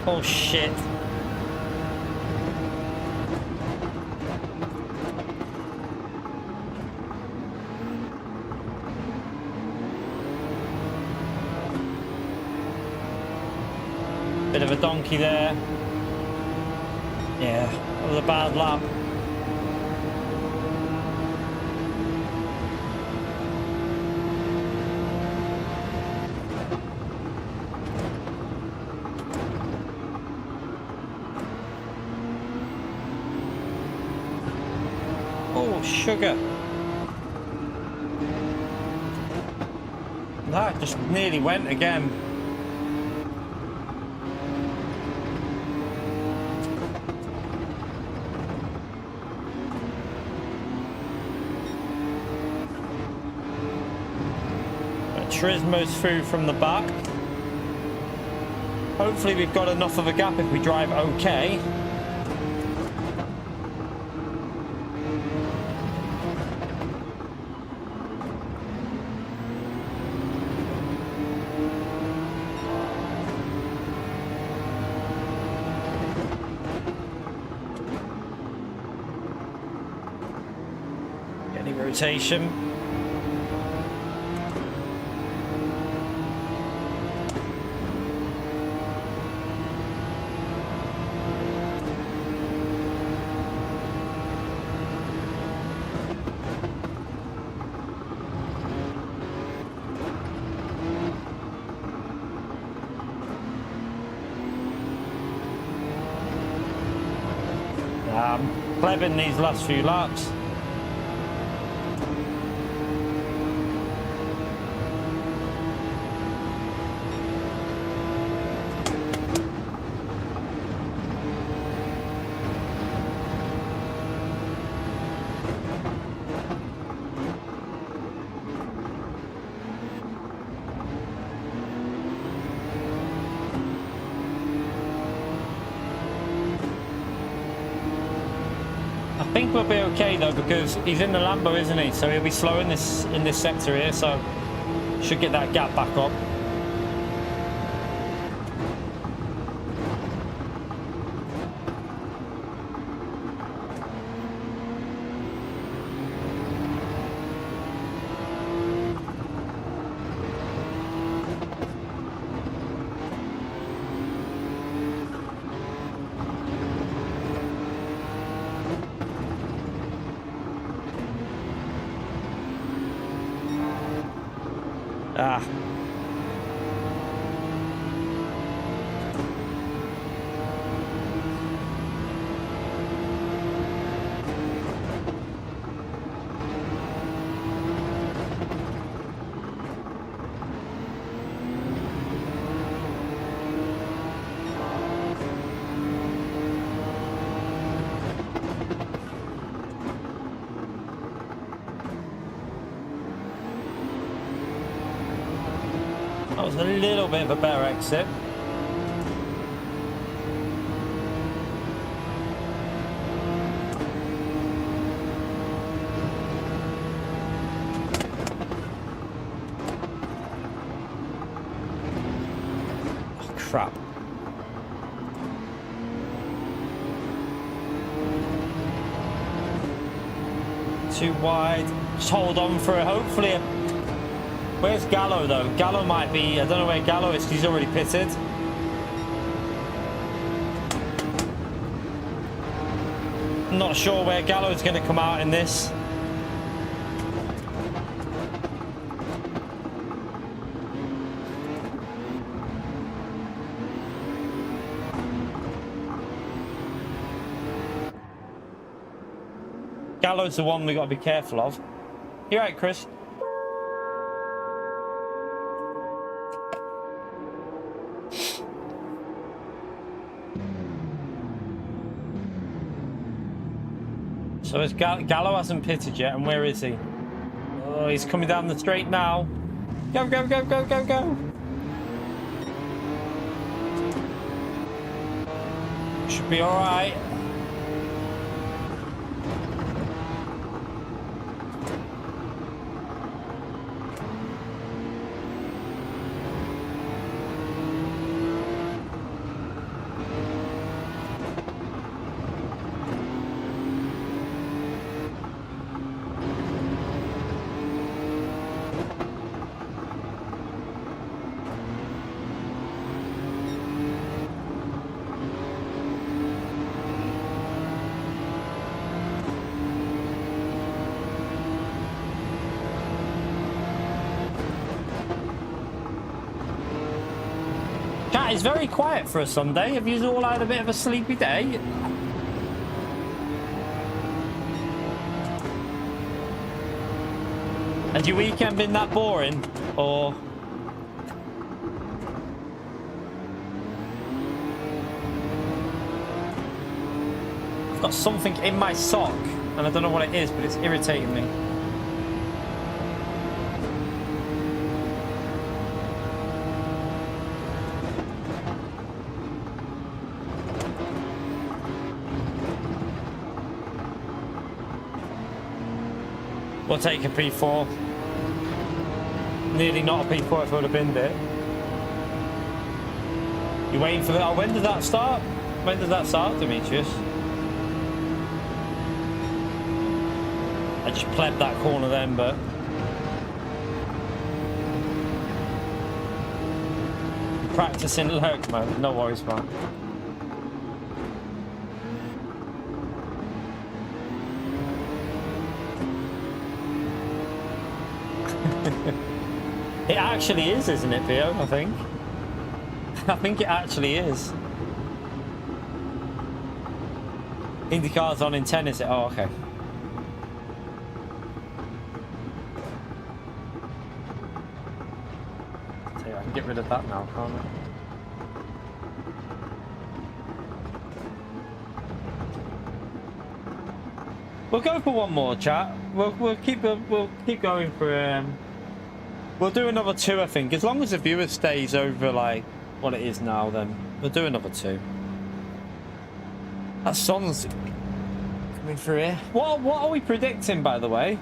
Oh shit. Bit of a donkey there. Yeah, that was a bad lap. Sugar. That just nearly went again. Turismo's through from the back. Hopefully we've got enough of a gap if we drive okay. Rotation. Plebbing these last few laps. think we'll be okay though, because he's in the Lambo, isn't he? So he'll be slow in this sector here, so should get that gap back up. Ah. That was a little bit of a better exit. Oh, crap. Too wide. Just hold on for it. Hopefully a... Where's Gallo though? Gallo might be, I don't know where Gallo is, he's already pitted. I'm not sure where Gallo's going to come out in this. Gallo's the one we got to be careful of. You're right, Chris. So Gallo hasn't pitted yet, and where is he? Oh, he's coming down the straight now. Go, go, go, go, go, go. Should be all right. Chat is very quiet for a Sunday. Have you all had a bit of a sleepy day? Has your weekend been that boring? Or... I've got something in my sock, and I don't know what it is, but it's irritating me. We'll take a P4. Nearly not a P4 if I would have been there. You waiting for that? Oh, when did that start? When did that start, Demetrius? I just plebed that corner then, but... Practicing lurk mode. No worries, man. It actually is, isn't it, Theo? I think. I think it actually is. IndyCar's on in 10, is it? Oh, okay. So I can get rid of that now, can't I? We'll go for one more, chat. We'll keep going for we'll do another 2, I think. As long as the viewer stays over like what it is now, then we'll do another 2. That sun's coming through here. What are we predicting, by the way?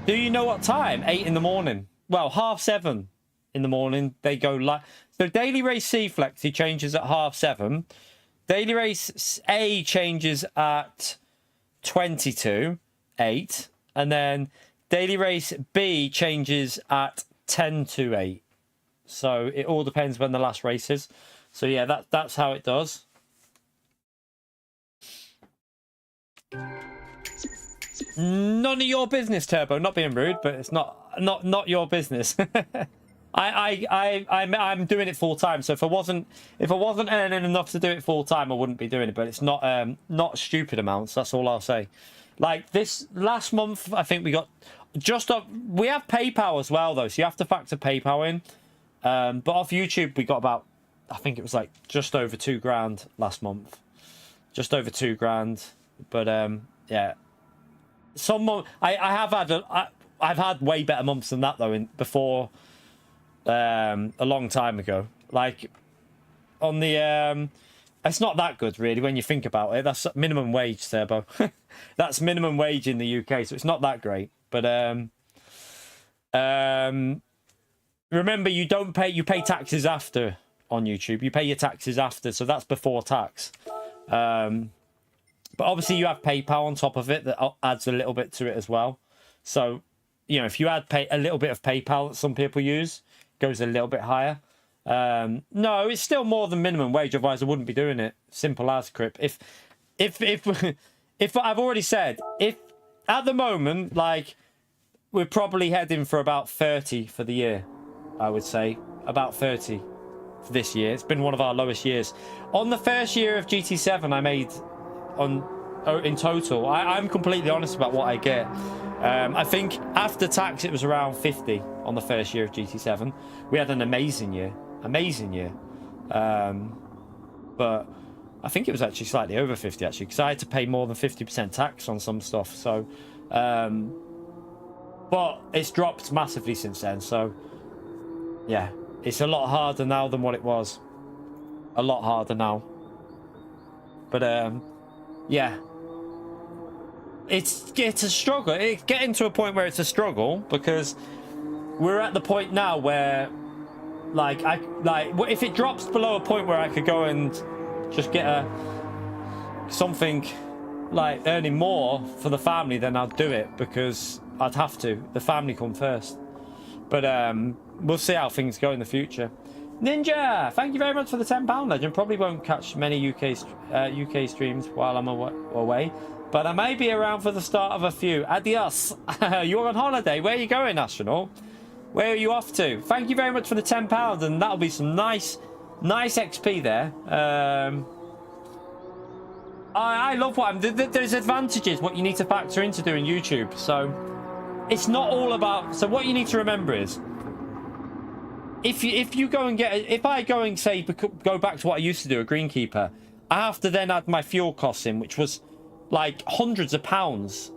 Do you know what time? 8 in the morning. Well, 7:30 in the morning. They go live. So Daily Race C Flexi changes at 7:30. Daily Race A changes at 22:08, and then Daily Race B changes at 10:08. So it all depends when the last race is. So yeah, that's how it does. None of your business, Turbo. Not being rude, but it's not your business. I'm doing it full time. So if I wasn't earning enough to do it full time, I wouldn't be doing it. But it's not stupid amounts. That's all I'll say. Like this last month, I think we got just up. We have PayPal as well, though, so you have to factor PayPal in. But off YouTube, we got about, I think it was like just over £2,000 last month, just over £2,000. But yeah, I've had way better months than that though before. A long time ago, like on the it's not that good really when you think about it. That's minimum wage, Turbo. That's minimum wage in the UK, so it's not that great. But remember, you pay taxes after on YouTube. You pay your taxes after, so that's before tax. But obviously you have PayPal on top of it that adds a little bit to it as well. So you know, if you add a little bit of PayPal that some people use, goes a little bit higher. No, it's still more than minimum wage, otherwise I wouldn't be doing it. Simple as, Crip. If I've already said, if at the moment, like, we're probably heading for about 30 for the year, I would say. About 30 for this year. It's been one of our lowest years. On the first year of GT7, I made in total, I'm completely honest about what I get. I think after tax it was around 50 on the first year of GT7. We had an amazing year, but I think it was actually slightly over 50 actually, because I had to pay more than 50% tax on some stuff. So but it's dropped massively since then, so yeah, it's a lot harder now than what it was. A lot harder now. But yeah, it's a struggle. It's getting to a point where it's a struggle, because we're at the point now where, like, if it drops below a point where I could go and just get something like earning more for the family, then I'd do it, because I'd have to. The family come first. But we'll see how things go in the future. Ninja, thank you very much for the £10 legend. Probably won't catch many UK streams while I'm away, but I may be around for the start of a few. Adios. You're on holiday. Where are you going, astronaut? Where are you off to? Thank you very much for the £10, and that'll be some nice XP there. I love what there's advantages, what you need to factor into doing YouTube. So it's not all about. So what you need to remember is, if you go and if I go and say go back to what I used to do, a greenkeeper, I have to then add my fuel costs in, which was like hundreds of pounds.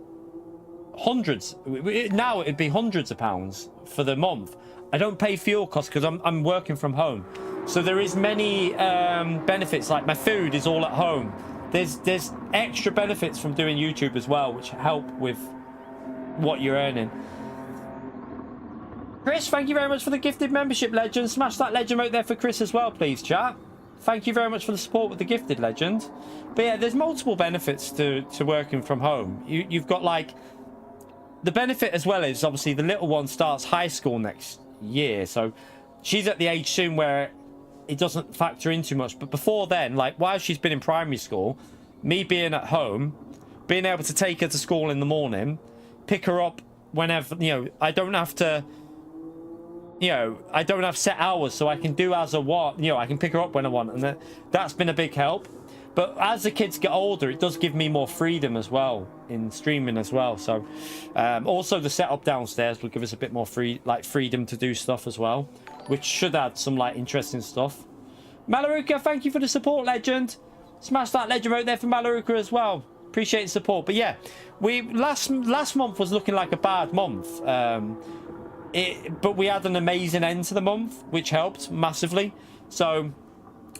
Now it'd be hundreds of pounds for the month. I don't pay fuel costs because I'm working from home, so there is many benefits. Like my food is all at home. There's extra benefits from doing YouTube as well, which help with what you're earning. Chris, thank you very much for the gifted membership, legend. Smash that legend out there for Chris as well, please, chat. Thank you very much for the support with the gifted legend. But yeah, there's multiple benefits to working from home. You've got, like, the benefit as well is obviously the little one starts high school next year, so she's at the age soon where it doesn't factor in too much. But before then, like while she's been in primary school, me being at home, being able to take her to school in the morning, pick her up whenever, you know, I don't have to, you know, I don't have set hours, so I can do as I want, you know, I can pick her up when I want, and that's been a big help. But as the kids get older, it does give me more freedom as well in streaming as well. So also the setup downstairs will give us a bit more freedom to do stuff as well, which should add some like interesting stuff. Malaruka, thank you for the support, legend. Smash that legend out there for Malaruka as well. Appreciate the support. But yeah, we last month was looking like a bad month. But we had an amazing end to the month, which helped massively. So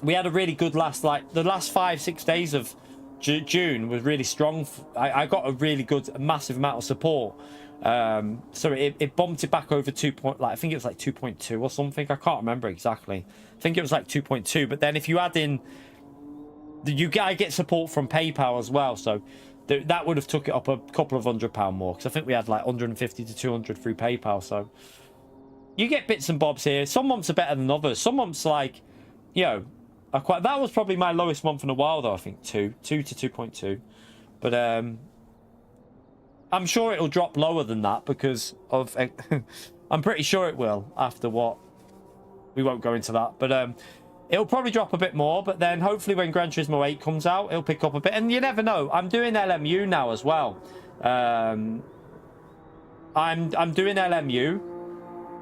we had a really good last, like the last 5-6 days of June was really strong. I got a really good, massive amount of support. So it bumped it back over 2 point, like I think it was like 2.2 or something. I can't remember exactly. I think it was like 2.2. But then if you add in, I get support from PayPal as well, so that would have took it up a couple of £100 more, because I think we had like 150 to 200 through PayPal. So you get bits and bobs here. Some months are better than others. Some months, like, you know, are quite. That was probably my lowest month in a while, though. I think 2 to 2.2. But I'm sure it'll drop lower than that because of. I'm pretty sure it will after what. We won't go into that, but it'll probably drop a bit more. But then hopefully when Gran Turismo 8 comes out, it'll pick up a bit. And you never know. I'm doing LMU now as well. I'm doing LMU,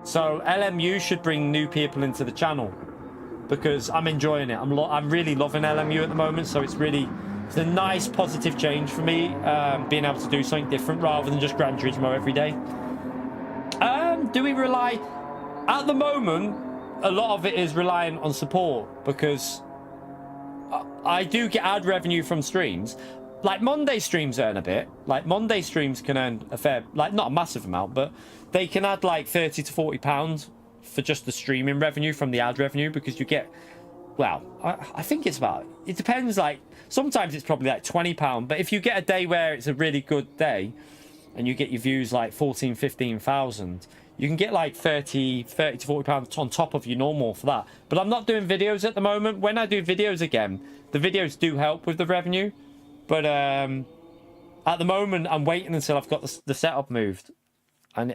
so LMU should bring new people into the channel because I'm enjoying it. I'm really loving LMU at the moment. So it's a nice positive change for me, being able to do something different rather than just Gran Turismo every day. Do we rely at the moment? A lot of it is reliant on support because I do get ad revenue from streams. Like Monday streams earn a bit. Like Monday streams can earn a fair, like not a massive amount, but they can add like £30 to £40 for just the streaming revenue from the ad revenue, because you get, well, I think it's about, it depends. Like sometimes it's probably like £20, but if you get a day where it's a really good day and you get your views like 14, 15,000, you can get like 30 to £40 on top of your normal for that. But I'm not doing videos at the moment. When I do videos again, the videos do help with the revenue. But at the moment, I'm waiting until I've got the setup moved. I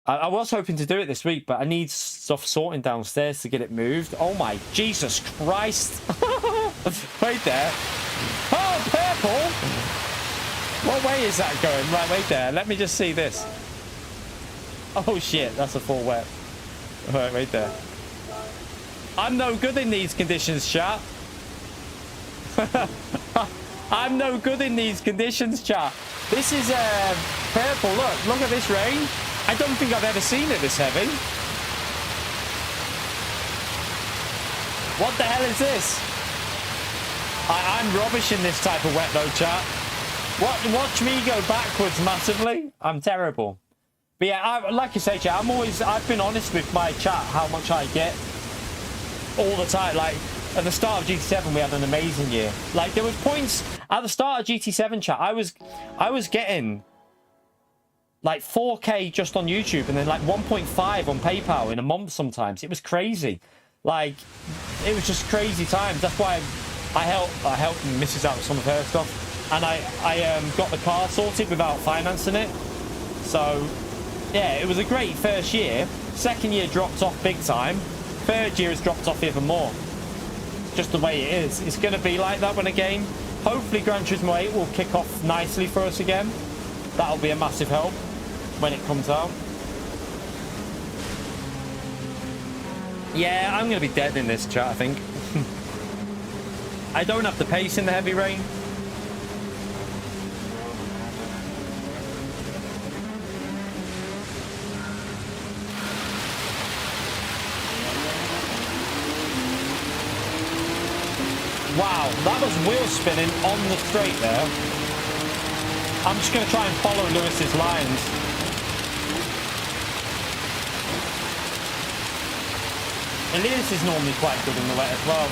was hoping to do it this week, but I need stuff sorting downstairs to get it moved. Oh my Jesus Christ. Wait there. Oh, purple. What way is that going? Right, wait there. Let me just see this. Oh shit, that's a full wet. Alright, wait there. I'm no good in these conditions, chat. I'm no good in these conditions, chat. This is purple. Look at this rain. I don't think I've ever seen it this heavy. What the hell is this? I'm rubbish in this type of wet though, chat. Watch me go backwards massively. I'm terrible. But yeah, like I say, chat, I've been honest with my chat how much I get all the time. Like at the start of GT7, we had an amazing year. Like there was points at the start of GT7, chat. I was getting like 4K just on YouTube, and then like 1.5 on PayPal in a month. Sometimes it was crazy. Like it was just crazy times. That's why I helped Mrs. out with some of her stuff, and I got the car sorted without financing it. So. Yeah, it was a great first year. Second year dropped off big time. Third year has dropped off even more. Just the way it is. It's going to be like that when a game. Hopefully Gran Turismo 8 will kick off nicely for us again. That'll be a massive help when it comes out. Yeah, I'm going to be dead in this, chat, I think. I don't have the pace in the heavy rain. Wow, that was wheel spinning on the straight there. I'm just going to try and follow Lewis's lines. Elias is normally quite good in the wet as well.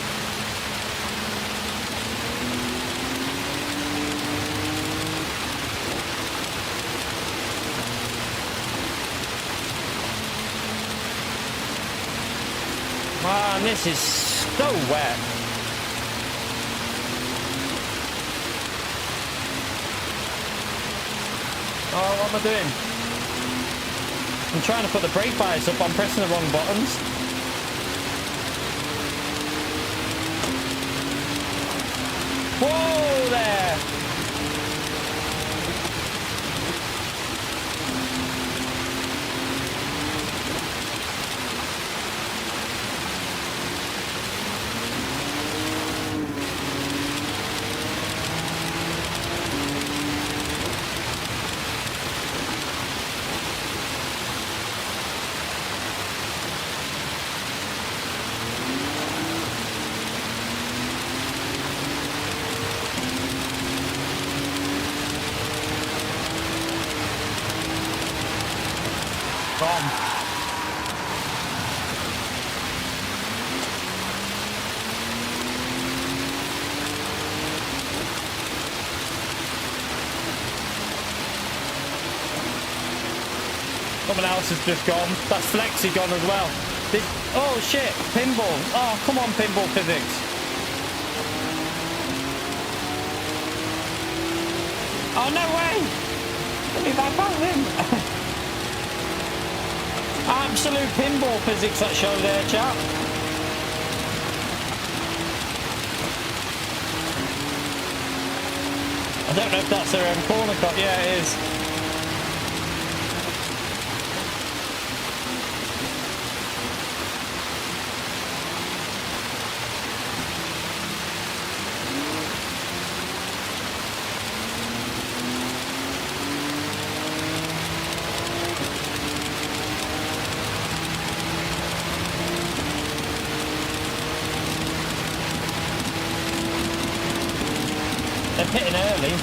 Man, this is so wet. Oh, what am I doing? I'm trying to put the brake bias up. I'm pressing the wrong buttons. Whoa there! from. Someone else has just gone. That's Flexi gone as well. Oh shit, pinball. Oh, come on, pinball physics. Oh, no way. Let me back out in. Absolute pinball physics, that show there, chap. I don't know if that's their own corner cut. Yeah, it is. They're pitting early.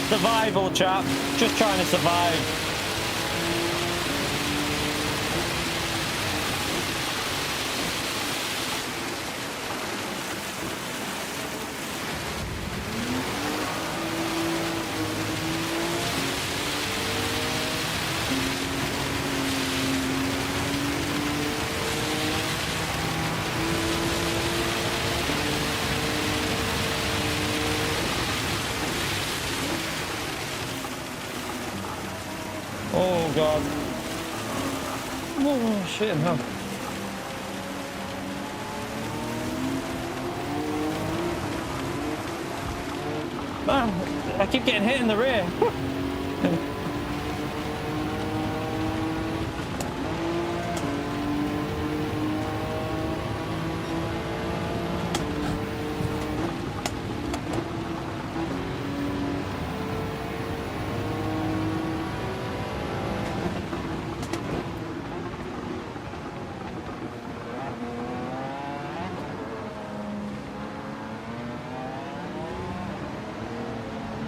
Survival, chap. Just trying to survive. Oh god. Oh shit, no. Man, I keep getting hit in the rear.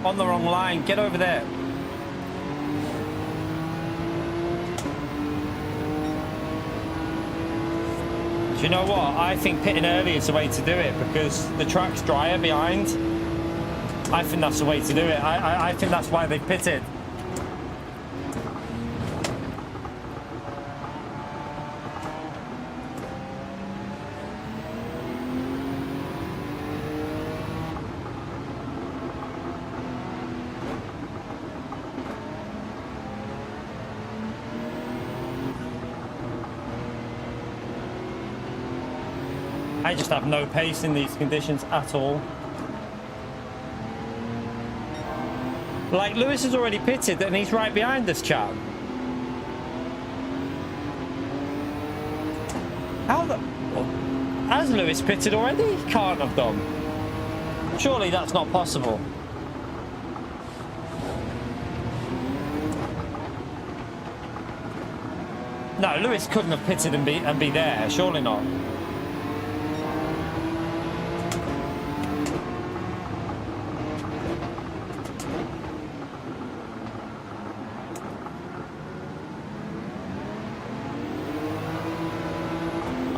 On the wrong line, get over there. Do you know what? I think pitting early is the way to do it because the track's drier behind. I think that's the way to do it. I think that's why they pitted. I just have no pace in these conditions at all. Like, Lewis has already pitted and he's right behind us, chap. How the... Has Lewis pitted already? He can't have done. Surely that's not possible. No, Lewis couldn't have pitted and be there. Surely not.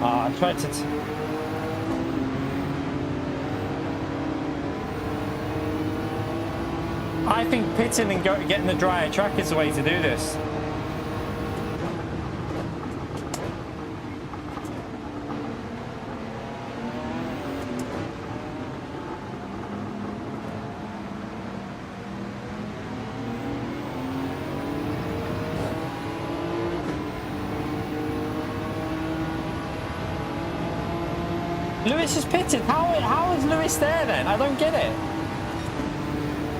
I tried to... I think pitting and getting the drier track is the way to do this. Lewis is pitted. How is Lewis there then? I don't get it.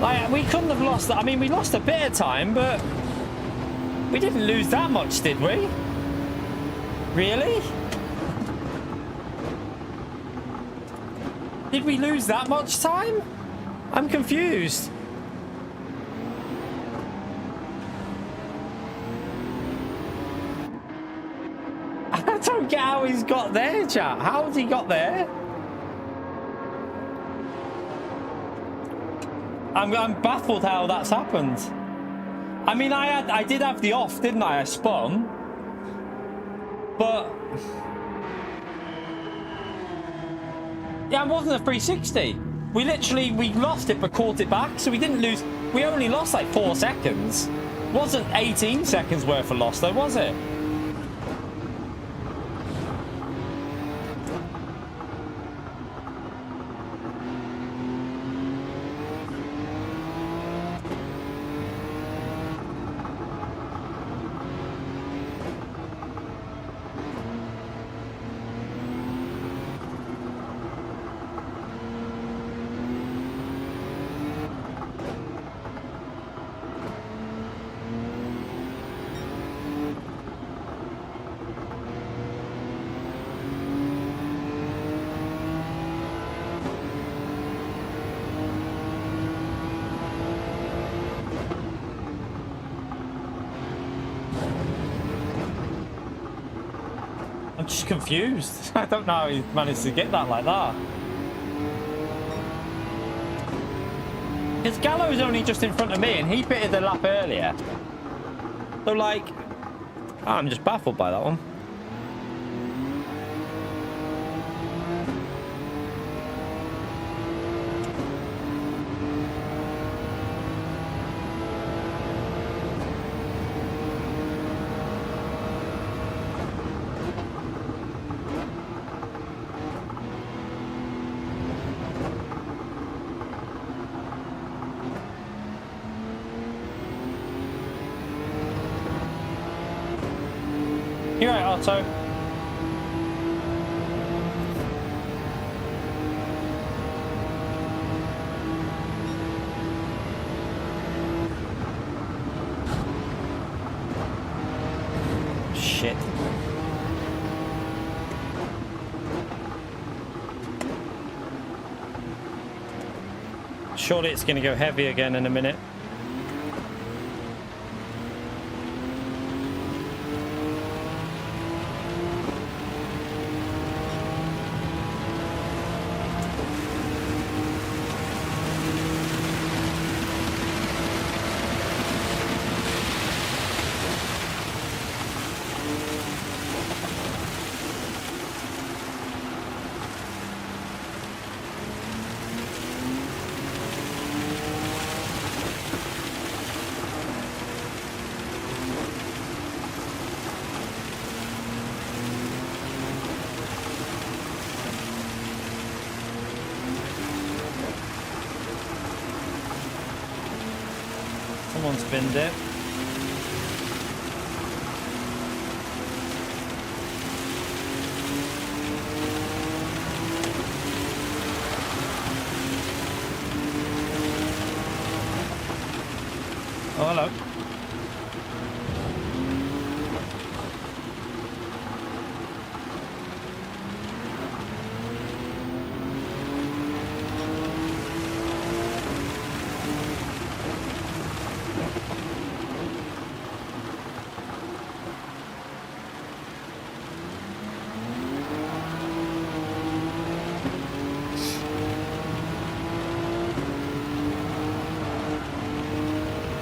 Like, we couldn't have lost that. I mean, we lost a bit of time, but we didn't lose that much, did we? Really? Did we lose that much time? I'm confused. I don't get how he's got there, chat. How has he got there? I'm baffled how that's happened. I mean, I did have the off, didn't I? I spun. But yeah, it wasn't a 360. We lost it but caught it back, so we didn't lose. We only lost like 4 seconds. Wasn't 18 seconds worth of loss though, was it? I'm just confused. I don't know how he managed to get that like that. Because Gallo's only just in front of me and he pitted the lap earlier. So like, I'm just baffled by that one. You're right, Otto. Shit. Surely it's going to go heavy again in a minute. Someone's binned it. Oh, hello.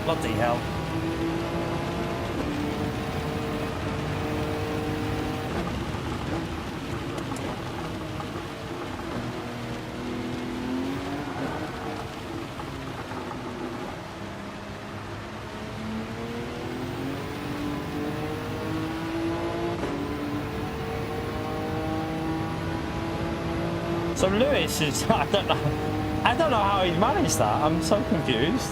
Bloody hell. So Lewis is, I don't know how he's managed that. I'm so confused.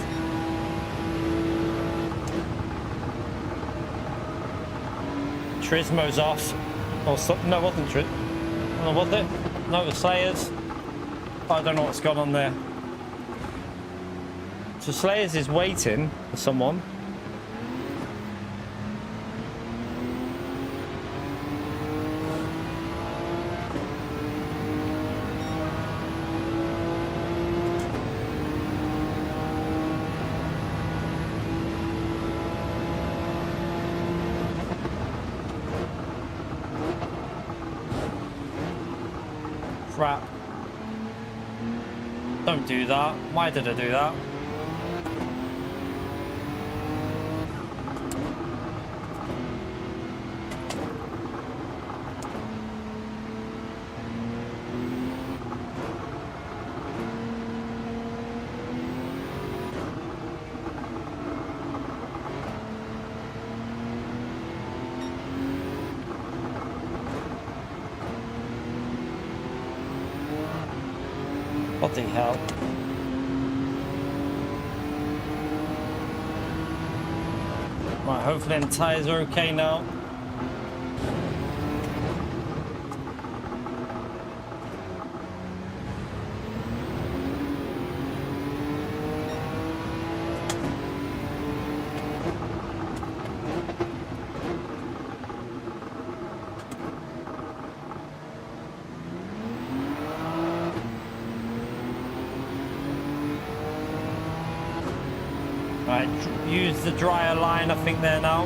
Turismo's off. Or something. No, it wasn't Turismo. No, was it? No, the Slayers. I don't know what's gone on there. So Slayers is waiting for someone. Crap. Don't do that. Why did I do that? What the hell? Right, hopefully the tyres are okay now. Right, use the dryer line, I think, there now.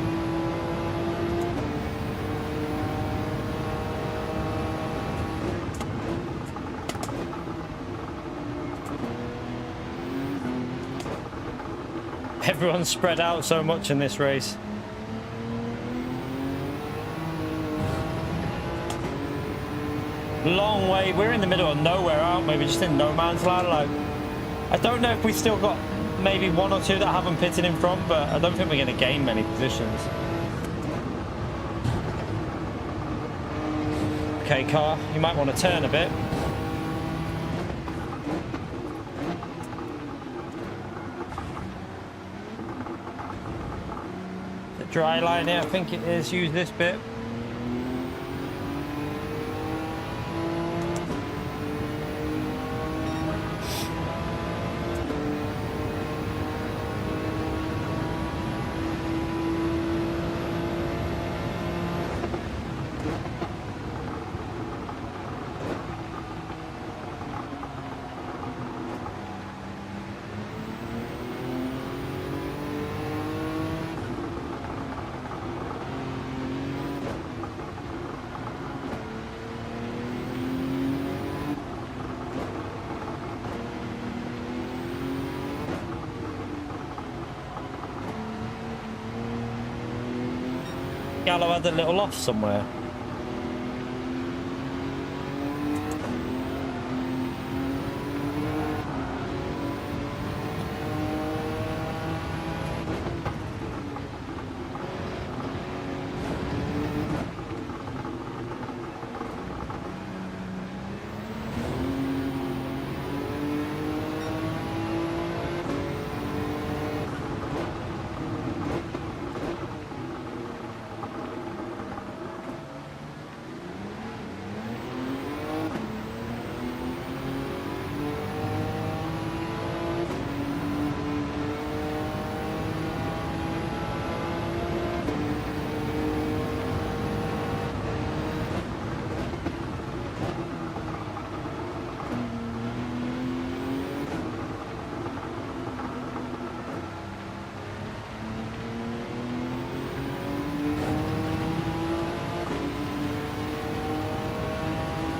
Everyone's spread out so much in this race. Long way. We're in the middle of nowhere, aren't we? We're just in no man's land. Like, I don't know if we still got maybe one or two that haven't pitted in front, but I don't think we're going to gain many positions. Okay, car, you might want to turn a bit. The dry line here, I think it is. Use this bit. Gallo had a little off somewhere.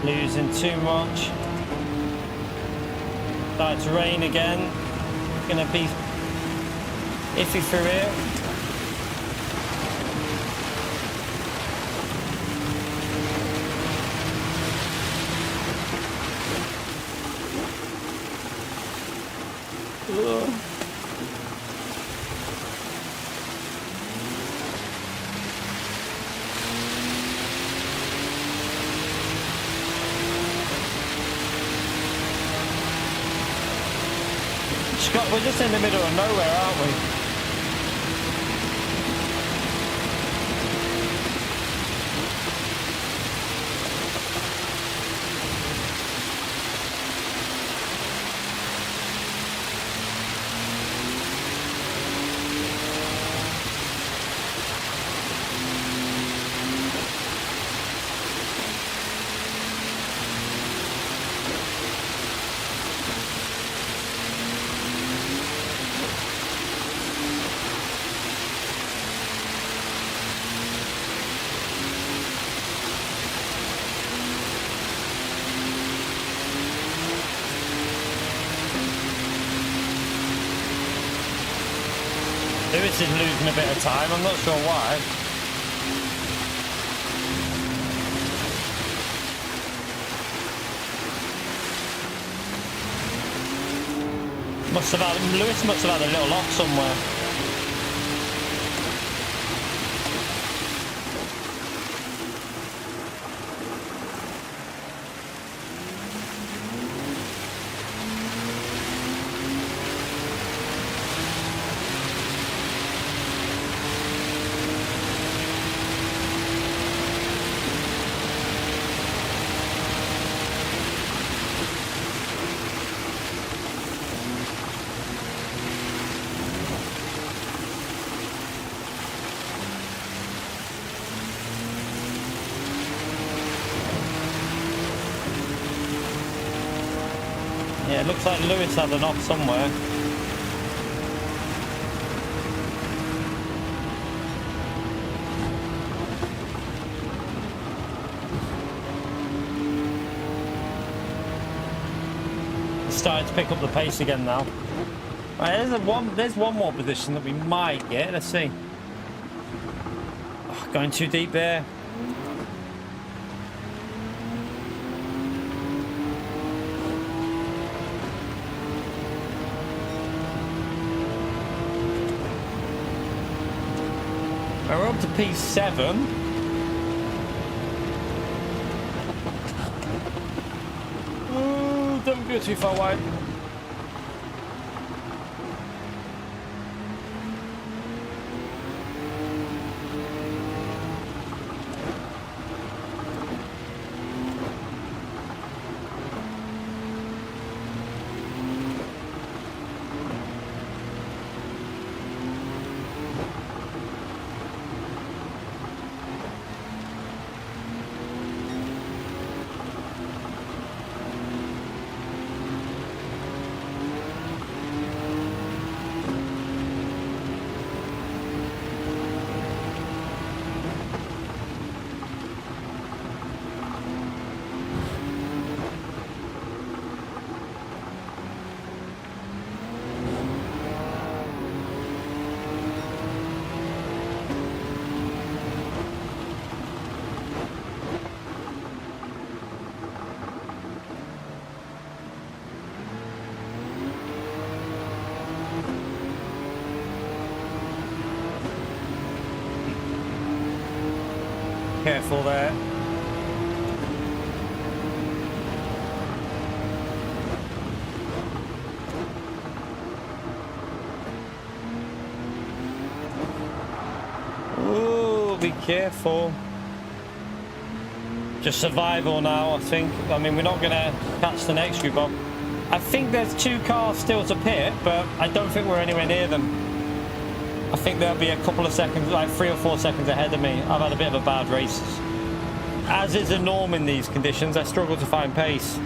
Losing too much. Started to rain again. Gonna be iffy through here. Ugh. Scott, we're just in the middle of nowhere, aren't we? Lewis is losing a bit of time. I'm not sure why. Lewis must have had a little off somewhere. Yeah, it looks like Lewis had an off somewhere. He's starting to pick up the pace again now. Right, there's one more position that we might get. Let's see. Oh, going too deep there. We're up to P7. Oh, don't go too far wide. Careful there. Ooh, be careful. Just survival now, I think. I mean, we're not going to catch the next group up. I think there's 2 cars still to pit, but I don't think we're anywhere near them. I think they'll be a couple of seconds, like 3 or 4 seconds ahead of me. I've had a bit of a bad race. As is the norm in these conditions, I struggle to find pace.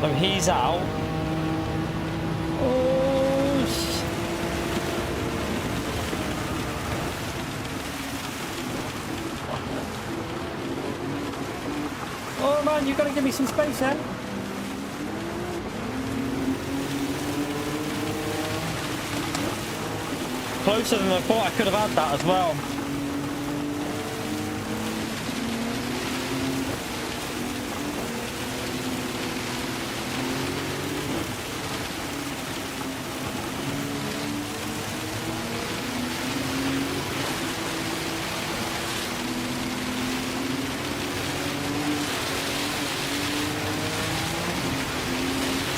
So he's out. Oh man, you've got to give me some space then. Closer than I thought. I could have had that as well.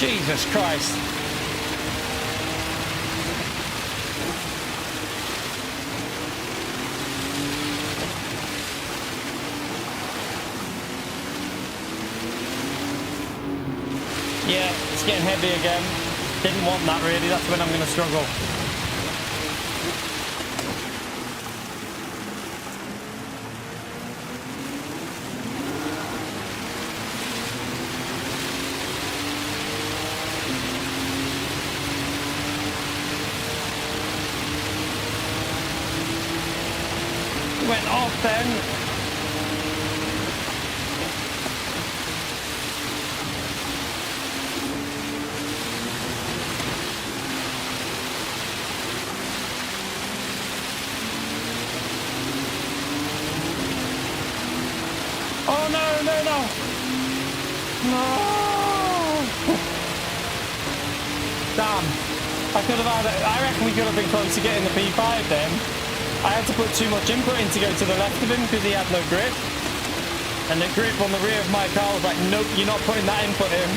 Jesus Christ. Yeah, it's getting heavy again. Didn't want that really, that's when I'm going to struggle. off then. Oh no, no, no. No. Damn. I could have had it. I reckon we could have been close to getting the P5 then. I had to put too much input in to go to the left of him because he had no grip. And the grip on the rear of my car was like, nope, you're not putting that input in.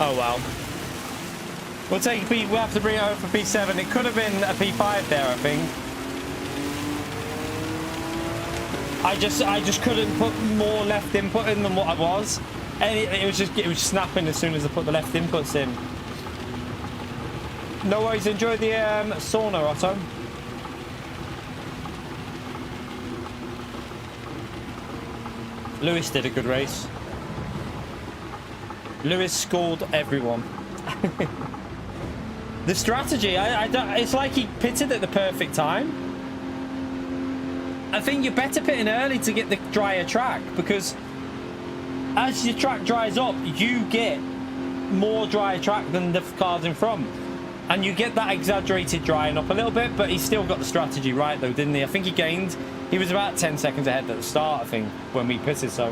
Oh well. We'll have to bring it over for P7. It could have been a P5 there, I think. I just couldn't put more left input in than what I was. And it was snapping as soon as I put the left inputs in. No worries, enjoy the sauna, Otto. Lewis did a good race. Lewis scored everyone. The strategy, it's like he pitted at the perfect time. I think you're better pitting early to get the drier track, because as your track dries up, you get more dry track than the cars in front. And you get that exaggerated drying up a little bit, but he still got the strategy right though, didn't he? I think he was about 10 seconds ahead at the start, I think, when we pitted, so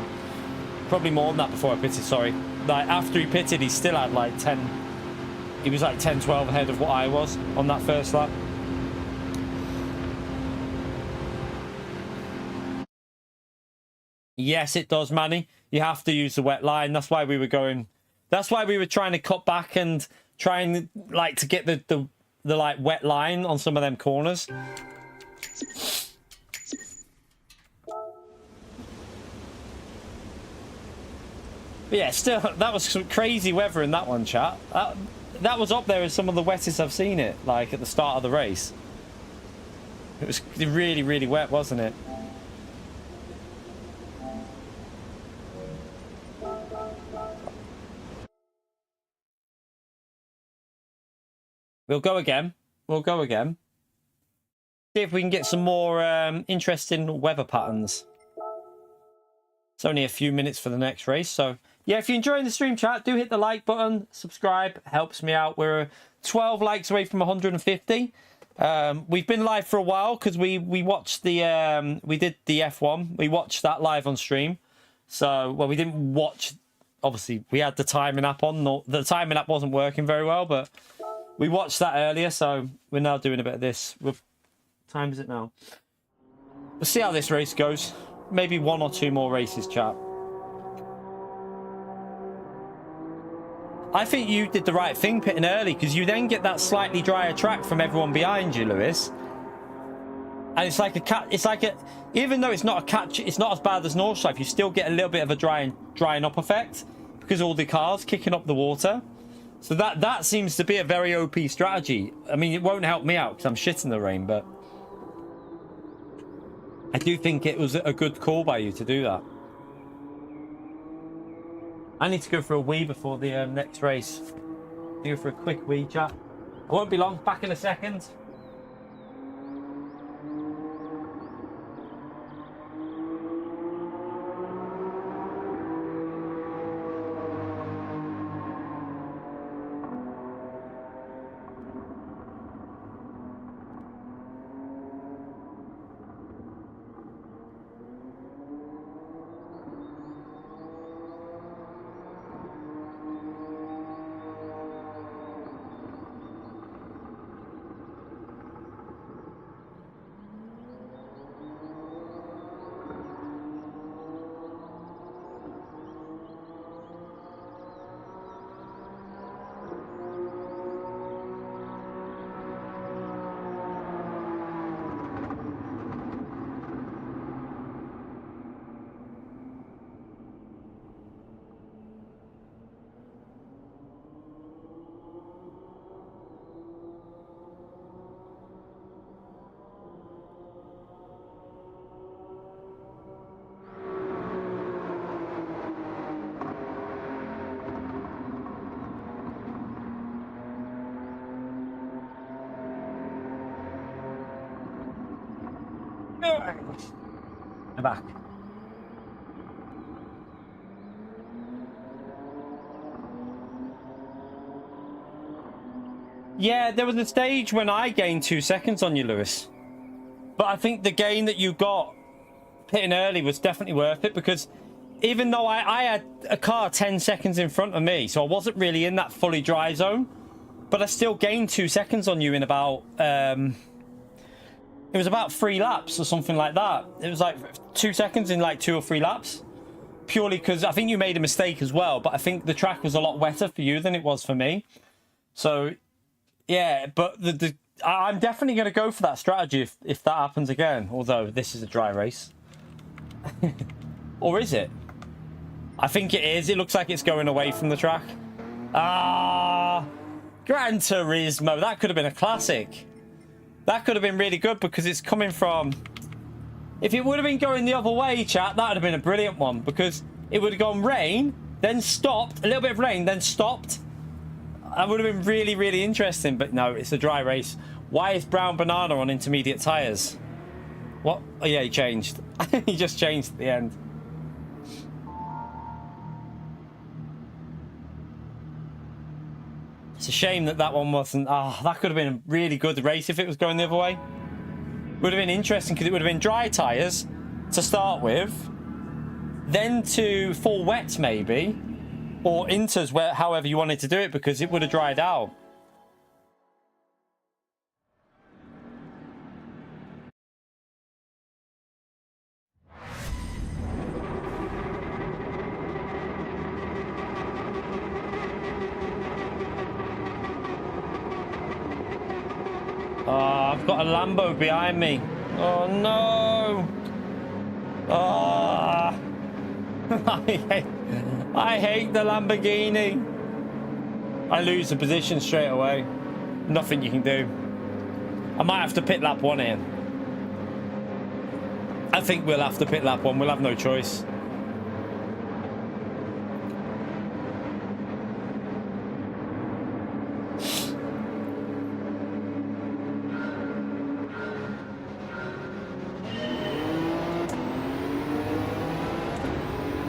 probably more than that before I pitted, sorry. Like after he pitted, he still had like 10, he was like 10, 12 ahead of what I was on that first lap. Yes, it does, Manny. You have to use the wet line. That's why we were trying to cut back and trying like to get the like wet line on some of them corners. But yeah, still, that was some crazy weather in that one, chat. That was up there as some of the wettest I've seen it, like at the start of the race. It was really, really wet, wasn't it? We'll go again. We'll go again. See if we can get some more interesting weather patterns. It's only a few minutes for the next race, so yeah, if you're enjoying the stream, chat, do hit the like button, subscribe, helps me out. We're 12 likes away from 150. We've been live for a while because we watched the we did the F1. We watched that live on stream. So, well, we didn't watch, obviously we had the timing app on. The timing app wasn't working very well, but we watched that earlier, so we're now doing a bit of this. What time is it now? We'll see how this race goes. Maybe one or two more races, chat. I think you did the right thing pitting early, because you then get that slightly drier track from everyone behind you, Lewis. And it's like even though it's not a catch, it's not as bad as North Stripe, you still get a little bit of a drying up effect because all the cars kicking up the water. So that seems to be a very OP strategy. I mean, it won't help me out because I'm shit in the rain, but I do think it was a good call by you to do that. I need to go for a wee before the next race. Go for a quick wee, chat. I won't be long. Back in a second. I'm back. Yeah, there was a stage when I gained 2 seconds on you, Lewis. But I think the gain that you got pitting early was definitely worth it, because even though I had a car 10 seconds in front of me, so I wasn't really in that fully dry zone, but I still gained 2 seconds on you in about... it was about 3 laps or something like that. It was like 2 seconds in like 2 or 3 laps. Purely because I think you made a mistake as well, but I think the track was a lot wetter for you than it was for me. So... yeah, but I'm definitely going to go for that strategy if that happens again. Although this is a dry race. Or is it? I think it is. It looks like it's going away from the track. Ah, Gran Turismo. That could have been a classic. That could have been really good because it's coming from... if it would have been going the other way, chat, that would have been a brilliant one. Because it would have gone rain, then stopped. A little bit of rain, then stopped. That would have been really, really interesting, but no, it's a dry race. Why is Brown Banana on intermediate tyres? What? Oh, yeah, he changed. He just changed at the end. It's a shame that that one wasn't... oh, that could have been a really good race if it was going the other way. Would have been interesting because it would have been dry tyres to start with, then to full wet maybe, or inters, where however you wanted to do it, because it would have dried out. Oh, I've got a Lambo behind me. Oh no! Oh. I hate the Lamborghini. I lose the position straight away. Nothing you can do. I might have to pit lap 1 in. I think we'll have to pit lap 1. We'll have no choice.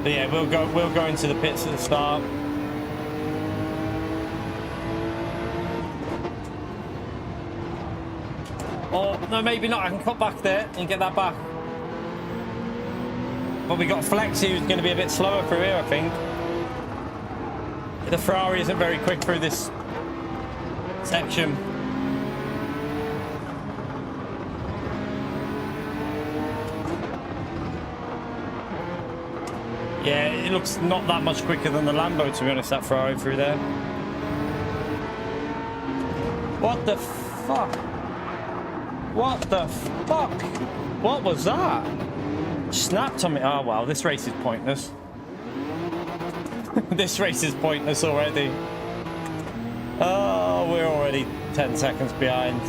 But yeah, we'll go into the pits at the start. Oh no, maybe not. I can cut back there and get that back. But we got Flexi, who's going to be a bit slower through here, I think. The Ferrari isn't very quick through this section. Yeah, it looks not that much quicker than the Lambo, to be honest, that Ferrari through there. What the fuck? What the fuck? What was that? Snapped on me. Oh, wow, this race is pointless. This race is pointless already. Oh, we're already 10 seconds behind.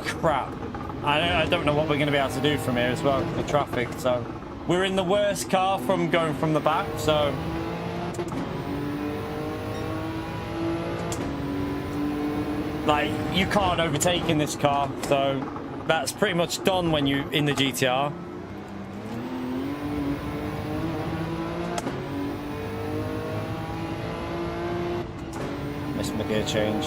Crap. I don't know what we're going to be able to do from here as well, the traffic, so... We're in the worst car from going from the back, so... like, you can't overtake in this car, so that's pretty much done when you're in the GTR. Missed my gear change.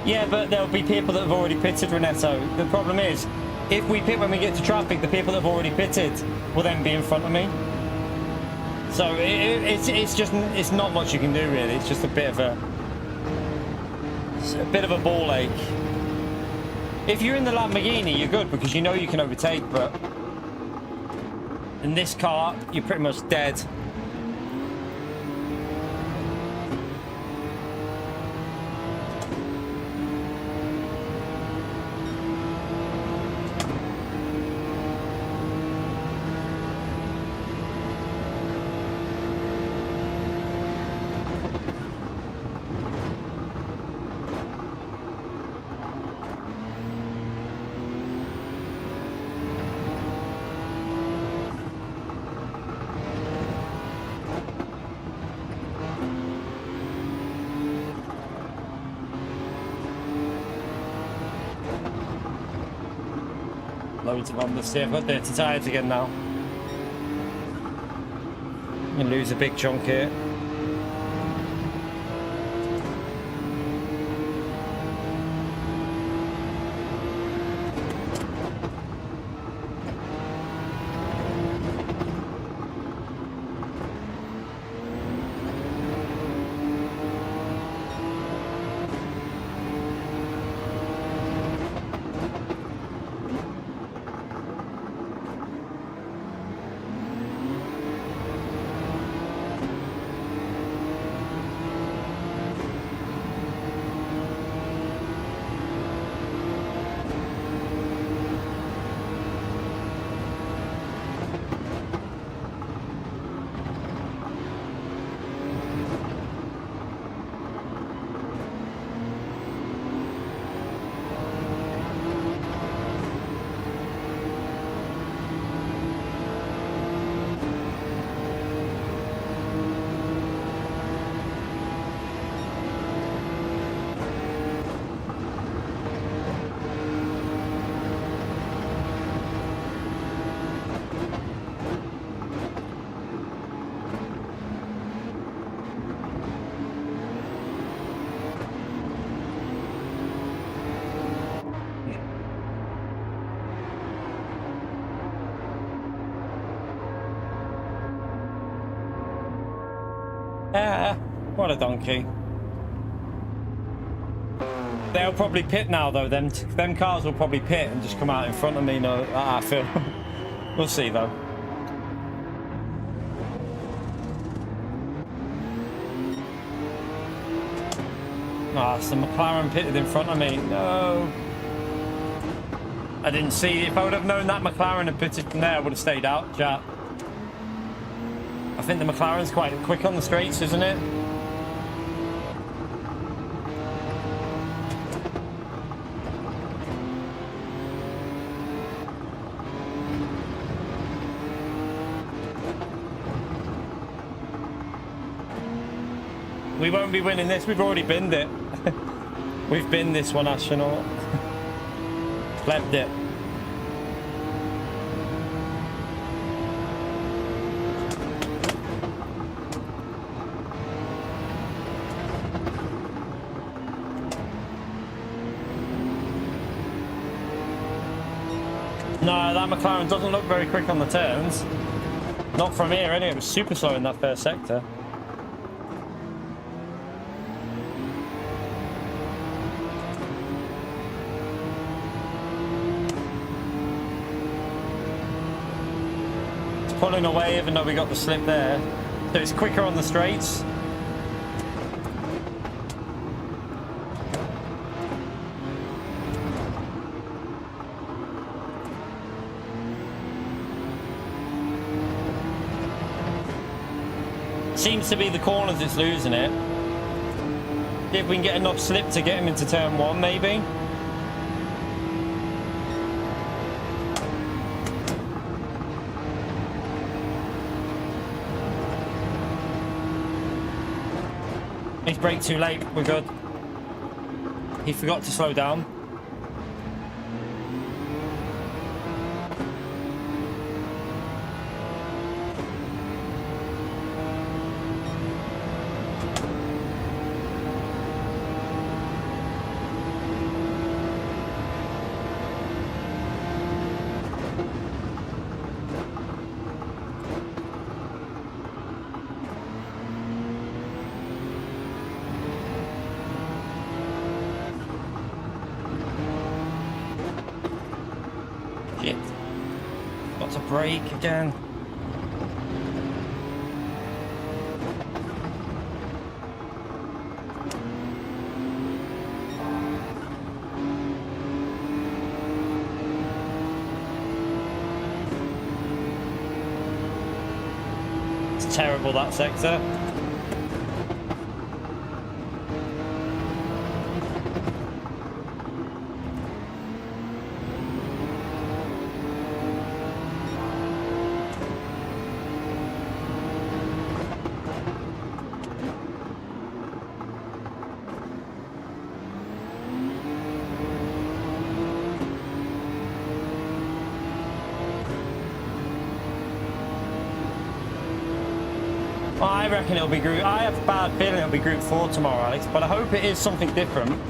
Yeah, but there'll be people that have already pitted, Renetto. The problem is, if we pit when we get to traffic, the people that have already pitted will then be in front of me. So it's not much you can do really. It's just a bit of a ball ache. If you're in the Lamborghini, you're good because you know you can overtake, but in this car, you're pretty much dead. Loads of them. Let's see, I've got dirty tyres again now. I'm going to lose a big chunk here. Ah, what a donkey. They'll probably pit now, though. Them cars will probably pit and just come out in front of me. No, I feel. We'll see, though. Ah, so McLaren pitted in front of me. No. I didn't see. If I would have known that McLaren had pitted from there, I would have stayed out, chat. I think the McLaren's quite quick on the straights, isn't it? We won't be winning this. We've already binned it. We've binned this one, astronaut. Flipped it. No, that McLaren doesn't look very quick on the turns. Not from here, anyway. It was super slow in that first sector. It's pulling away even though we got the slip there. So it's quicker on the straights. Seems to be the corners it's losing it. See if we can get enough slip to get him into turn one, maybe. He's braked too late. We're good. He forgot to slow down. Shit. Got to brake again. It's terrible, that sector. I reckon it'll be Group... I have a bad feeling it'll be Group 4 tomorrow, Alex, but I hope it is something different.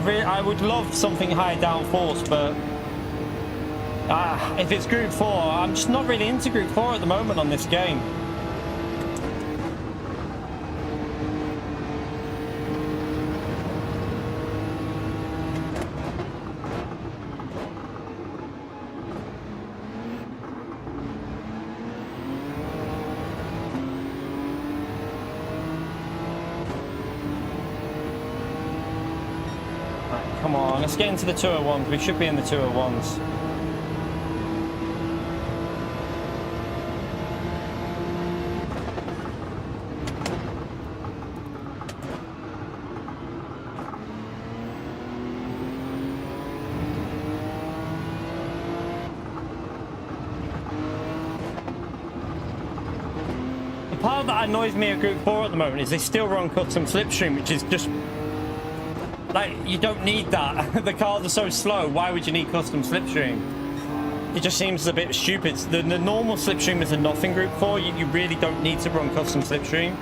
I would love something high downforce, but if it's Group 4, I'm just not really into Group 4 at the moment on this game. Come on, let's get into the 201s. We should be in the 201s. The part that annoys me at Group 4 at the moment is they still run custom slipstream, which is just... like, you don't need that. The cars are so slow. Why would you need custom slipstream? It just seems a bit stupid. The normal slipstream is enough in Group 4. You really don't need to run custom slipstream.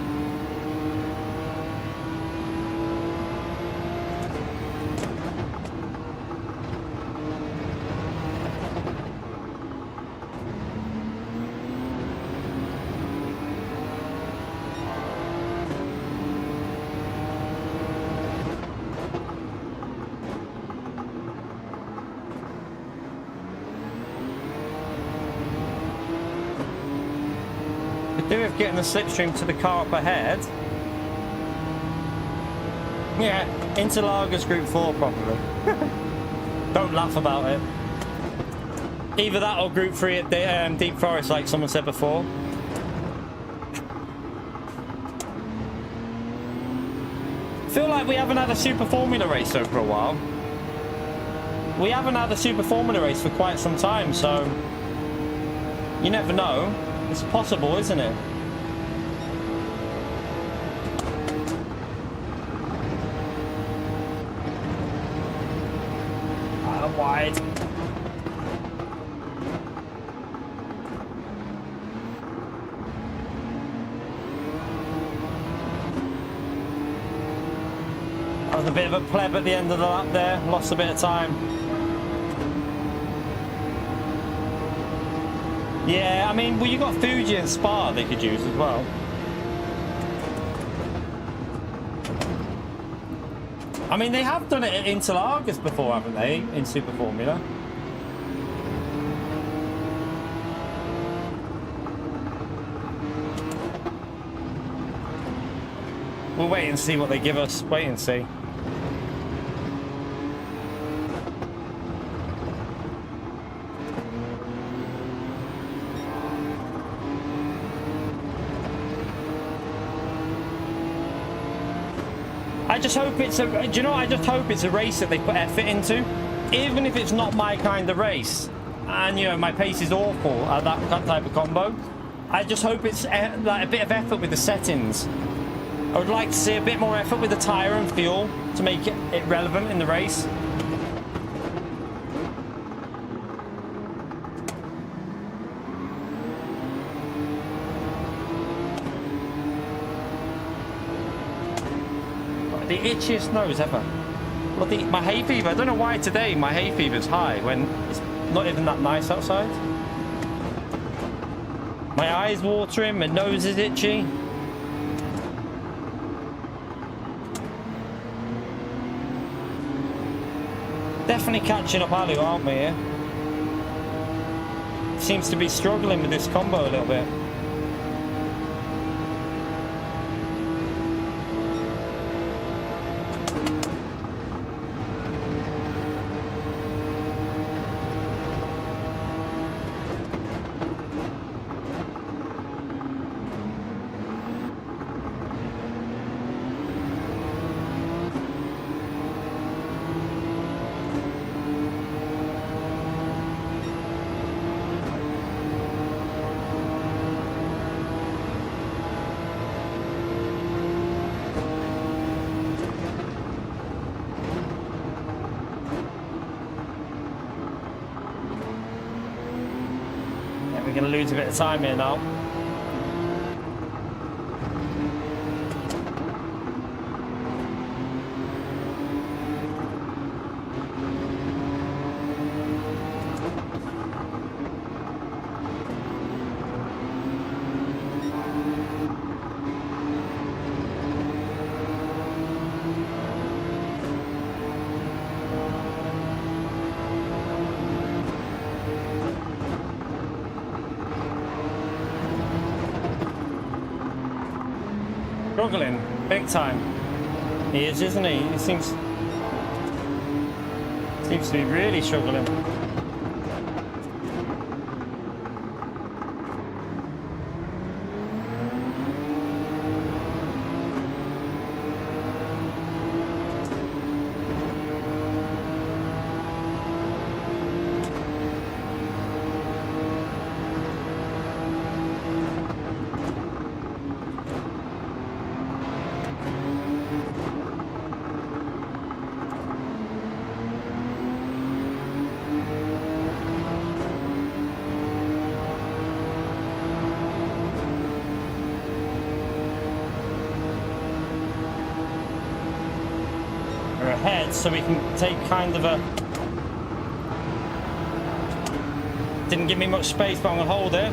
With getting the slipstream to the car up ahead. Yeah, Interlagos Group 4 probably. Don't laugh about it. Either that or Group 3 at Deep Forest, like someone said before. Feel like we haven't had a Super Formula race though for a while. We haven't had a Super Formula race for quite some time, so you never know. It's possible, isn't it? Wide. That was a bit of a pleb at the end of the lap there. Lost a bit of time. Yeah, I mean, well, you got Fuji and Spa they could use as well. I mean, they have done it at Interlagos before, haven't they, in Super Formula? We'll wait and see what they give us. Wait and see. I just hope it's a... do you know what? I just hope it's a race that they put effort into. Even if it's not my kind of race. And, you know, my pace is awful at that type of combo. I just hope it's like a bit of effort with the settings. I would like to see a bit more effort with the tyre and fuel to make it relevant in the race. The itchiest nose ever. Well, my hay fever, I don't know why today my hay fever's high when it's not even that nice outside. My eyes watering, my nose is itchy. Definitely catching up Alu, aren't we here? Seems to be struggling with this combo a little bit. we're going to lose a bit of time here now. Struggling big time. He is, isn't he? He seems to be really struggling. Ahead, so we can take kind of a... Didn't give me much space, but I'm gonna hold it.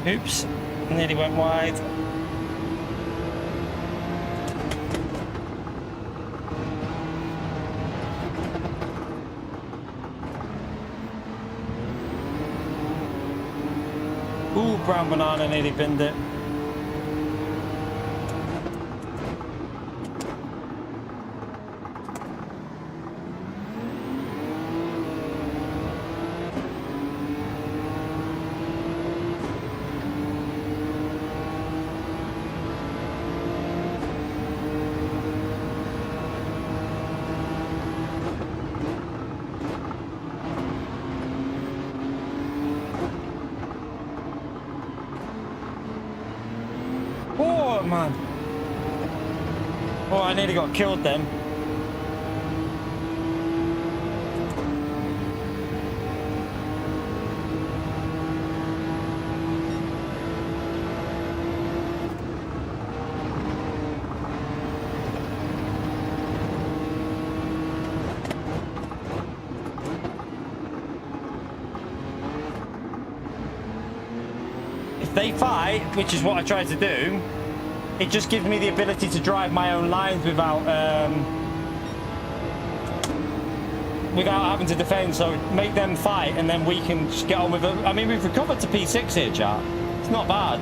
Oops, nearly went wide. Ooh, brown banana, nearly binned it. Oh, man. Oh, I nearly got killed then. If they fight, which is what I tried to do, it just gives me the ability to drive my own lines without having to defend. So make them fight, and then we can just get on with it. I mean, we've recovered to P6 here, chat. It's not bad.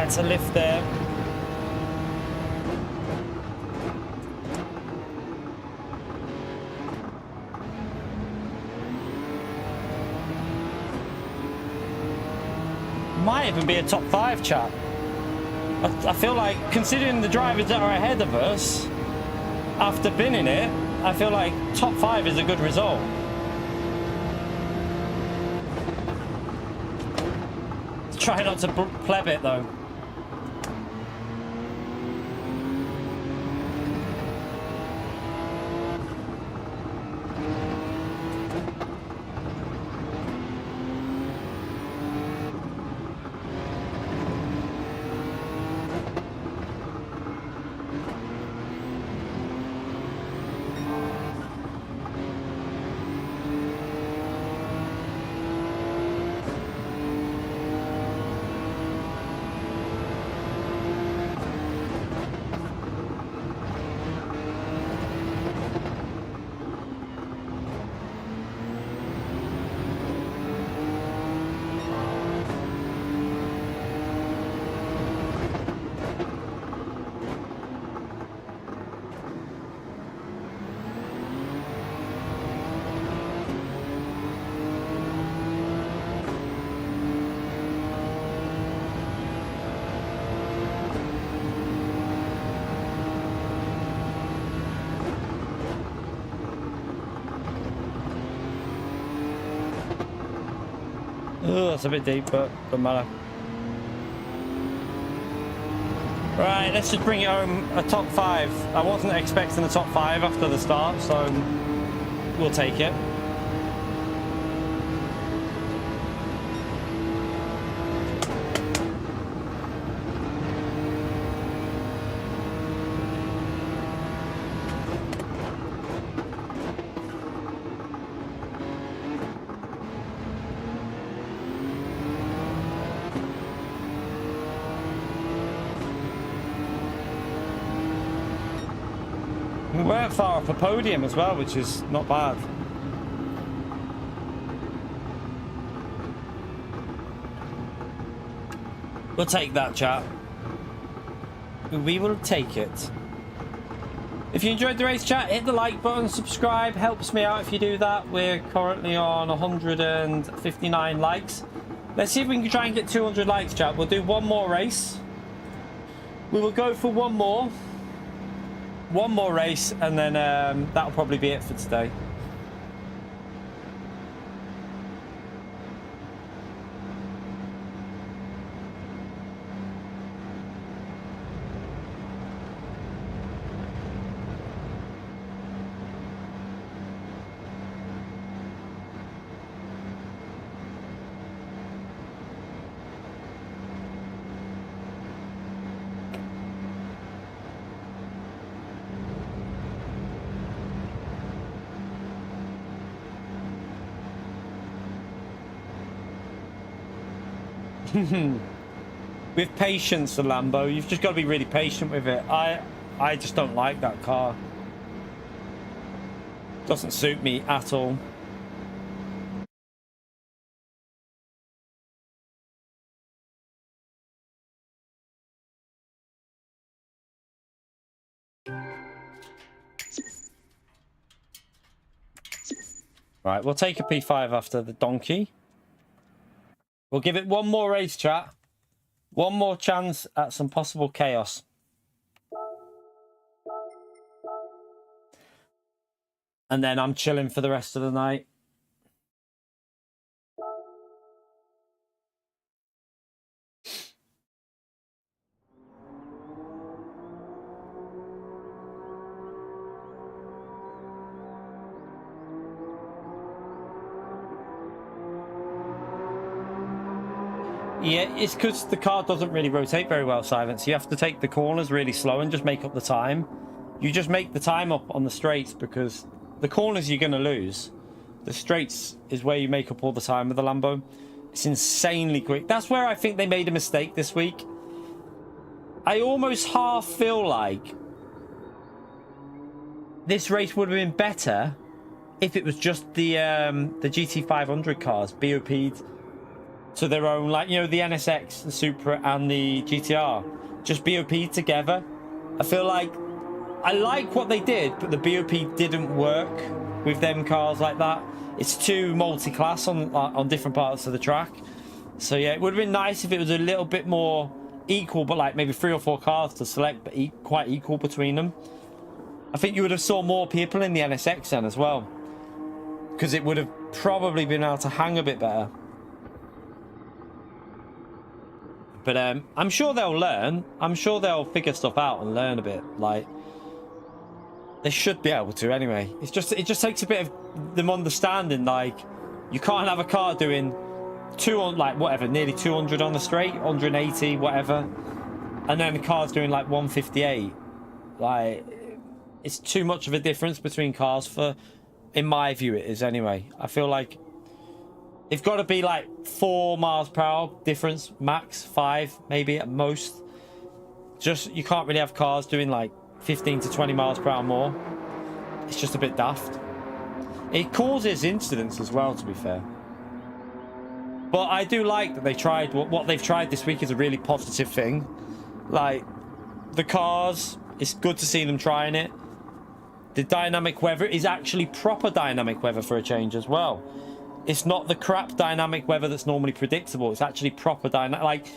That's a lift there. Might even be a top 5, chat. I feel like, considering the drivers that are ahead of us, after binning it, I feel like top 5 is a good result. Try not to pleb it though. Oh, that's a bit deep, but doesn't matter. Right, let's just bring it home a top 5. I wasn't expecting the top 5 after the start, so we'll take it. We weren't far off a podium as well, which is not bad. We'll take that, chat. We will take it. If you enjoyed the race, chat, hit the like button, subscribe. Helps me out if you do that. We're currently on 159 likes. Let's see if we can try and get 200 likes, chat. We'll do one more race. We will go for one more race, and then that'll probably be it for today. With patience, the Lambo, you've just got to be really patient with it. I just don't like that car. Doesn't suit me at all. Right, we'll take a P5 after the donkey. We'll give it one more race, chat. One more chance at some possible chaos. And then I'm chilling for the rest of the night. Yeah, it's because the car doesn't really rotate very well, Silence. You have to take the corners really slow and just make up the time. You just make the time up on the straights because the corners you're going to lose. The straights is where you make up all the time with the Lambo. It's insanely quick. That's where I think they made a mistake this week. I almost half feel like this race would have been better if it was just the GT500 cars BOP'd to their own, like, you know, the NSX, the Supra, and the GTR. Just BOP together. I feel like I like what they did, but the BOP didn't work with them cars like that. It's too multi-class on different parts of the track. So yeah, it would have been nice if it was a little bit more equal, but like maybe 3 or 4 cars to select, but quite equal between them. I think you would have saw more people in the NSX then as well, because it would have probably been able to hang a bit better. But I'm sure they'll learn. I'm sure they'll figure stuff out and learn a bit. Like, they should be able to anyway. It just takes a bit of them understanding. Like, you can't have a car doing 200, like whatever, nearly 200 on the straight, 180, whatever, and then the car's doing like 158. Like, it's too much of a difference between cars for, in my view, it is anyway. I feel like it's got to be like 4 miles per hour difference, max 5 maybe at most. Just, you can't really have cars doing like 15 to 20 miles per hour more. It's just a bit daft. It causes incidents as well, to be fair. But I do like that they tried, what they've tried this week is a really positive thing. Like, the cars, it's good to see them trying it. The dynamic weather is actually proper dynamic weather for a change as well. It's not the crap dynamic weather that's normally predictable. It's actually proper dynamic. Like,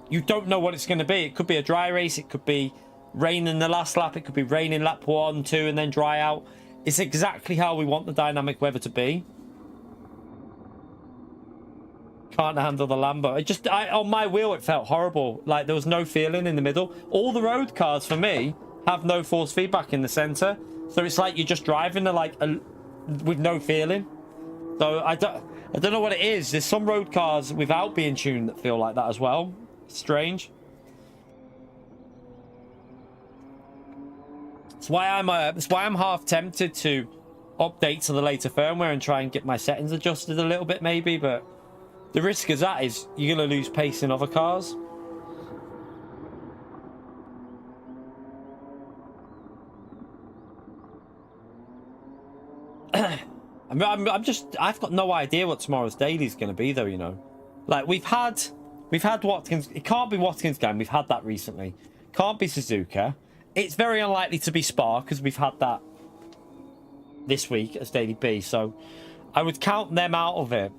you don't know what it's going to be. It could be a dry race. It could be rain in the last lap. It could be rain in lap 1, 2, and then dry out. It's exactly how we want the dynamic weather to be. Can't handle the Lambo. On my wheel, it felt horrible. Like, there was no feeling in the middle. All the road cars, for me, have no force feedback in the center. So it's like you're just driving with no feeling. So I don't know what it is. There's some road cars without being tuned that feel like that as well. Strange. That's why I'm half tempted to update to the later firmware and try and get my settings adjusted a little bit maybe, but the risk of that is you're going to lose pace in other cars. I've got no idea what tomorrow's daily is going to be though, you know. Like, we've had Watkins. It can't be Watkins game. We've had that recently. Can't be Suzuka. It's very unlikely to be Spa because we've had that this week as Daily B. So I would count them out of it.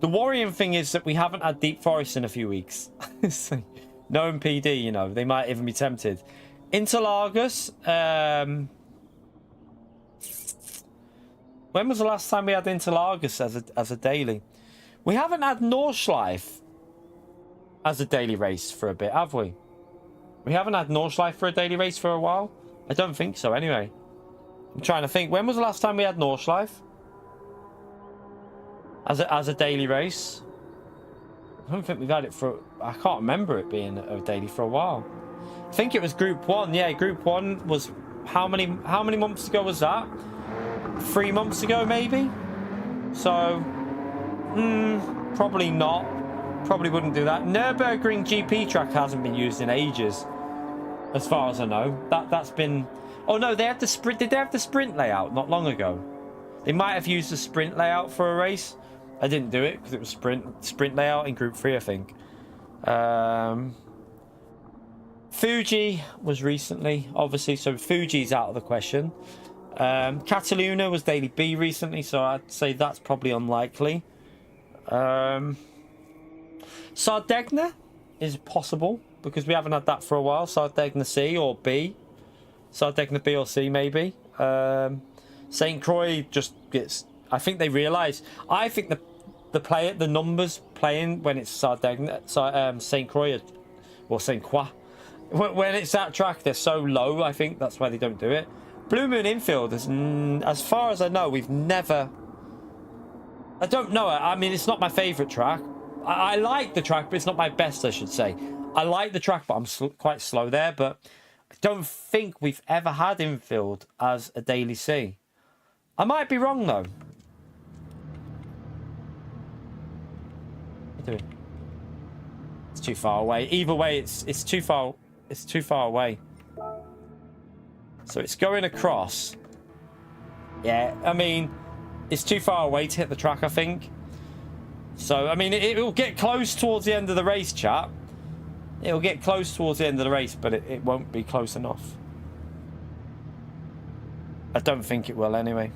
The worrying thing is that we haven't had Deep Forest in a few weeks. No MPD, you know. They might even be tempted. Interlagos. When was the last time we had Interlagos as a daily? We haven't had Nordschleife as a daily race for a bit, have we? We haven't had Nordschleife for a daily race for a while? I don't think so, anyway. I'm trying to think. When was the last time we had Nordschleife as a daily race? I don't think we've had it for... I can't remember it being a daily for a while. I think it was Group 1. Yeah, Group 1 was... How many months ago was that? 3 months ago, maybe? So... probably not. Probably wouldn't do that. Nürburgring GP track hasn't been used in ages, as far as I know. That's been... Oh no, they had the sprint. Did they have the sprint layout not long ago? They might have used the sprint layout for a race. I didn't do it because it was sprint layout in Group 3, I think. Fuji was recently, obviously, so Fuji's out of the question. Cataluna was Daily B recently, so I'd say that's probably unlikely. Sardegna is possible because we haven't had that for a while. Sardegna C or B. Sardegna B or C maybe. St. Croix just gets... I think they realise... I think the numbers playing when it's Sardegna... St. Croix or St. Croix. When it's that track, they're so low, I think that's why they don't do it. Blue Moon Infield, as far as I know, we've never... I don't know. I mean, it's not my favourite track. I like the track, but it's not my best, I should say. I like the track, but I'm quite slow there. But I don't think we've ever had Infield as a Daily C. I might be wrong, though. What are you doing? It's too far away. Either way, it's too far. It's too far away. So it's going across. Yeah, I mean, it's too far away to hit the track, I think. So, I mean, it will get close towards the end of the race, chat. It'll get close towards the end of the race, but it won't be close enough. I don't think it will anyway.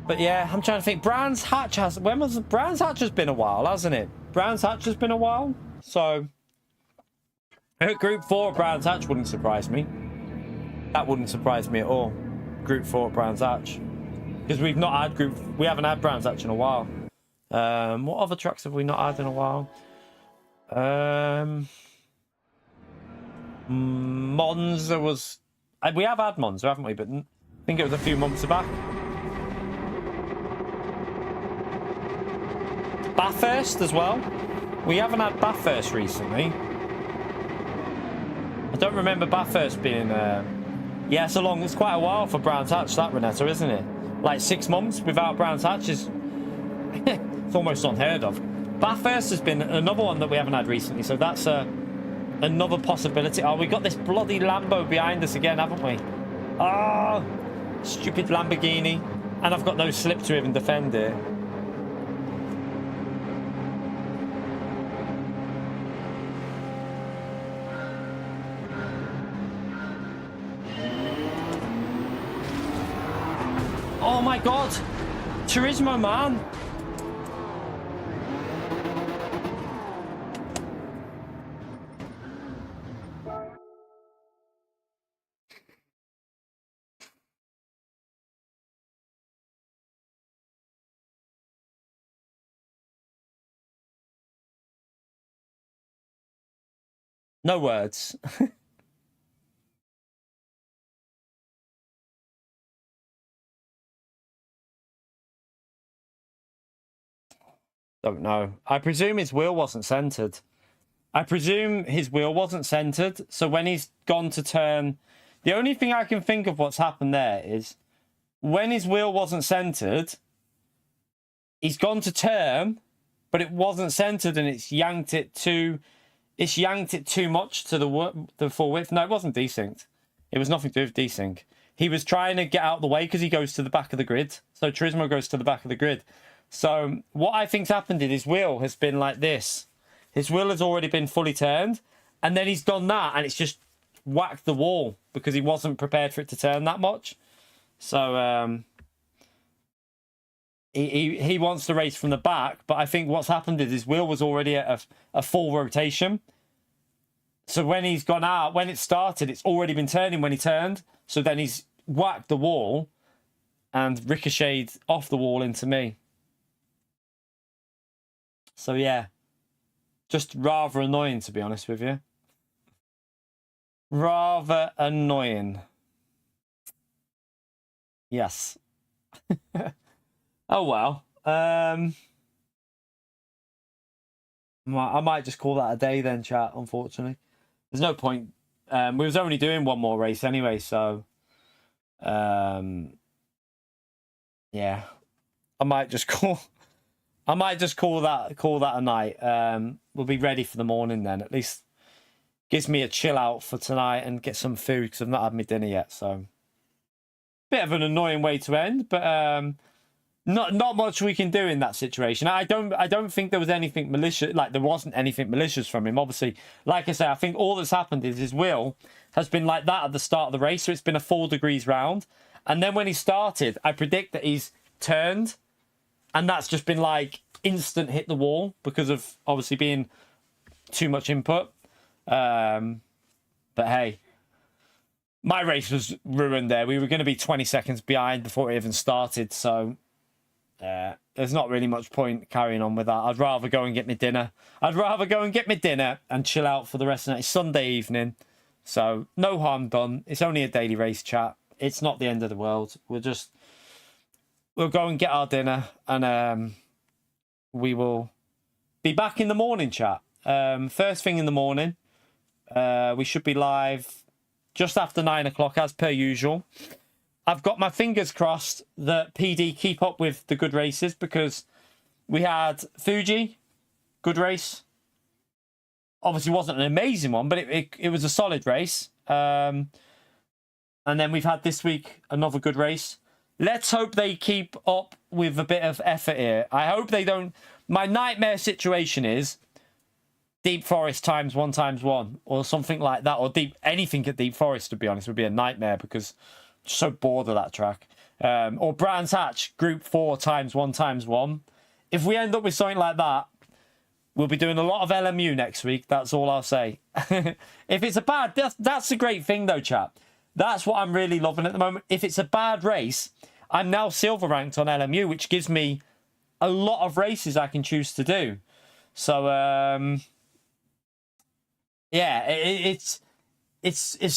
But yeah, I'm trying to think. Brands Hatch has... When was... Brands Hatch has been a while, hasn't it? Brands Hatch has been a while. So... Group 4 at Brands Hatch wouldn't surprise me. That wouldn't surprise me at all. Group 4 at Brands Hatch. Because we've not had group... We haven't had Brands Hatch in a while. What other tracks have we not had in a while? Monza was... We have had Monza, haven't we? But I think it was a few months back. Bathurst as well. We haven't had Bathurst recently. I don't remember Bathurst being... Yeah, it's quite a while for Brands Hatch, that, Renetta, isn't it? Like 6 months without Brands Hatch is... it's almost unheard of. Bathurst has been another one that we haven't had recently, so that's another possibility. Oh, we got this bloody Lambo behind us again, haven't we? Oh, stupid Lamborghini. And I've got no slip to even defend it. Oh my god! Turismo, man! No words. Don't know. I presume his wheel wasn't centered. So when he's gone to turn... The only thing I can think of what's happened there is when his wheel wasn't centered, he's gone to turn, but it wasn't centered and it's yanked it too much to the full width. No, it wasn't desynced. It was nothing to do with desync. He was trying to get out of the way because he goes to the back of the grid. So Turismo goes to the back of the grid. So what I think's happened is his wheel has been like this. His wheel has already been fully turned, and then he's done that, and it's just whacked the wall because he wasn't prepared for it to turn that much. So he wants to race from the back, but I think what's happened is his wheel was already at a full rotation. So when he's gone out, when it started, it's already been turning when he turned. So then he's whacked the wall and ricocheted off the wall into me. So yeah, just rather annoying, to be honest with you. Rather annoying. Yes. Oh well. I might just call that a day then, chat, unfortunately. There's no point. We was only doing one more race anyway, so yeah. I might just call that a night. We'll be ready for the morning then. At least gives me a chill out for tonight and get some food because I've not had my dinner yet. So bit of an annoying way to end, but not much we can do in that situation. I don't think there was anything malicious. Like there wasn't anything malicious from him. Obviously, like I say, I think all that's happened is his wheel has been like that at the start of the race. So it's been a 4 degrees round, and then when he started, I predict that he's turned. And that's just been like instant hit the wall because of obviously being too much input. But hey, my race was ruined there. We were going to be 20 seconds behind before it even started. So there's not really much point carrying on with that. I'd rather go and get my dinner. And chill out for the rest of the night. It's Sunday evening. So no harm done. It's only a daily race, chat. It's not the end of the world. We'll go and get our dinner, and we will be back in the morning, chat. First thing in the morning, we should be live just after 9 o'clock, as per usual. I've got my fingers crossed that PD keep up with the good races, because we had Fuji, good race. Obviously wasn't an amazing one, but it was a solid race. And then we've had this week another good race. let's hope they keep up with a bit of effort here. I hope they don't. My nightmare situation is Deep Forest times 1 or something like that, or anything at Deep Forest, to be honest, would be a nightmare because I'm so bored of that track. Or Brands Hatch Group 4 times 1. If we end up with something like that, we'll be doing a lot of LMU next week. That's all I'll say. If it's a bad, that's a great thing though, chat. That's what I'm really loving at the moment. If it's a bad race, I'm now silver ranked on LMU, which gives me a lot of races I can choose to do. So, yeah, it's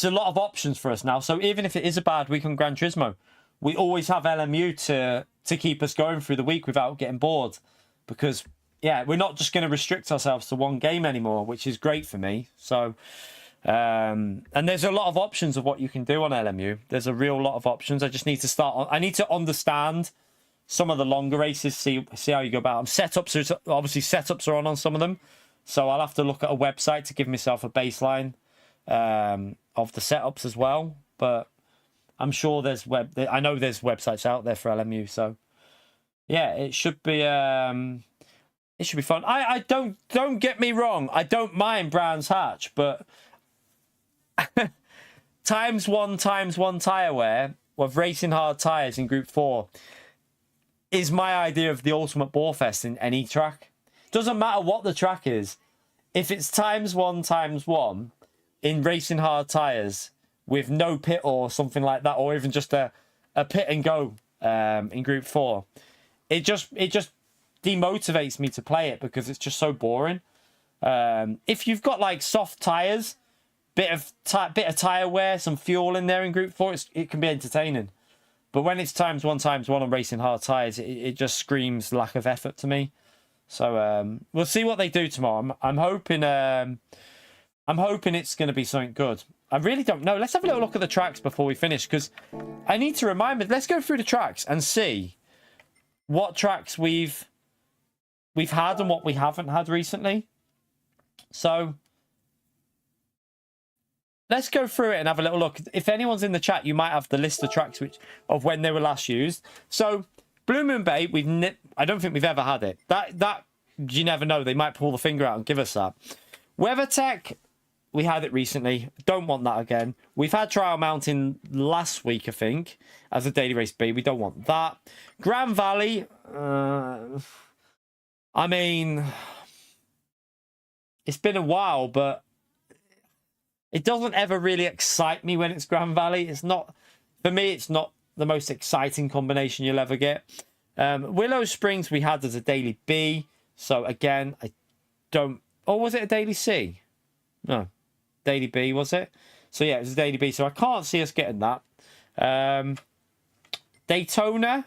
a lot of options for us now. So even if it is a bad week on Gran Turismo, we always have LMU to keep us going through the week without getting bored. Because, yeah, we're not just going to restrict ourselves to one game anymore, which is great for me. So, and there's a lot of options of what you can do on LMU. There's a real lot of options. I just need to I need to understand some of the longer races, see how you go about them. Obviously setups are on some of them. So I'll have to look at a website to give myself a baseline of the setups as well. But I'm sure I know there's websites out there for LMU. So yeah, it should be fun. I don't get me wrong. I don't mind Brands Hatch, but times one tyre wear with racing hard tyres in Group 4 is my idea of the ultimate bore fest in any track. Doesn't matter what the track is. If it's times one in racing hard tyres with no pit or something like that, or even just a pit and go in Group 4, it just demotivates me to play it because it's just so boring. If you've got like soft tyres, bit of tyre wear, some fuel in there in Group 4, it can be entertaining. But when it's times one on racing hard tyres, it just screams lack of effort to me. So we'll see what they do tomorrow. I'm hoping it's going to be something good. I really don't know. Let's have a little look at the tracks before we finish, because I need to remind me. Let's go through the tracks and see what tracks we've had and what we haven't had recently. So let's go through it and have a little look. If anyone's in the chat, you might have the list of tracks of when they were last used. So Blue Moon Bay, I don't think we've ever had it. That you never know. They might pull the finger out and give us that. WeatherTech, we had it recently. Don't want that again. We've had Trial Mountain last week, I think, as a daily race B. We don't want that. Grand Valley, I mean, it's been a while, but it doesn't ever really excite me when it's Grand Valley. It's not, for me, it's not the most exciting combination you'll ever get. Willow Springs we had as a daily B. So again, I don't... Or was it a daily C? No. Daily B, was it? So yeah, it was a daily B. So I can't see us getting that. Daytona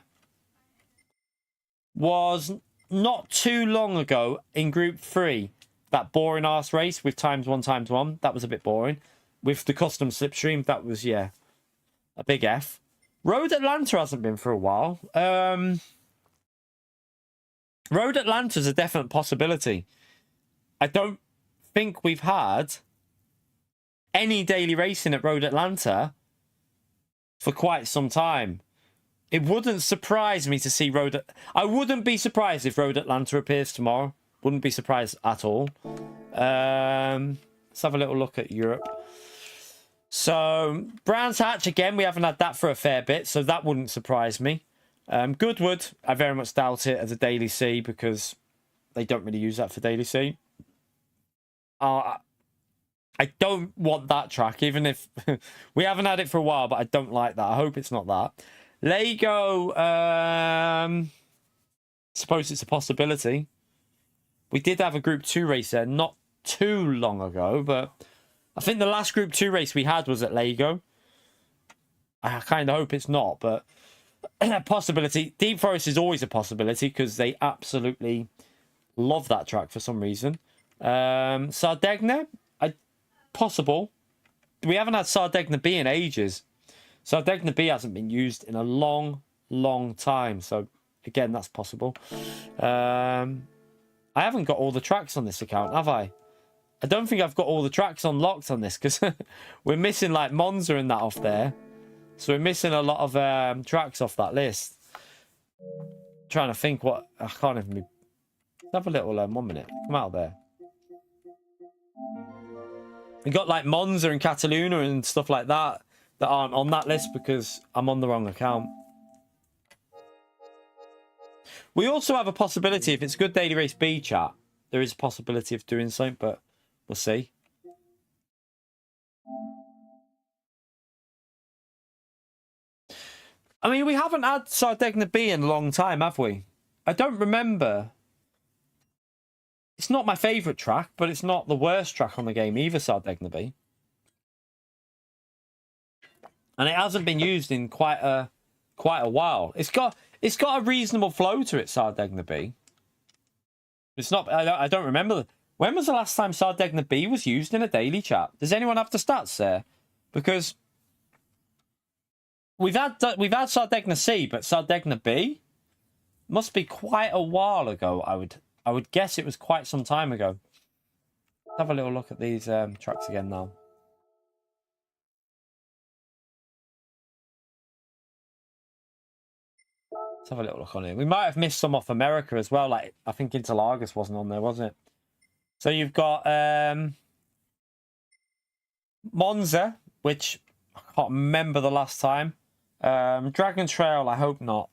was not too long ago in Group 3. That boring ass race with times one. That was a bit boring. With the custom slipstream, that was, yeah, a big F. Road Atlanta hasn't been for a while. Road Atlanta's a definite possibility. I don't think we've had any daily racing at Road Atlanta for quite some time. It wouldn't surprise me to see I wouldn't be surprised if Road Atlanta appears tomorrow. Wouldn't be surprised at all. Let's have a little look at Europe. So, Brands Hatch, again, we haven't had that for a fair bit, so that wouldn't surprise me. Goodwood, I very much doubt it as a daily C because they don't really use that for daily C. I don't want that track, even if we haven't had it for a while, but I don't like that. I hope it's not that. Lego, suppose it's a possibility. We did have a Group 2 race there not too long ago, but I think the last Group 2 race we had was at Lego. I kind of hope it's not, but a possibility. Deep Forest is always a possibility because they absolutely love that track for some reason. Sardegna, possible. We haven't had Sardegna B in ages. Sardegna B hasn't been used in a long time. So, again, that's possible. I haven't got all the tracks on this account, have I? I don't think I've got all the tracks unlocked on this because we're missing like Monza and that off there. So we're missing a lot of tracks off that list. Trying to think what... I can't even be... Let's have a little... 1 minute. Come out there. We got like Monza and Catalunya and stuff like that that aren't on that list because I'm on the wrong account. We also have a possibility, if it's good daily race B chat, there is a possibility of doing something, but we'll see. I mean, we haven't had Sardegna B in a long time, have we? I don't remember. It's not my favourite track, but it's not the worst track on the game either, Sardegna B. And it hasn't been used in quite a while. It's got a reasonable flow to it, Sardegna B. It's not... I don't remember. When was the last time Sardegna B was used in a daily chat? Does anyone have the stats there? Because we've had Sardegna C, but Sardegna B must be quite a while ago. I would guess it was quite some time ago. Let's have a little look at these tracks again now. Let's have a little look on here. We might have missed some off America as well. Like, I think Interlagos wasn't on there, was it? So you've got Monza, which I can't remember the last time. Dragon Trail, I hope not.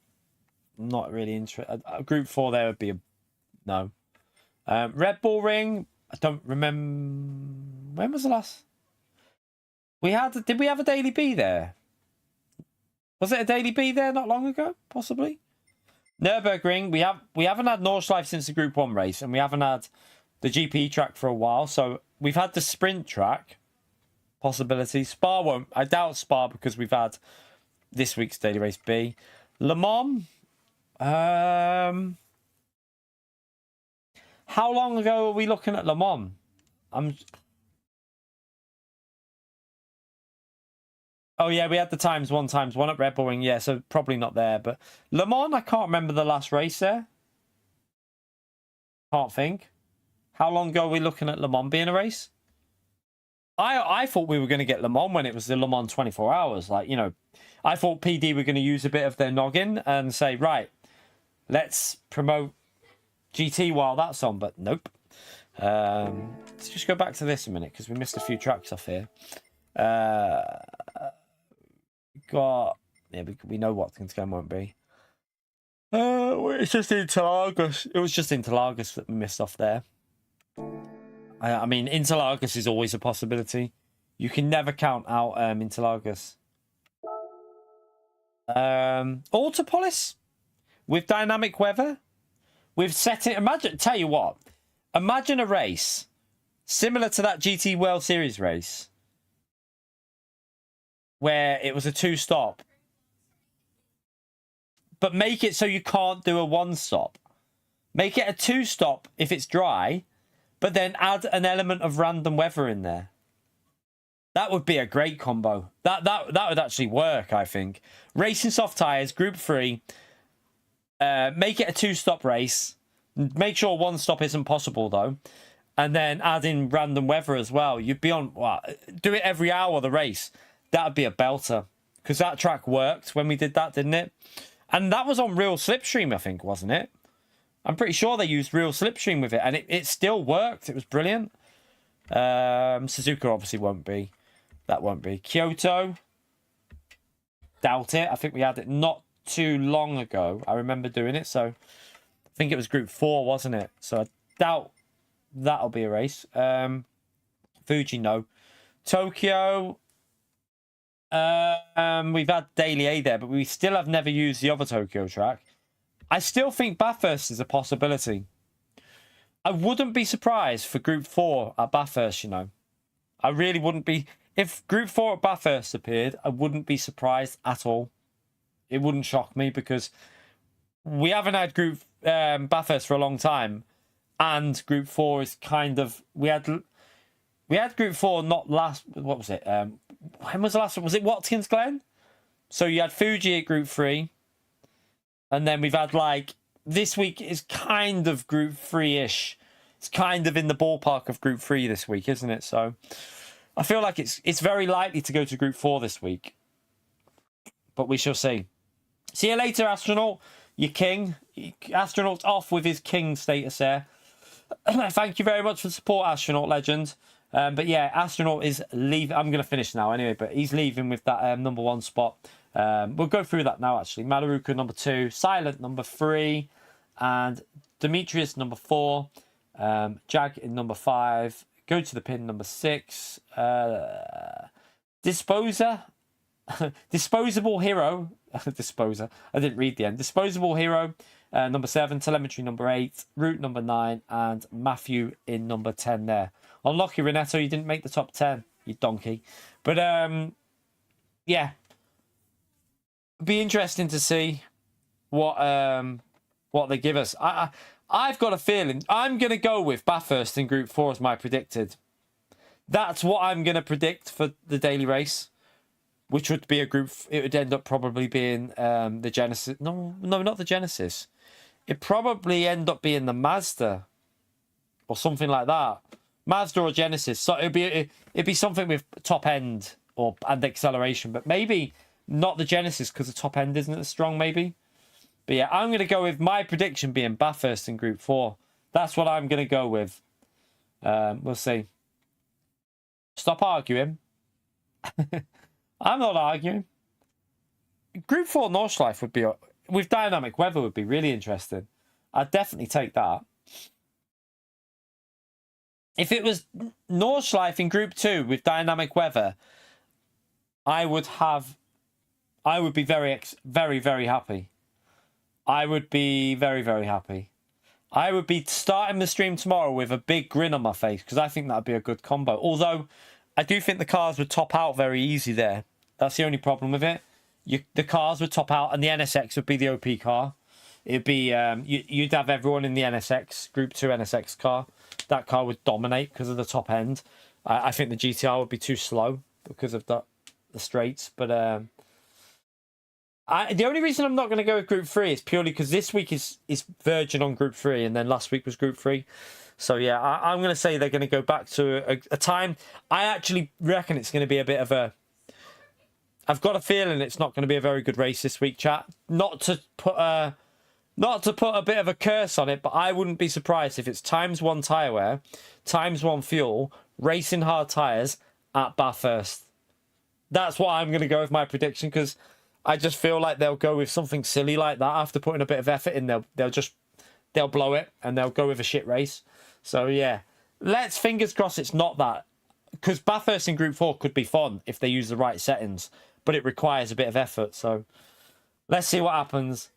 I'm not really interested. Group 4 there would be a no. Red Bull Ring, I don't remember. When was the last? Did we have a Daily B there? Was it a Daily B there not long ago? Possibly. Nürburgring, we haven't had Nordschleife since the Group 1 race, and we haven't had the GP track for a while. So we've had the sprint track possibility. Spa won't. I doubt Spa because we've had this week's Daily Race B. Le Mans. How long ago are we looking at Le Mans? Oh, yeah, we had the ×1 at Red Bull Ring. Yeah, so probably not there. But Le Mans, I can't remember the last race there. Can't think. How long ago are we looking at Le Mans being a race? I thought we were going to get Le Mans when it was the Le Mans 24 hours. Like, you know, I thought PD were going to use a bit of their noggin and say, right, let's promote GT while that's on. But nope. Let's just go back to this a minute because we missed a few tracks off here. We know what things going won't be. It's just Interlagos. It was just Interlagos that we missed off there. I mean, Interlagos is always a possibility. You can never count out Interlagos. Autopolis with dynamic weather. We've set it. Tell you what. Imagine a race similar to that GT World Series race, where it was a 2-stop, but make it so you can't do a 1-stop. Make it a 2-stop if it's dry, but then add an element of random weather in there. That would be a great combo. That would actually work, I think. Racing soft tyres, Group 3. Make it a 2-stop race. Make sure 1-stop isn't possible, though. And then add in random weather as well. You'd be on... Well, do it every hour of the race. That would be a belter. Because that track worked when we did that, didn't it? And that was on real slipstream, I think, wasn't it? I'm pretty sure they used real slipstream with it. And it still worked. It was brilliant. Suzuka obviously won't be. That won't be. Kyoto. Doubt it. I think we had it not too long ago. I remember doing it. So I think it was Group 4, wasn't it? So I doubt that'll be a race. Fuji, no. Tokyo... we've had Daily A there, but we still have never used the other Tokyo track. I still think Bathurst is a possibility. I wouldn't be surprised for Group 4 at Bathurst, you know. I really wouldn't be. If Group 4 at Bathurst appeared, I wouldn't be surprised at all. It wouldn't shock me because we haven't had Group Bathurst for a long time. And Group 4 is kind of... We had Group 4 not last... What was it? When was the last one? Was it Watkins Glen? So you had Fuji at Group 3. And then we've had, like... This week is kind of Group 3-ish. It's kind of in the ballpark of Group 3 this week, isn't it? So I feel like it's very likely to go to Group 4 this week. but we shall see. See you later, Astronaut. Your king. Astronaut's off with his king status there. Thank you very much for the support, Astronaut Legend. But yeah, Astronaut is leaving. I'm going to finish now anyway, but he's leaving with that number 1 spot. We'll go through that now, actually. Malaruka, number 2. Silent, number 3. And Demetrius, number 4. Jag in number 5. Go to the pin, number 6. Disposer. Disposable Hero. Disposer. I didn't read the end. Disposable Hero, number 7. Telemetry, number 8. Root, number 9. And Matthew in number 10 there. Unlucky, Renato, you didn't make the top 10, you donkey. But, yeah. Be interesting to see what they give us. I've got a feeling I'm going to go with Bathurst in Group 4 as my predicted. That's what I'm going to predict for the daily race, which would be a group. It would end up probably being the Genesis. No, not the Genesis. It'd probably end up being the Mazda or something like that. Mazda or Genesis. So it'd be something with top end and acceleration, but maybe not the Genesis because the top end isn't as strong. Maybe. But yeah, I'm going to go with my prediction being Bathurst in Group 4. That's what I'm going to go with. We'll see. Stop arguing. I'm not arguing. Group 4 Nordschleife would be, with dynamic weather, would be really interesting. I'd definitely take that. If it was Nordschleife in Group 2 with dynamic weather, I would be very, very happy. I would be very, very happy. I would be starting the stream tomorrow with a big grin on my face because I think that'd be a good combo. Although, I do think the cars would top out very easy there. That's the only problem with it. The cars would top out and the NSX would be the OP car. It'd be you'd have everyone in the NSX, Group 2 NSX car. That car would dominate because of the top end. I think the GTR would be too slow because of the straights. But the only reason I'm not going to go with Group 3 is purely because this week is Virgin on Group 3 and then last week was Group 3. So yeah, I'm going to say they're going to go back to a time. I actually reckon it's going to be a bit of a... I've got a feeling it's not going to be a very good race this week, chat. Not to put a bit of a curse on it, but I wouldn't be surprised if it's ×1 tyre wear, ×1 fuel, racing hard tyres at Bathurst. That's what I'm going to go with my prediction because I just feel like they'll go with something silly like that after putting a bit of effort in. They'll blow it and they'll go with a shit race. So yeah, let's fingers crossed it's not that, because Bathurst in Group 4 could be fun if they use the right settings, but it requires a bit of effort. So let's see what happens.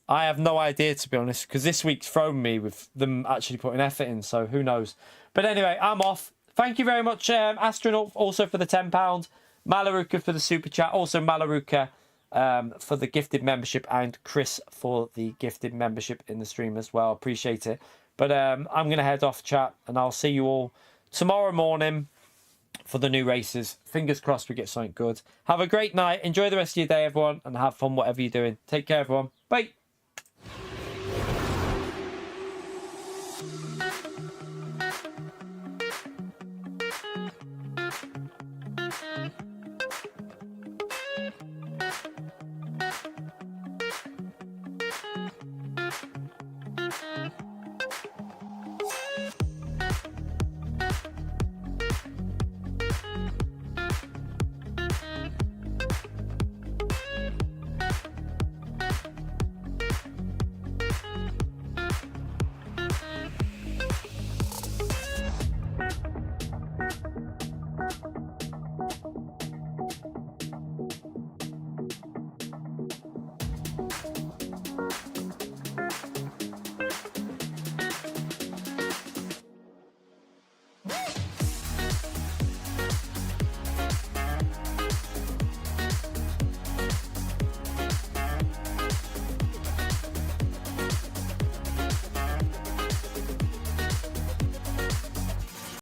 I have no idea, to be honest, because this week's thrown me with them actually putting effort in. So who knows? But anyway, I'm off. Thank you very much, Astronaut, also for the £10. Malaruka for the super chat. Also Malaruka for the gifted membership, and Chris for the gifted membership in the stream as well. Appreciate it. But I'm going to head off, chat, and I'll see you all tomorrow morning for the new races. Fingers crossed we get something good. Have a great night. Enjoy the rest of your day, everyone, and have fun whatever you're doing. Take care, everyone. Bye.